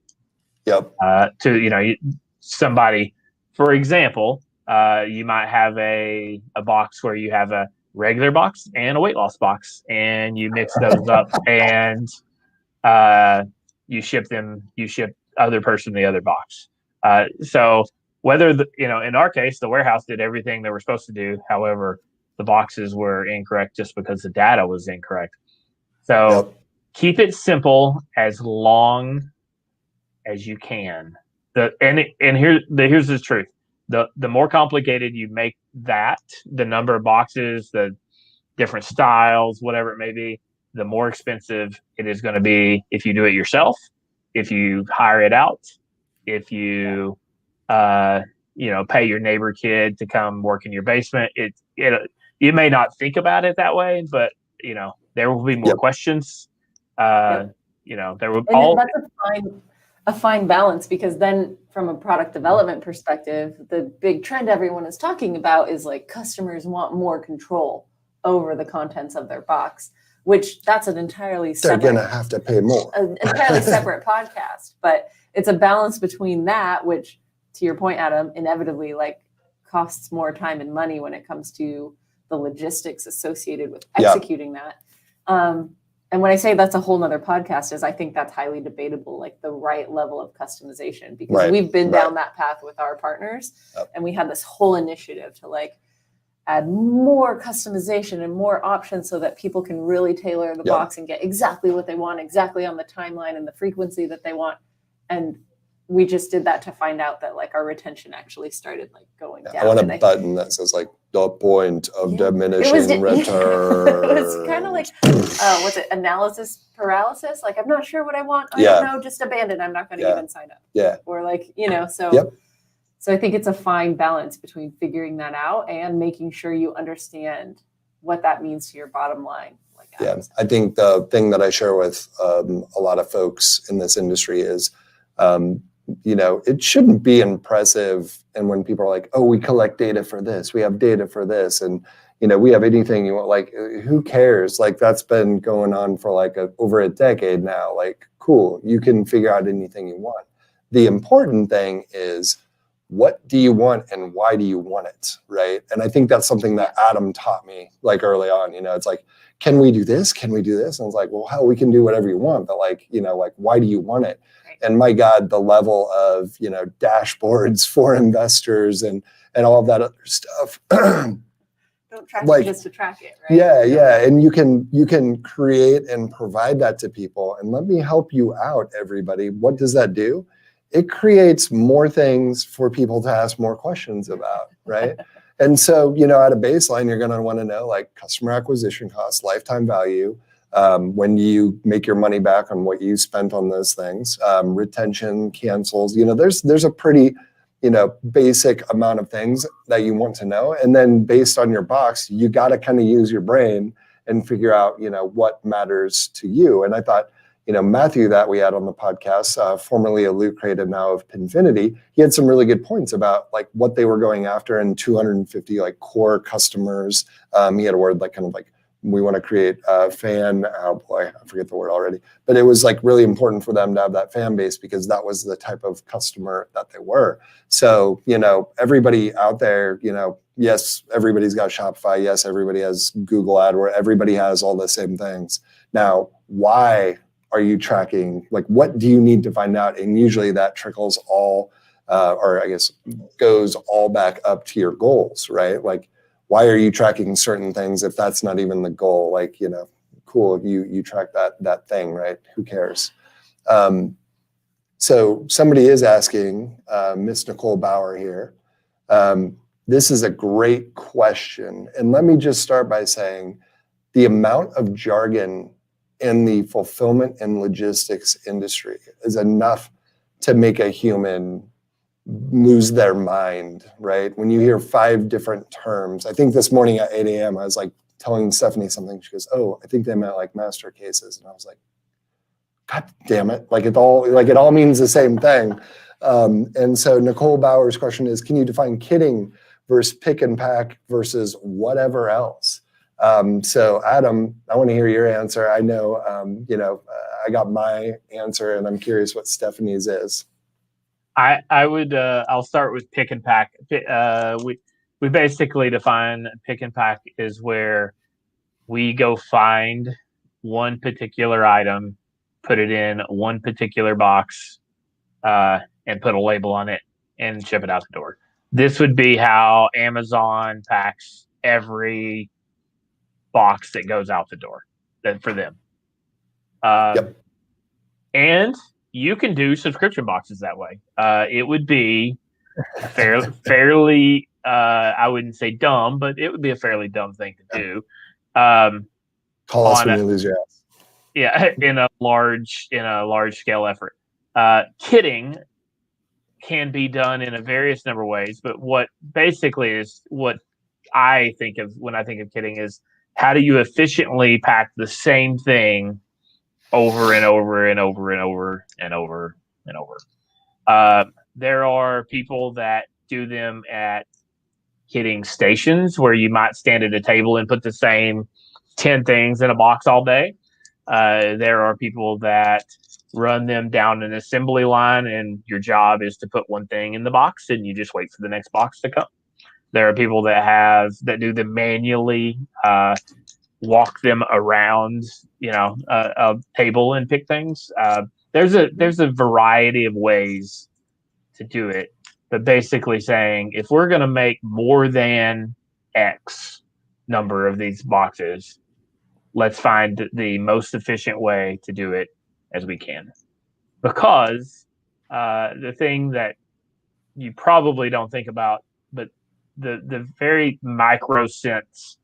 Yep. To somebody, for example, you might have a box where you have a regular box and a weight loss box, and you mix those up and you ship other person the other box. So whether in our case, the warehouse did everything they were supposed to do. However, the boxes were incorrect just because the data was incorrect. So keep it simple as long as you can. Here's the truth. The more complicated you make that, the number of boxes, the different styles, whatever it may be, the more expensive it is going to be if you do it yourself, if you hire it out, if you pay your neighbor kid to come work in your basement. You may not think about it that way, but there will be more questions. There will that's a fine balance, because then from a product development perspective, the big trend everyone is talking about is like customers want more control over the contents of their box, which that's an entirely separate, they're gonna have to pay more. An entirely separate podcast. But it's a balance between that, which, to your point, Adam, inevitably like costs more time and money when it comes to the logistics associated with executing that. And when I say that's a whole nother podcast, is I think that's highly debatable, like the right level of customization, because we've been down that path with our partners, and we had this whole initiative to like add more customization and more options so that people can really tailor the box and get exactly what they want, exactly on the timeline and the frequency that they want. And we just did that to find out that like our retention actually started like going down. I want a button that says like the point of diminishing return. It was kind of like, what's it, analysis paralysis? Like, I'm not sure what I want. I don't know, just abandon. I'm not going to even sign up. Yeah. Or like, so I think it's a fine balance between figuring that out and making sure you understand what that means to your bottom line. Like, I think the thing that I share with a lot of folks in this industry is, it shouldn't be impressive. And when people are like, oh, we collect data for this, we have data for this, and we have anything you want, like, who cares? Like, that's been going on for like over a decade now. Like, cool, you can figure out anything you want. The important thing is, what do you want and why do you want it, right? And I think that's something that Adam taught me like early on. It's like, can we do this? Can we do this? And I was like, well, hell, we can do whatever you want, but like, like, why do you want it? And my God, the level of, dashboards for investors and all of that other stuff. Don't track it just to track it, right? Yeah. And you can create and provide that to people. And let me help you out, everybody. What does that do? It creates more things for people to ask more questions about, right? And so, at a baseline, you're going to want to know like customer acquisition costs, lifetime value, when you make your money back on what you spent on those things, retention, cancels, there's a pretty, basic amount of things that you want to know. And then based on your box, you got to kind of use your brain and figure out, what matters to you. And I thought, Matthew, that we had on the podcast, formerly of Loot Crate and now of Pinfinity, he had some really good points about like what they were going after in 250 like core customers. He had a word like kind of like we want to create a fan. Oh boy, I forget the word already. But it was like really important for them to have that fan base because that was the type of customer that they were. So, everybody out there, yes, everybody's got Shopify. Yes, everybody has Google AdWords. Everybody has all the same things. Now, why are you tracking? Like, what do you need to find out? And usually that trickles all, or I guess goes all back up to your goals, right? Like, why are you tracking certain things if that's not even the goal? Like, cool, if you track that thing, right? Who cares? So somebody is asking, Miss Nicole Bauer here. This is a great question. And let me just start by saying the amount of jargon in the fulfillment and logistics industry is enough to make a human lose their mind, right? When you hear 5 different terms, I think this morning at 8 a.m., I was like telling Stephanie something. She goes, oh, I think they meant like master cases. And I was like, God damn it. Like it all means the same thing. And so Nicole Bauer's question is, can you define kitting versus pick and pack versus whatever else? So Adam, I want to hear your answer. I know, I got my answer and I'm curious what Stephanie's is. I would I'll start with pick and pack. We basically define pick and pack is where we go find one particular item, put it in one particular box, and put a label on it and ship it out the door. This would be how Amazon packs every box that goes out the door for them. Yep. And you can do subscription boxes that way. It would be fairly, I wouldn't say dumb, but it would be a fairly dumb thing to do. Call us when you lose your ass. Yeah, in a large scale effort. Kitting can be done in a various number of ways, but what basically is what I think of when I think of kitting is how do you efficiently pack the same thing over and over and over and over and over and over. There are people that do them at kitting stations where you might stand at a table and put the same 10 things in a box all day. There are people that run them down an assembly line and your job is to put one thing in the box and you just wait for the next box to come. There are people that do them manually, walk them around, a table and pick things. There's a variety of ways to do it, but basically saying if we're going to make more than X number of these boxes, let's find the most efficient way to do it as we can. Because the thing that you probably don't think about, but the very micro sense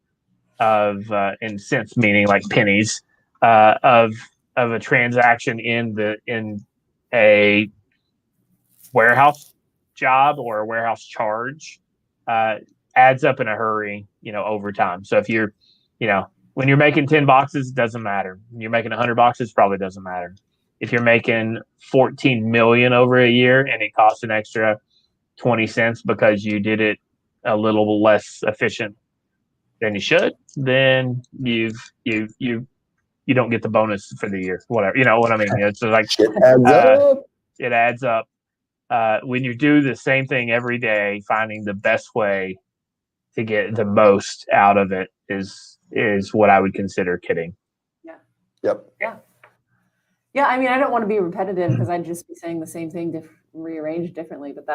of in sense meaning like pennies of a transaction in a warehouse job or a warehouse charge adds up in a hurry, over time. So if you're, when you're making 10 boxes, it doesn't matter. When you're making 100 boxes, probably doesn't matter. If you're making 14 million over a year and it costs an extra 20 cents because you did it a little less efficient than you should, then you don't get the bonus for the year. Whatever, you know what I mean? It's like it adds up. When you do the same thing every day, finding the best way to get the most out of it is what I would consider kitting. Yeah. Yep. Yeah. Yeah. I mean, I don't want to be repetitive because I'd just be saying the same thing rearranged differently, but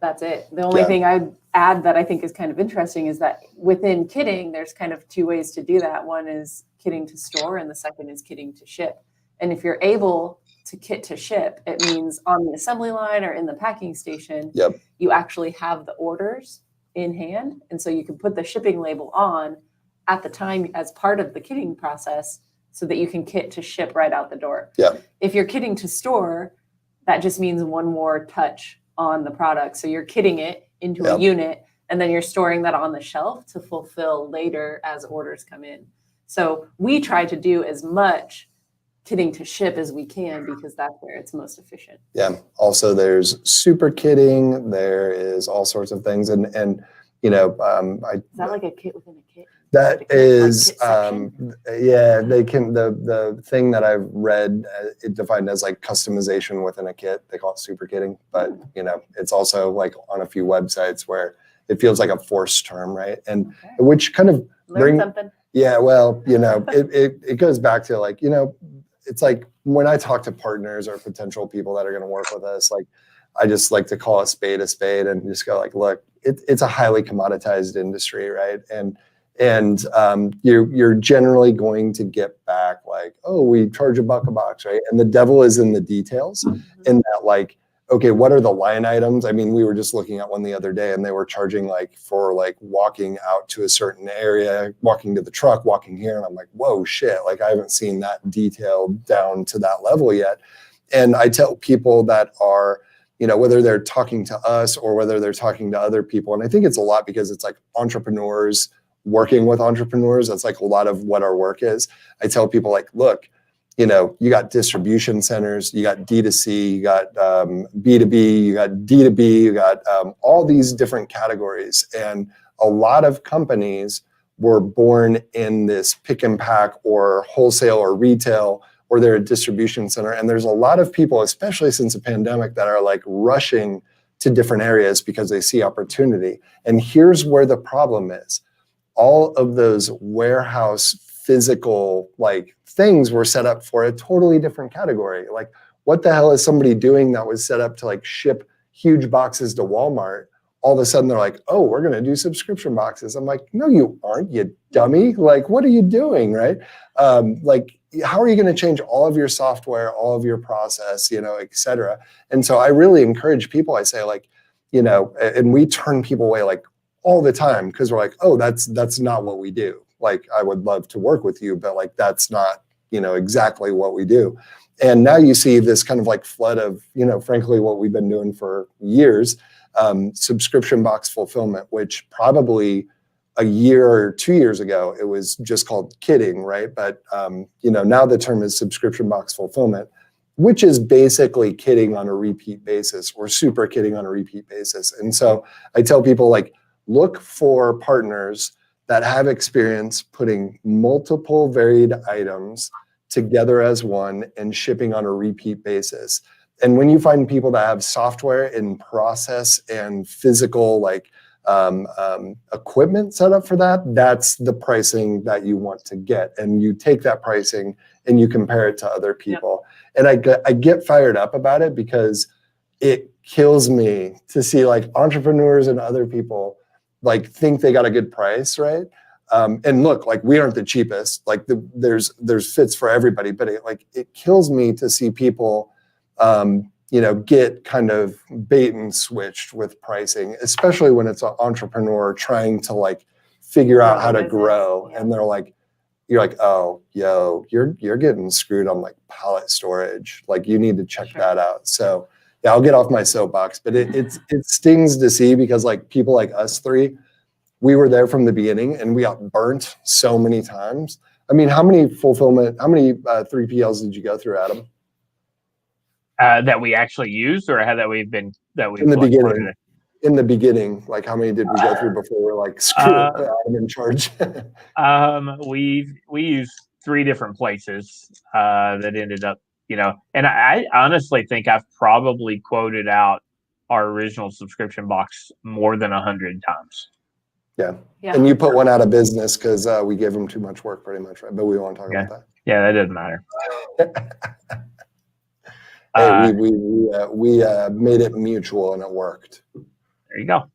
that's it. The only thing I'd add that I think is kind of interesting is that within kitting, there's kind of 2 ways to do that. One is kitting to store and the second is kitting to ship. And if you're able to kit to ship, it means on the assembly line or in the packing station, you actually have the orders in hand. And so you can put the shipping label on at the time as part of the kitting process so that you can kit to ship right out the door. Yeah. If you're kitting to store, that just means one more touch on the product. So you're kitting it into a unit and then you're storing that on the shelf to fulfill later as orders come in. So we try to do as much kitting to ship as we can because that's where it's most efficient. Yeah. Also, there's super kitting. There is all sorts of things. And I Is that like a kit within a kit? that Like kit is, section? yeah, they can, the thing that I've read, it defined as like customization within a kit. They call it super kitting, but it's also like on a few websites where it feels like a forced term, right? And Okay. which kind of Learn something. yeah, well, it goes back to like, it's like when I talk to partners or potential people that are going to work with us, like I just like to call a spade and just go like, look, it's a highly commoditized industry, right? And you're generally going to get back like, oh, we charge $1 a box, right? And the devil is in the details. In that, like, okay, what are the line items? I mean, we were just looking at one the other day, and they were charging like for like walking out to a certain area, walking to the truck, walking here, and I'm like, whoa, shit! Like I haven't seen that detailed down to that level yet. And I tell people that are, whether they're talking to us or whether they're talking to other people, and I think it's a lot because it's like entrepreneurs working with entrepreneurs. That's like a lot of what our work is. I tell people like, look, you got distribution centers, you got D2C, you got B2B, you got D2B, you got all these different categories. And a lot of companies were born in this pick and pack or wholesale or retail, or they're a distribution center. And there's a lot of people, especially since the pandemic, that are like rushing to different areas because they see opportunity. And here's where the problem is. All of those warehouse physical like things were set up for a totally different category. Like what the hell is somebody doing that was set up to like ship huge boxes to Walmart? All of a sudden they're like, oh, we're going to do subscription boxes. I'm like, no, you aren't, you dummy. Like, what are you doing, right? Like, how are you going to change all of your software, all of your process, et cetera? And so I really encourage people, I say like, and we turn people away like all the time because we're like, oh, that's not what we do. Like, I would love to work with you, but like, that's not, exactly what we do. And now you see this kind of like flood of, frankly, what we've been doing for years, subscription box fulfillment, which probably a year or 2 years ago, it was just called kitting, right? But, now the term is subscription box fulfillment, which is basically kitting on a repeat basis or super kitting on a repeat basis. And so I tell people like, look for partners that have experience putting multiple varied items together as one and shipping on a repeat basis. And when you find people that have software and process and physical like equipment set up for that, that's the pricing that you want to get. And you take that pricing and you compare it to other people. Yep. And I get fired up about it because it kills me to see like entrepreneurs and other people like think they got a good price, right? And look, like we aren't the cheapest. Like there's fits for everybody, but it kills me to see people, get kind of bait and switched with pricing, especially when it's an entrepreneur trying to like figure out how to grow, and they're like, you're like, oh, yo, you're getting screwed on like pallet storage. Like you need to check that out. So. Yeah, I'll get off my soapbox, but it stings to see because like people like us three, we were there from the beginning and we got burnt so many times. I mean, how many 3PLs did you go through, Adam? That we actually used, or that we've in the beginning? In the beginning, like how many did we go through before we're like, screw it, put Adam in charge? We used 3 different places that ended up. And I honestly think I've probably quoted out our original subscription box more than 100 times. Yeah. And you put one out of business because we gave them too much work, pretty much, right? But we won't talk about that. Yeah, that doesn't matter. Hey, we made it mutual and it worked. There you go.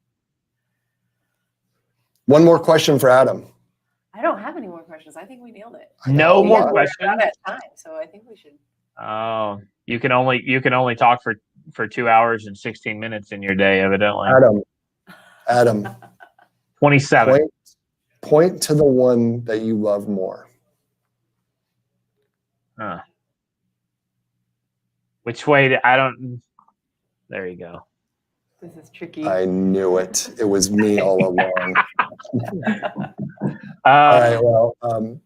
One more question for Adam. I don't have any more questions. I think we nailed it. No more questions. We're out of time, so I think we should. Oh, you can only talk for 2 hours and 16 minutes in your day, evidently. Adam. 27. Point to the one that you love more. Which way? I don't. There you go. This is tricky. I knew it. It was me all along. All right. Well,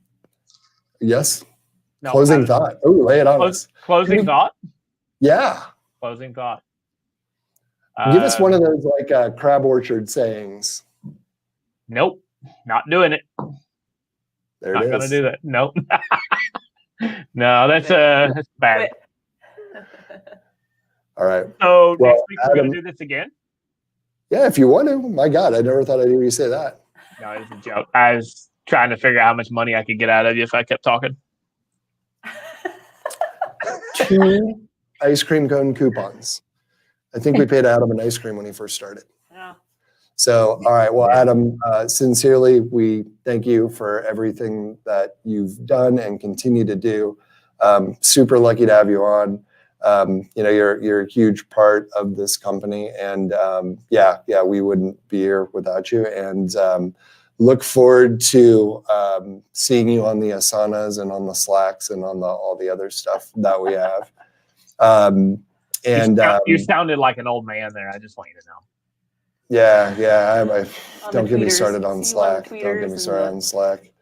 yes. No, closing thought. Oh, lay it on us. Closing thought? Yeah. Closing thought. Give us one of those like crab orchard sayings. Nope, not doing it. There Not it gonna is. do that. Nope. No, that's bad. All right. So Well, next week we're Adam- gonna do this again. Yeah, if you want to. My God, I never thought I'd hear you say that. No, it's a joke. I was trying to figure out how much money I could get out of you if I kept talking. 2 ice cream cone coupons. I think we paid Adam an ice cream when he first started. Yeah. So, all right. Well, Yeah. Adam, sincerely, we thank you for everything that you've done and continue to do. Super lucky to have you on. You're a huge part of this company, and we wouldn't be here without you. And look forward to seeing you on the Asanas and on the Slacks and on all the other stuff that we have. You sounded like an old man there. I just want you to know. Don't get me tweeters. started on See you on the Slack. Don't tweeters get me and started the- on Slack.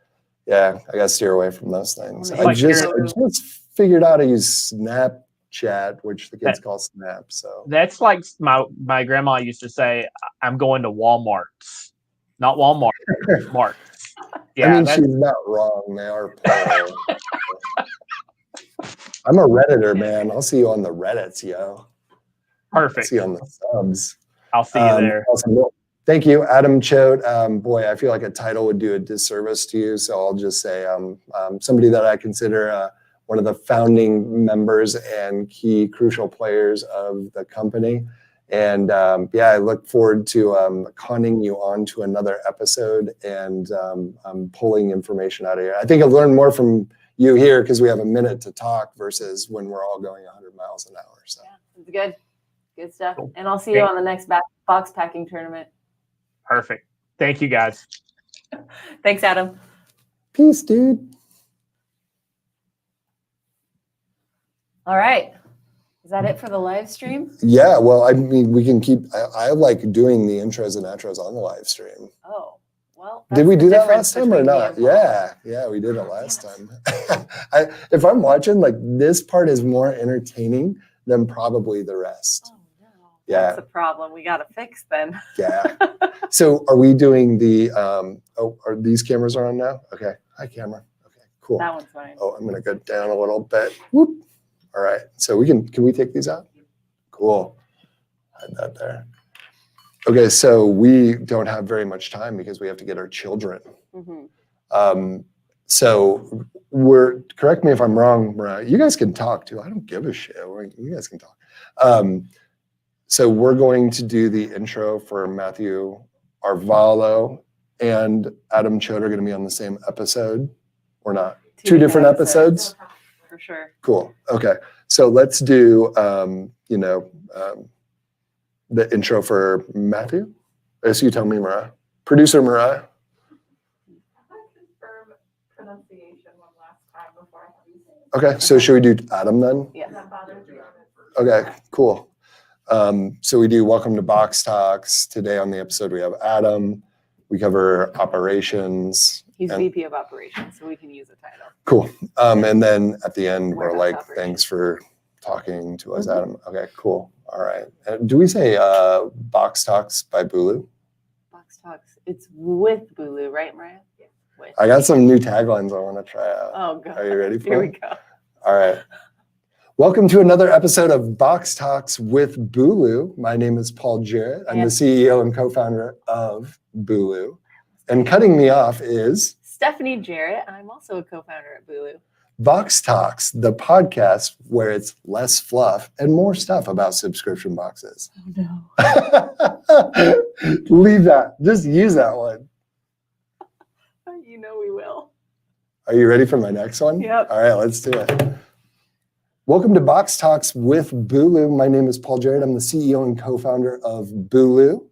Yeah, I got to steer away from those things. On I the just Twitter. figured out how to use Snapchat, which the kids call Snap. So That's like my grandma used to say, "I'm going to Walmart's, not Walmart, Marts." Yeah, I mean, that's she's not wrong. They are plural. I'm a Redditor, man. I'll see you on the Reddits, yo. perfect. See you on the subs. I'll see you there. Awesome. Well, thank you, Adam Choate. Boy, I feel like a title would do a disservice to you, so I'll just say somebody that I consider one of the founding members and key crucial players of the company. And I look forward to conning you on to another episode and pulling information out of here. I think I've learned more from you here because we have a minute to talk versus when we're all going 100 miles an hour. So. Yeah, it's good. Good stuff. Cool. And I'll see you on the next box packing tournament. Perfect. Thank you, guys. Thanks, Adam. Peace, dude. All right. Is that it for the live stream? Yeah, well, I mean, we can keep. I like doing the intros and outros on the live stream. Oh, well. Did we that's do the that difference last time or between me not? and Paul. Yeah, we did it last time. If I'm watching, this part is more entertaining than probably the rest. Oh, no. Yeah. That's a problem we got to fix then. Yeah. So are we doing the? Are these cameras on now? Okay. Hi, camera. Okay, cool. That one's fine. Oh, I'm gonna go down a little bit. Whoop. All right. So we can we take these out? Cool. Hide that there. Okay, so we don't have very much time because we have to get our children. Mm-hmm. So correct me if I'm wrong, Mariah. You guys can talk too. I don't give a shit. You guys can talk. So we're going to do the intro for Matthew Arvalo and Adam Choate are going to be on the same episode or not? Two different episodes? For sure. Cool. Okay. So let's do, the intro for Matthew. As you tell me, Mariah. Producer Mariah. I confirm pronunciation one last time before I have you say it. Okay. So should we do Adam then? Yeah. Does that bother you? Okay. Cool. So we do Welcome to Box Talks. Today on the episode, we have Adam. We cover operations. He's And- VP of operations, so we can use a title. Cool. And then at the end, we're Warehouse like, operations. thanks for talking to us, Mhm. Adam. Okay, cool. All right. Do we say Box Talks by Bulu? Box Talks. It's with Bulu, right, Mariah? Yeah. With. I got some new taglines I want to try out. Oh, God. Are you ready for Here we it? go. All right. Welcome to another episode of Box Talks with Bulu. My name is Paul Jarrett. I'm the And- CEO and co-founder of Bulu. And cutting me off is Stephanie Jarrett. I'm also a co-founder at Bulu. Box Talks, the podcast where it's less fluff and more stuff about subscription boxes. Oh, no. Leave that. Just use that one. You know we will. Are you ready for my next one? Yep. All right, let's do it. Welcome to Box Talks with Bulu. My name is Paul Jarrett. I'm the CEO and co-founder of Bulu.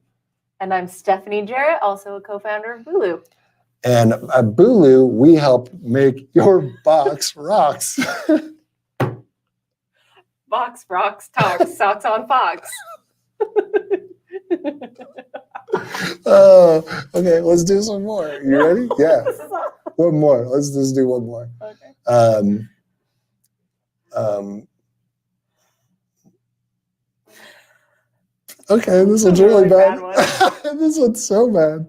And I'm Stephanie Jarrett, also a co-founder of Bulu. And at Bulu, we help make your box rocks. Box rocks talks, socks on Fox. Oh, okay, let's do some more. You ready? Yeah, one more. Let's just do one more. Okay. Okay, this one's A really really bad. bad This one's so bad.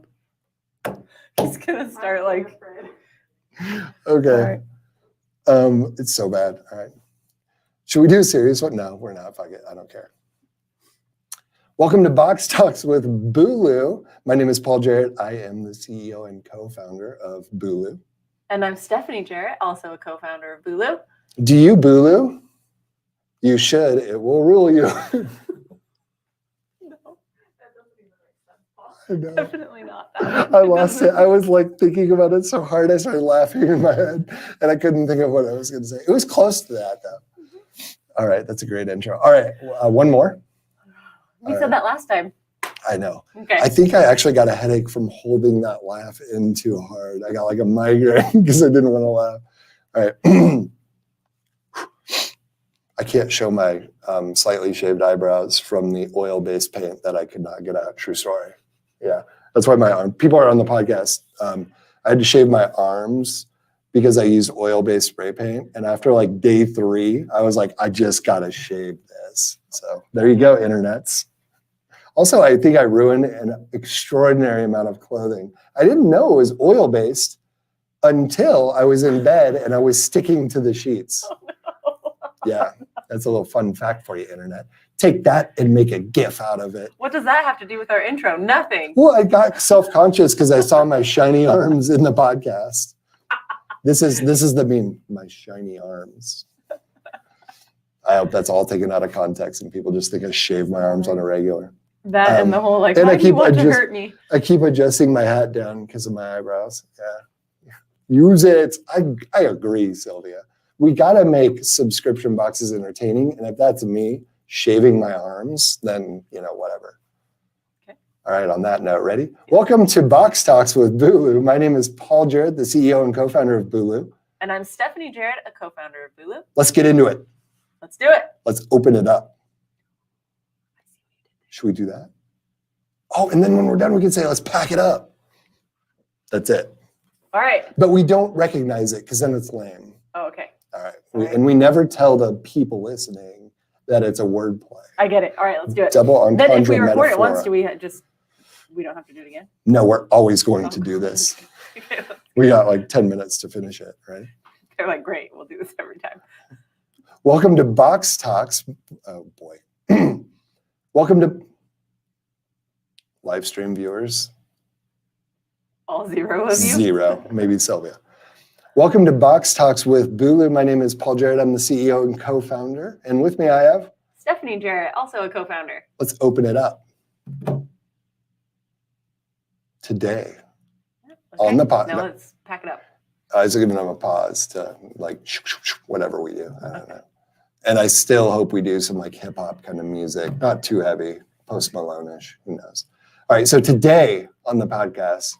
He's gonna start like. Okay. It's so bad. All right. Should we do a serious one? No, we're not. Fuck it. I don't care. Welcome to Box Talks with Bulu. My name is Paul Jarrett. I am the CEO and co-founder of Bulu. And I'm Stephanie Jarrett, also a co-founder of Bulu. Do you Bulu? You should. It will rule you. No, that doesn't even make sense, Paul. I know. Definitely not. I lost it. I was like thinking about it so hard. I started laughing in my head and I couldn't think of what I was going to say. It was close to that though. All right. That's a great intro. All right. One more. We said that last time. I know. Okay. I think I actually got a headache from holding that laugh in too hard. I got like a migraine because I didn't want to laugh. All right. I can't show my slightly shaved eyebrows from the oil-based paint that I could not get out. True story. Yeah. That's why my arm, people are on the podcast. I had to shave my arms because I used oil-based spray paint. And after like day 3, I was like, I just got to shave this. So there you go, internets. Also, I think I ruined an extraordinary amount of clothing. I didn't know it was oil-based until I was in bed and I was sticking to the sheets. Oh, no. Yeah, that's a little fun fact for you, internet. Take that and make a GIF out of it. What does that have to do with our intro? Nothing. Well, I got self-conscious because I saw my shiny arms in the podcast. This is the meme, my shiny arms. I hope that's all taken out of context and people just think I shave my arms on a regular. That and the whole like, and why I do you keep want to adjust- hurt me? I keep adjusting my hat down because of my eyebrows. Yeah. Use it. I agree, Sylvia. We got to make subscription boxes entertaining. And if that's me shaving my arms, then, whatever. Okay. All right. On that note, ready? Welcome to Box Talks with Bulu. My name is Paul Jarrett, the CEO and co-founder of Bulu. And I'm Stephanie Jarrett, a co-founder of Bulu. Let's get into it. Let's do it. Let's open it up. Should we do that? Oh, and then when we're done, we can say, let's pack it up. That's it. All right. But we don't recognize it because then it's lame. Oh, okay. All right. And we never tell the people listening that it's a word play. I get it. All right, let's do it. Double entendre Then if we record metaphor. it once, do we we don't have to do it again? No, we're always going to do this. Okay. We got like 10 minutes to finish it, right? They're like, great, we'll do this every time. Welcome to Box Talks. Oh, boy. Welcome to live stream viewers. All 0 of you? 0, maybe Sylvia. Welcome to Box Talks with Bulu. My name is Paul Jarrett. I'm the CEO and co-founder. And with me I have? Stephanie Jarrett, also a co-founder. Let's open it up. Today, on the pod. Now no, let's pack it up. I was giving them a pause to like whatever we do. I don't know. And I still hope we do some like hip hop kind of music, not too heavy, Post Malone-ish, who knows. All right, so today on the podcast,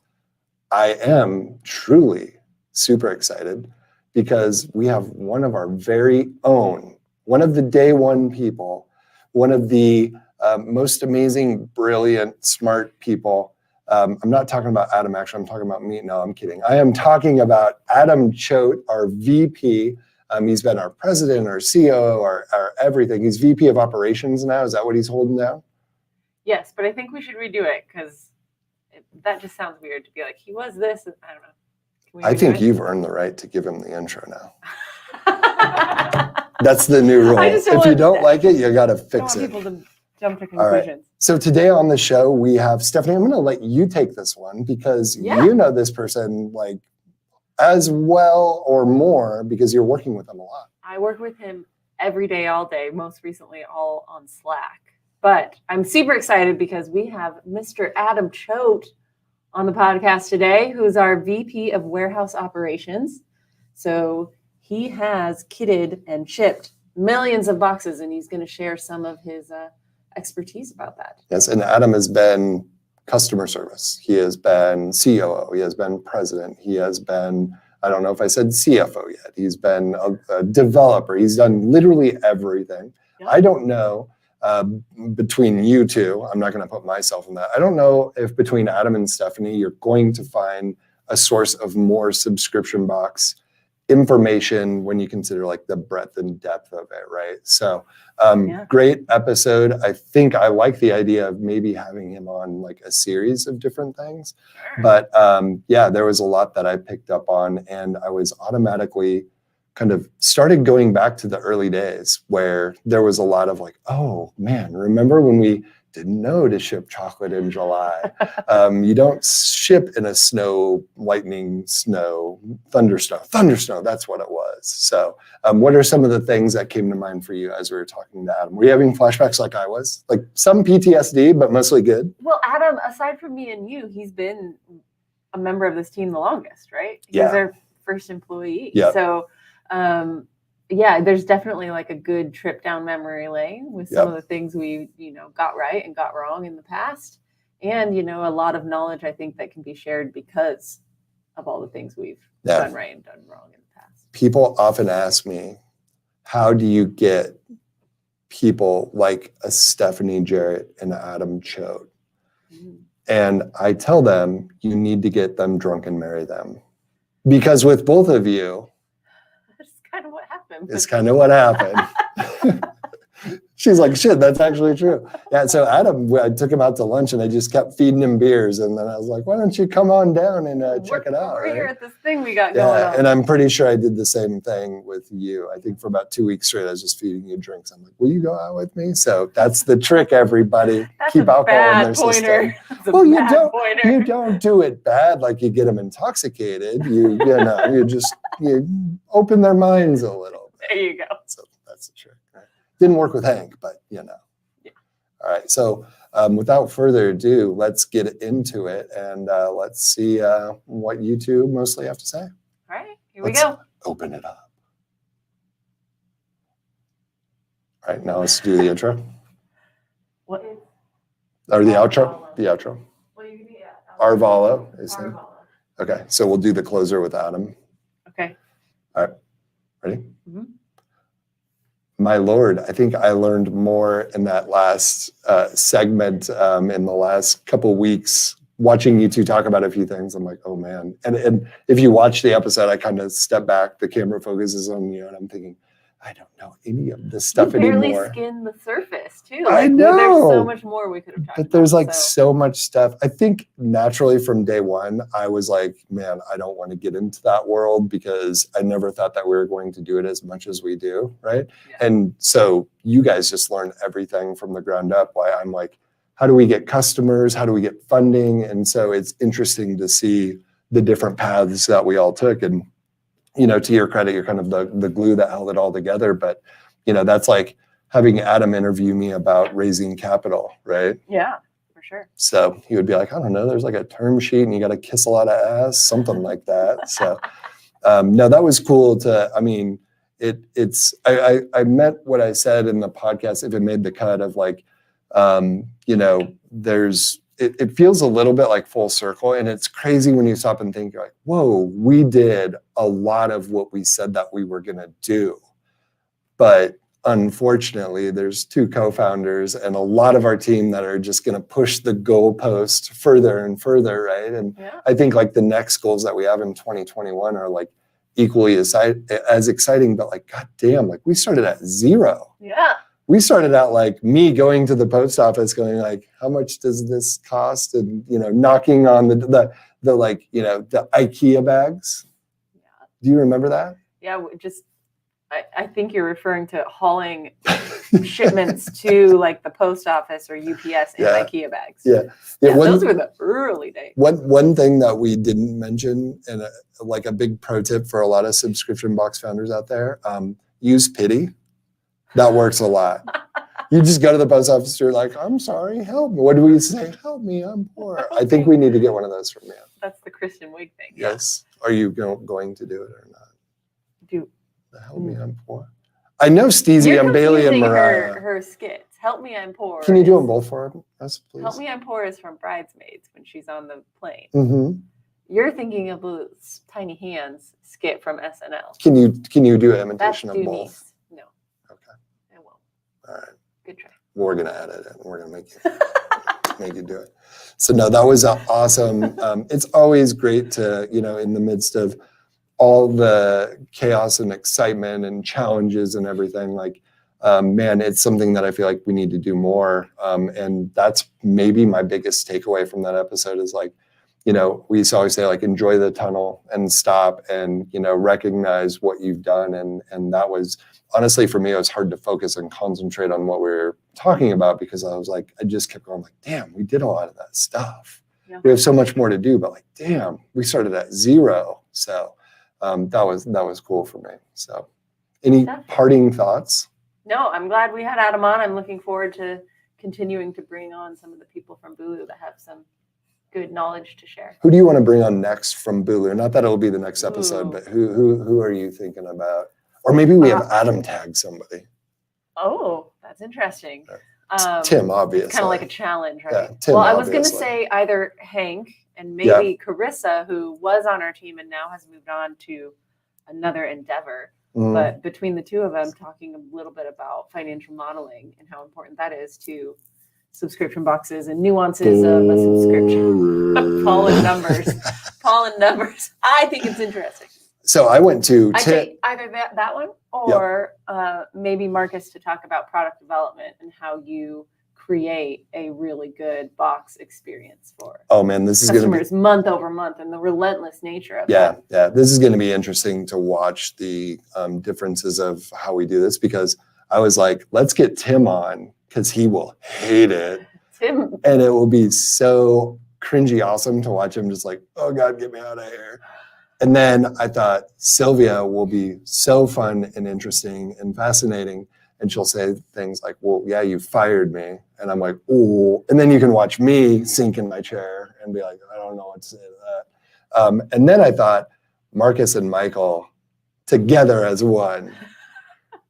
I am truly super excited because we have one of our very own, one of the day one people, one of the most amazing, brilliant, smart people. I'm not talking about Adam, actually, I'm talking about me. No, I'm kidding. I am talking about Adam Choate, our VP. He's been our president, our COO, our everything. He's VP of operations now. Is that what he's holding down? Yes, but I think we should redo it because that just sounds weird to be like, he was this. And I don't know. Can we I redo think it? you've earned the right to give him the intro now. That's the new rule. I just If don't you want- don't like it, you got to I don't fix want it. people to jump to All right. conclusions. So today on the show, we have Stephanie. I'm going to let you take this one because Yeah. you know this person like as well or more because you're working with them a lot. I work with him every day, all day, most recently all on Slack. But I'm super excited because we have Mr. Adam Choate on the podcast today, who's our VP of Warehouse Operations. So he has kitted and shipped millions of boxes, and he's going to share some of his expertise about that. Yes, and Adam has been customer service. He has been COO. He has been president. He has been, I don't know if I said CFO yet. He's been a developer. He's done literally everything. Yeah. I don't know between you two, I'm not going to put myself in that. I don't know if between Adam and Stephanie, you're going to find a source of more subscription box information when you consider like the breadth and depth of it, right? So Yeah. great episode. I think I like the idea of maybe having him on like a series of different things. But yeah, there was a lot that I picked up on, and I was automatically kind of started going back to the early days where there was a lot of like, oh man, remember when we didn't know to ship chocolate in July? You don't ship in a lightning snow, thundersnow. That's what it was. So what are some of the things that came to mind for you as we were talking to Adam? Were you having flashbacks like I was? Like some PTSD, but mostly good? Well, Adam, aside from me and you, he's been a member of this team the longest, right? He's Yeah. our first employee. Yep. So, yeah, there's definitely like a good trip down memory lane with some of the things we, got right and got wrong in the past. And, a lot of knowledge, I think, that can be shared because of all the things we've done right and done wrong in the past. People often ask me, how do you get people like a Stephanie Jarrett and Adam Choate? And I tell them, you need to get them drunk and marry them. Because with both of you, That's kind of what happened. it's kind of what happened. She's like, shit, that's actually true. Yeah, so Adam, I took him out to lunch and I just kept feeding him beers. And then I was like, why don't you come on down and check it out? We're here Right? at this thing we got going on. And I'm pretty sure I did the same thing with you. I think for about 2 weeks straight, I was just feeding you drinks. I'm like, will you go out with me? So that's the trick, everybody. That's Keep a alcohol in bad their pointer. system. That's a Well, you bad don't- pointer. You don't do it bad like you get them intoxicated. You open their minds a little bit. There you go. So that's the trick. Right? Didn't work with Hank, but Yeah. All right. So without further ado, let's get into it and let's see what you two mostly have to say. All right, here we Let's go. Open it up. All right. Now let's do the intro What? or the outro. The outro. Well, you can be Arvalo is him. Arvalo. Okay. So we'll do the closer with Adam. Okay. Ready? Mhm. My Lord, I think I learned more in that last segment in the last couple weeks, watching you two talk about a few things. I'm like, oh man. And if you watch the episode, I kind of step back, the camera focuses on you, and I'm thinking, I don't know any of this stuff We barely anymore. skinned the surface too. I There's know. so much more we could have talked about. But there's like so. so much stuff. I think naturally from day one, I was like, man, I don't want to get into that world because I never thought that we were going to do it as much as we do. Right. Yeah. And so you guys just learn everything from the ground up. Why I'm like, how do we get customers? How do we get funding? And so it's interesting to see the different paths that we all took. And, to your credit, you're kind of the glue that held it all together. But, that's like having Adam interview me about raising capital, right? Yeah, for sure. So he would be like, I don't know, there's like a term sheet and you got to kiss a lot of ass, something like that. So no, that was cool I meant what I said in the podcast, if it made the cut of like, it feels a little bit like full circle, and it's crazy when you stop and think, you're like, whoa, we did a lot of what we said that we were going to do. But unfortunately, there's two co-founders and a lot of our team that are just going to push the goalpost further and further, right? And Yeah. I think like the next goals that we have in 2021 are like equally as exciting, but like, God damn, like we started at zero. Yeah. We started out like me going to the post office going like, how much does this cost? And, knocking on the like, the IKEA bags. Yeah. Do you remember that? Yeah. I think you're referring to hauling shipments to like the post office or UPS in Yeah. IKEA bags. Yeah. Yeah, One- those were the early days. One thing that we didn't mention, and like a big pro tip for a lot of subscription box founders out there, use pity. That works a lot. You just go to the post office, you're like, I'm sorry, help me. What do we say? Help me, I'm poor. I think we need to get one of those from you. That's the Kristen Wiig thing. Yes. Are you going to do it or not? Do Help me, I'm poor. I know Steezy You're and Bailey and confusing Mariah. her skits. Help me, I'm poor. Can you do is- them both for us, please? Help me, I'm poor is from Bridesmaids when she's on the plane. Mm-hmm. You're thinking of the Tiny Hands skit from SNL. Can you do an That's imitation of Due both? Niece. No, Okay. I won't. All right. Good try. We're gonna edit it. We're gonna make you do it. So no, that was awesome. It's always great to, in the midst of all the chaos and excitement and challenges and everything, like, man, it's something that I feel like we need to do more. And that's maybe my biggest takeaway from that episode is like, you know, we used to always say like, enjoy the tunnel and stop and, you know, recognize what you've done. And that was, honestly, for me, it was hard to focus and concentrate on what we were talking about because I was like, I just kept going like, damn, we did a lot of that stuff. Yeah. We have so much more to do, but like, damn, we started at 0. So that was cool for me. So any parting thoughts? No, I'm glad we had Adam on. I'm looking forward to continuing to bring on some of the people from Bulu that have some good knowledge to share. Who do you want to bring on next from Bulu? Not that it'll be the next episode, Ooh. but who are you thinking about? Or maybe we have Adam tag somebody. Oh, that's interesting. Tim, obviously. It's kind of like a challenge, right? Yeah, Tim, well, I was going to obviously. say either Hank and maybe Carissa, who was on our team and now has moved on to another endeavor. Mhm. But between the two of them, talking a little bit about financial modeling and how important that is to subscription boxes and nuances of a subscription. Paul and numbers. I think it's interesting. So I went to I take either that one or maybe Marcus to talk about product development and how you create a really good box experience for oh man, this is going to be customers month over month and the relentless nature of that. yeah. This is going to be interesting to watch the differences of how we do this because I was like, let's get Tim on because he will hate it. Tim, And it will be so cringy awesome to watch him just like, oh God, get me out of here. And then I thought Sylvia will be so fun and interesting and fascinating. And she'll say things like, well, yeah, you fired me. And I'm like, ooh. And then you can watch me sink in my chair and be like, I don't know what to say to that. And then I thought Marcus and Michael together as one.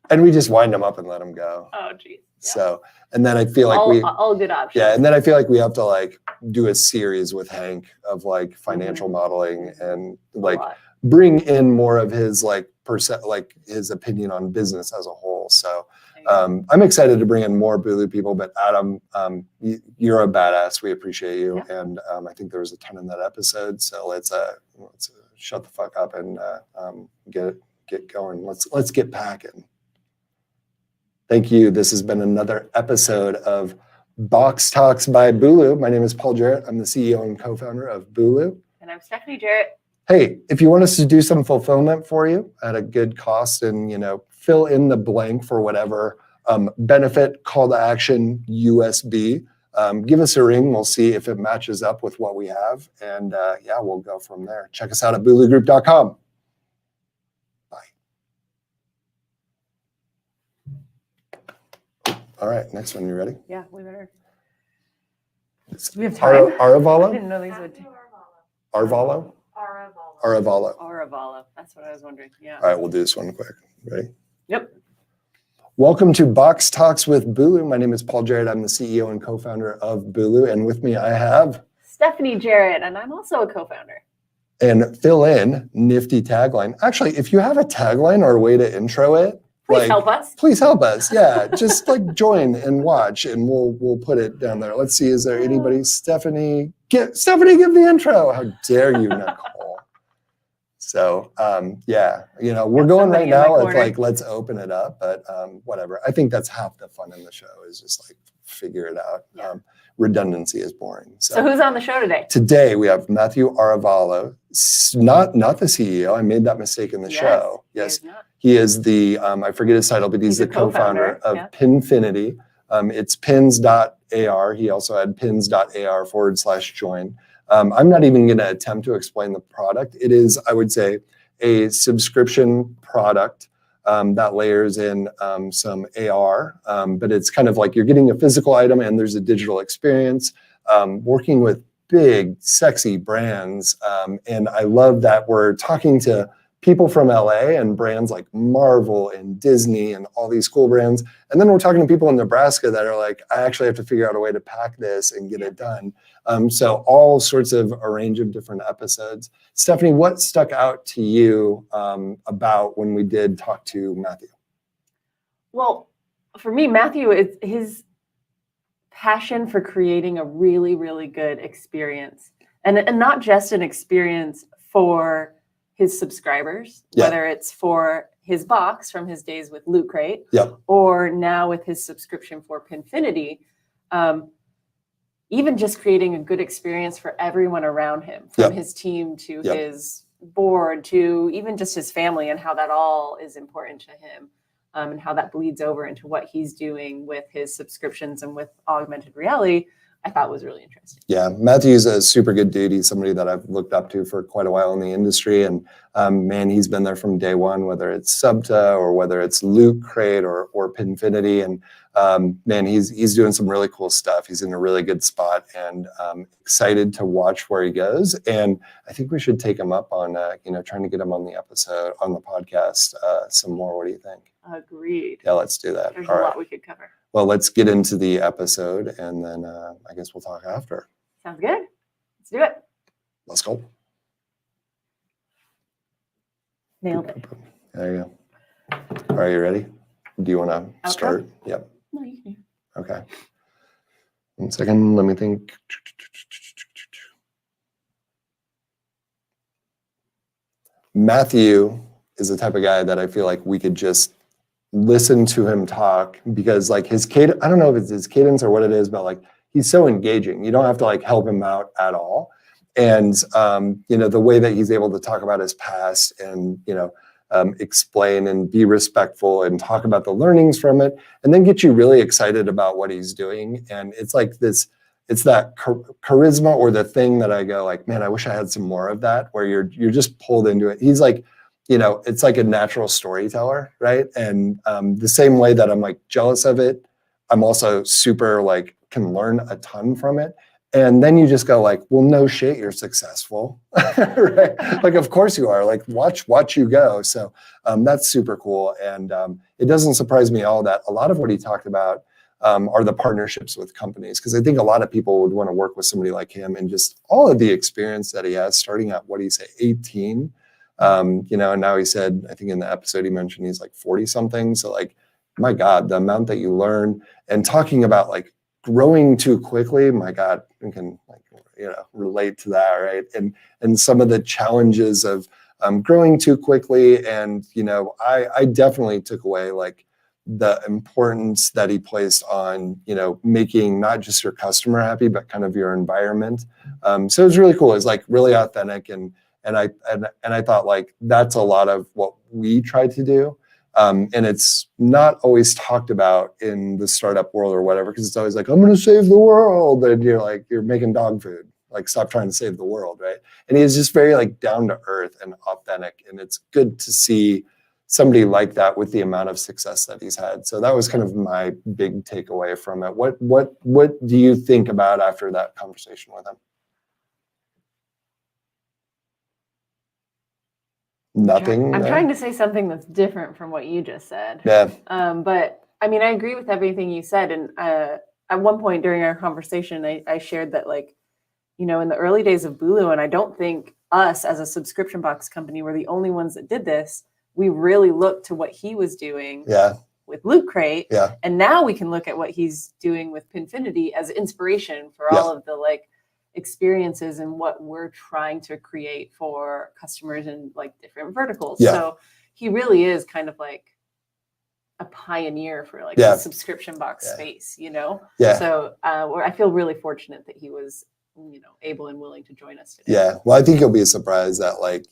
And we just wind them up and let them go. oh geez. Yeah. So, and then I feel like all good options. yeah, and then I feel like we have to like do a series with Hank of like financial modeling and like bring in more of his like like his opinion on business as a whole. So I'm excited to bring in more Bulu people, but Adam, you're a badass. We appreciate you. Yeah. And I think there was a ton in that episode. So let's shut the fuck up and get going. Let's get packing. Thank you. This has been another episode of Box Talks by Bulu. My name is Paul Jarrett. I'm the CEO and co-founder of Bulu. And I'm Stephanie Jarrett. Hey, if you want us to do some fulfillment for you at a good cost and, you know, fill in the blank for whatever benefit, call to action, USB, give us a ring. We'll see if it matches up with what we have. And yeah, we'll go from there. Check us out at bulugroup.com. All right, next one. You ready? Yeah, we better. Do we have time? I Aravalo? didn't know these would take. Arvalo? Aravalo. Aravalo. Aravalo. That's what I was wondering. Yeah. All right, we'll do this one quick. Ready? Yep. Welcome to Box Talks with Bulu. My name is Paul Jarrett. I'm the CEO and co-founder of Bulu. And with me, I have Stephanie Jarrett, and I'm also a co-founder. and fill in nifty tagline. Actually, if you have a tagline or a way to intro it, Please help us. Please help us. Yeah, just like join and watch, and we'll put it down there. Let's see. Is there anybody? Stephanie, give the intro. How dare you, Nicole? So yeah, you know, we're going right now with like let's open it up, but whatever. I think that's half the fun in the show is just like figure it out. Yeah. Redundancy is boring. So who's on the show today? Today we have Matthew Aravalo, not the CEO. I made that mistake in the show. Yes. He is the, I forget his title, but he's the co-founder of Pinfinity. It's pins.ar. He also had pins.ar/join. I'm not even going to attempt to explain the product. It is, I would say, a subscription product that layers in some AR, but it's kind of like you're getting a physical item and there's a digital experience, working with big, sexy brands. And I love that we're talking to people from LA and brands like Marvel and Disney and all these cool brands. And then we're talking to people in Nebraska that are like, I actually have to figure out a way to pack this and get it done. So all sorts of a range of different episodes. Stephanie, what stuck out to you about when we did talk to Matthew? Well, for me, Matthew, it's his passion for creating a really, really good experience. And not just an experience for his subscribers, Yeah. whether it's for his box from his days with Loot Crate, Yep. or now with his subscription for Pinfinity, even just creating a good experience for everyone around him, from Yep. his team to Yep. his board to even just his family, and how that all is important to him, and how that bleeds over into what he's doing with his subscriptions and with augmented reality, I thought was really interesting. Yeah, Matthew's a super good dude. He's somebody that I've looked up to for quite a while in the industry. And man, he's been there from day one, whether it's Subta or whether it's Loot Crate or Pinfinity. And man, he's doing some really cool stuff. He's in a really good spot, and excited to watch where he goes. And I think we should take him up on, trying to get him on the podcast some more. What do you think? Agreed. Yeah, let's do that. There's All a right. lot we could cover. Well, let's get into the episode, and then I guess we'll talk after. Sounds good. Let's do it. Let's go. Nailed it. There you go. All right, you ready? Do you want to Outro? start? Yep. No, you can. Okay. 1 second. Let me think. Matthew is the type of guy that I feel like we could just listen to him talk, because like his cadence, I don't know if it's his cadence or what it is, but like he's so engaging. You don't have to like help him out at all. And, the way that he's able to talk about his past and, explain and be respectful and talk about the learnings from it, and then get you really excited about what he's doing. And it's like this, it's that charisma, or the thing that I go like, man, I wish I had some more of that, where you're just pulled into it. He's like, it's like a natural storyteller, right? And the same way that I'm like jealous of it, I'm also super like can learn a ton from it. And then you just go like, well, no shit, you're successful, right? Like, of course you are. Like, watch you go. So that's super cool. And it doesn't surprise me at all that a lot of what he talked about are the partnerships with companies, because I think a lot of people would want to work with somebody like him, and just all of the experience that he has, starting at, what do you say, 18. And now he said, I think in the episode he mentioned he's like 40 something. So like, my God, the amount that you learn, and talking about like growing too quickly, my God, you can like, relate to that, right? And some of the challenges of growing too quickly. And, I definitely took away like the importance that he placed on, making not just your customer happy, but kind of your environment. So it was really cool. It's like really authentic. And I thought like that's a lot of what we try to do, and it's not always talked about in the startup world or whatever, because it's always like, I'm going to save the world, and you're like, you're making dog food, like stop trying to save the world, right? And he's just very like down to earth and authentic, and it's good to see somebody like that with the amount of success that he's had. So that was kind of my big takeaway from it. What do you think about after that conversation with him? Nothing. I'm trying to say something that's different from what you just said. Yeah. But I mean, I agree with everything you said. And at one point during our conversation, I shared that, like, in the early days of Bulu, and I don't think us as a subscription box company were the only ones that did this. We really looked to what he was doing with Loot Crate. Yeah. And now we can look at what he's doing with Pinfinity as inspiration for all of the like experiences and what we're trying to create for customers in like different verticals. Yeah. So he really is kind of like a pioneer for like the subscription box space, Yeah. So I feel really fortunate that he was, able and willing to join us today. Yeah. Well, I think you'll be surprised that like,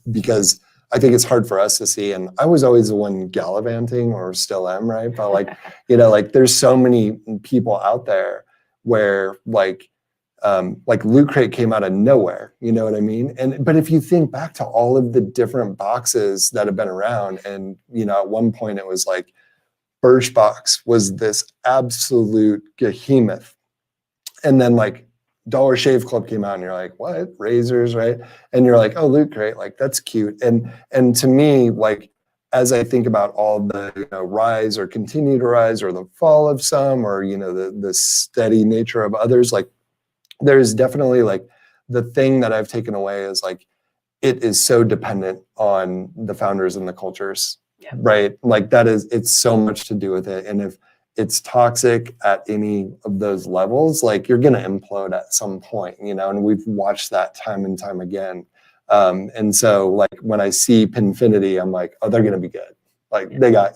because I think it's hard for us to see. And I was always the one gallivanting, or still am, right? But like, like there's so many people out there where like Loot Crate came out of nowhere, you know what I mean? But if you think back to all of the different boxes that have been around, and at one point it was like Birchbox was this absolute behemoth, and then like Dollar Shave Club came out, and you're like, what? Razors, right? And you're like, oh, Loot Crate, like that's cute. And to me, like, as I think about all the rise or continue to rise, or the fall of some, or the steady nature of others, like there's definitely like the thing that I've taken away is like it is so dependent on the founders and the cultures, right? Like it's so much to do with it. And if it's toxic at any of those levels, like you're going to implode at some point, and we've watched that time and time again. And so like when I see Pinfinity, I'm like, oh, they're going to be good. Like they got,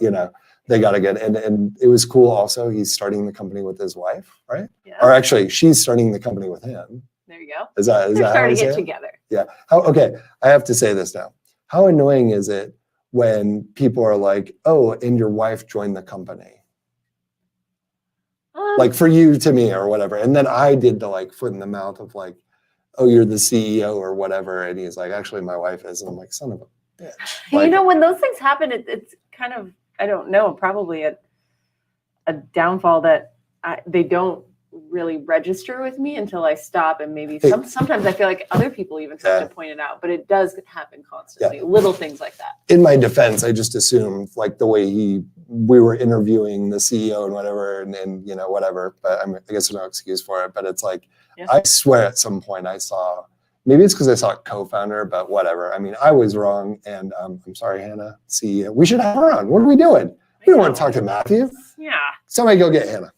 they got to get, and it was cool. Also, he's starting the company with his wife, right? Yeah. Or actually, she's starting the company with him. There you go. Is that They're how starting I say it it? together. Yeah. Okay. I have to say this now. How annoying is it when people are like, oh, and your wife joined the company? Like for you to me or whatever. And then I did the like foot in the mouth of like, oh, you're the CEO or whatever. And he's like, actually, my wife is. And I'm like, son of a bitch. Like, when those things happen, it's kind of, I don't know, probably a downfall that they don't really register with me until I stop, and maybe sometimes I feel like other people even have to point it out, but it does happen constantly. Little things like that. In my defense, I just assumed like the way we were interviewing the CEO and whatever, and whatever. But I guess there's no excuse for it. But it's like I swear at some point I saw. Maybe it's because I saw a co-founder, but whatever. I mean, I was wrong, and I'm sorry, Hannah. CEO. We should have her on. What are we doing? We don't want to talk to Matthew. Yeah. Somebody go get Hannah.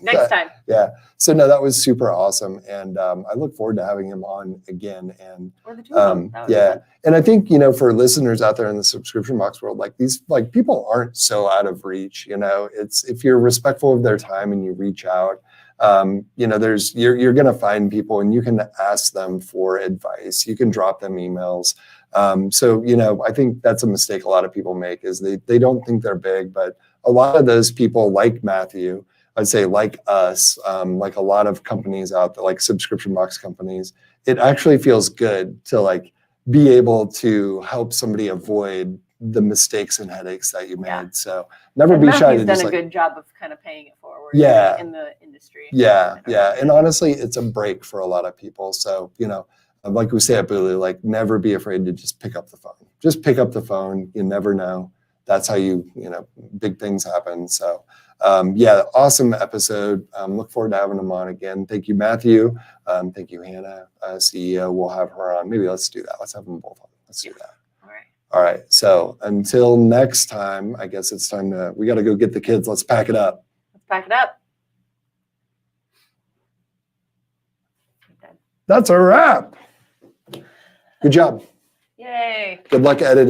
Next time. Yeah. So no, that was super awesome, and I look forward to having him on again. And or the two of them. yeah, and I think for listeners out there in the subscription box world, like these people aren't so out of reach. It's if you're respectful of their time and you reach out. You're going to find people, and you can ask them for advice. You can drop them emails. I think that's a mistake a lot of people make is they don't think they're big, but a lot of those people like Matthew, I'd say like us, like a lot of companies out there, like subscription box companies, it actually feels good to like be able to help somebody avoid the mistakes and headaches that you made. Yeah. So never be shy to Matthew's just done a good job of kind of paying it forward in the industry. Yeah. And honestly, it's a break for a lot of people. So, like we say at Bulu, like never be afraid to just pick up the phone. Just pick up the phone. You never know. That's how big things happen. So, awesome episode. Look forward to having him on again. Thank you, Matthew. Thank you, Hannah, CEO. We'll have her on. Maybe let's do that. Let's have them both on. Let's do that. All right. So until next time, I guess it's time we got to go get the kids. Let's pack it up. Let's pack it up. That's a wrap. Good job. Yay. Good luck editing.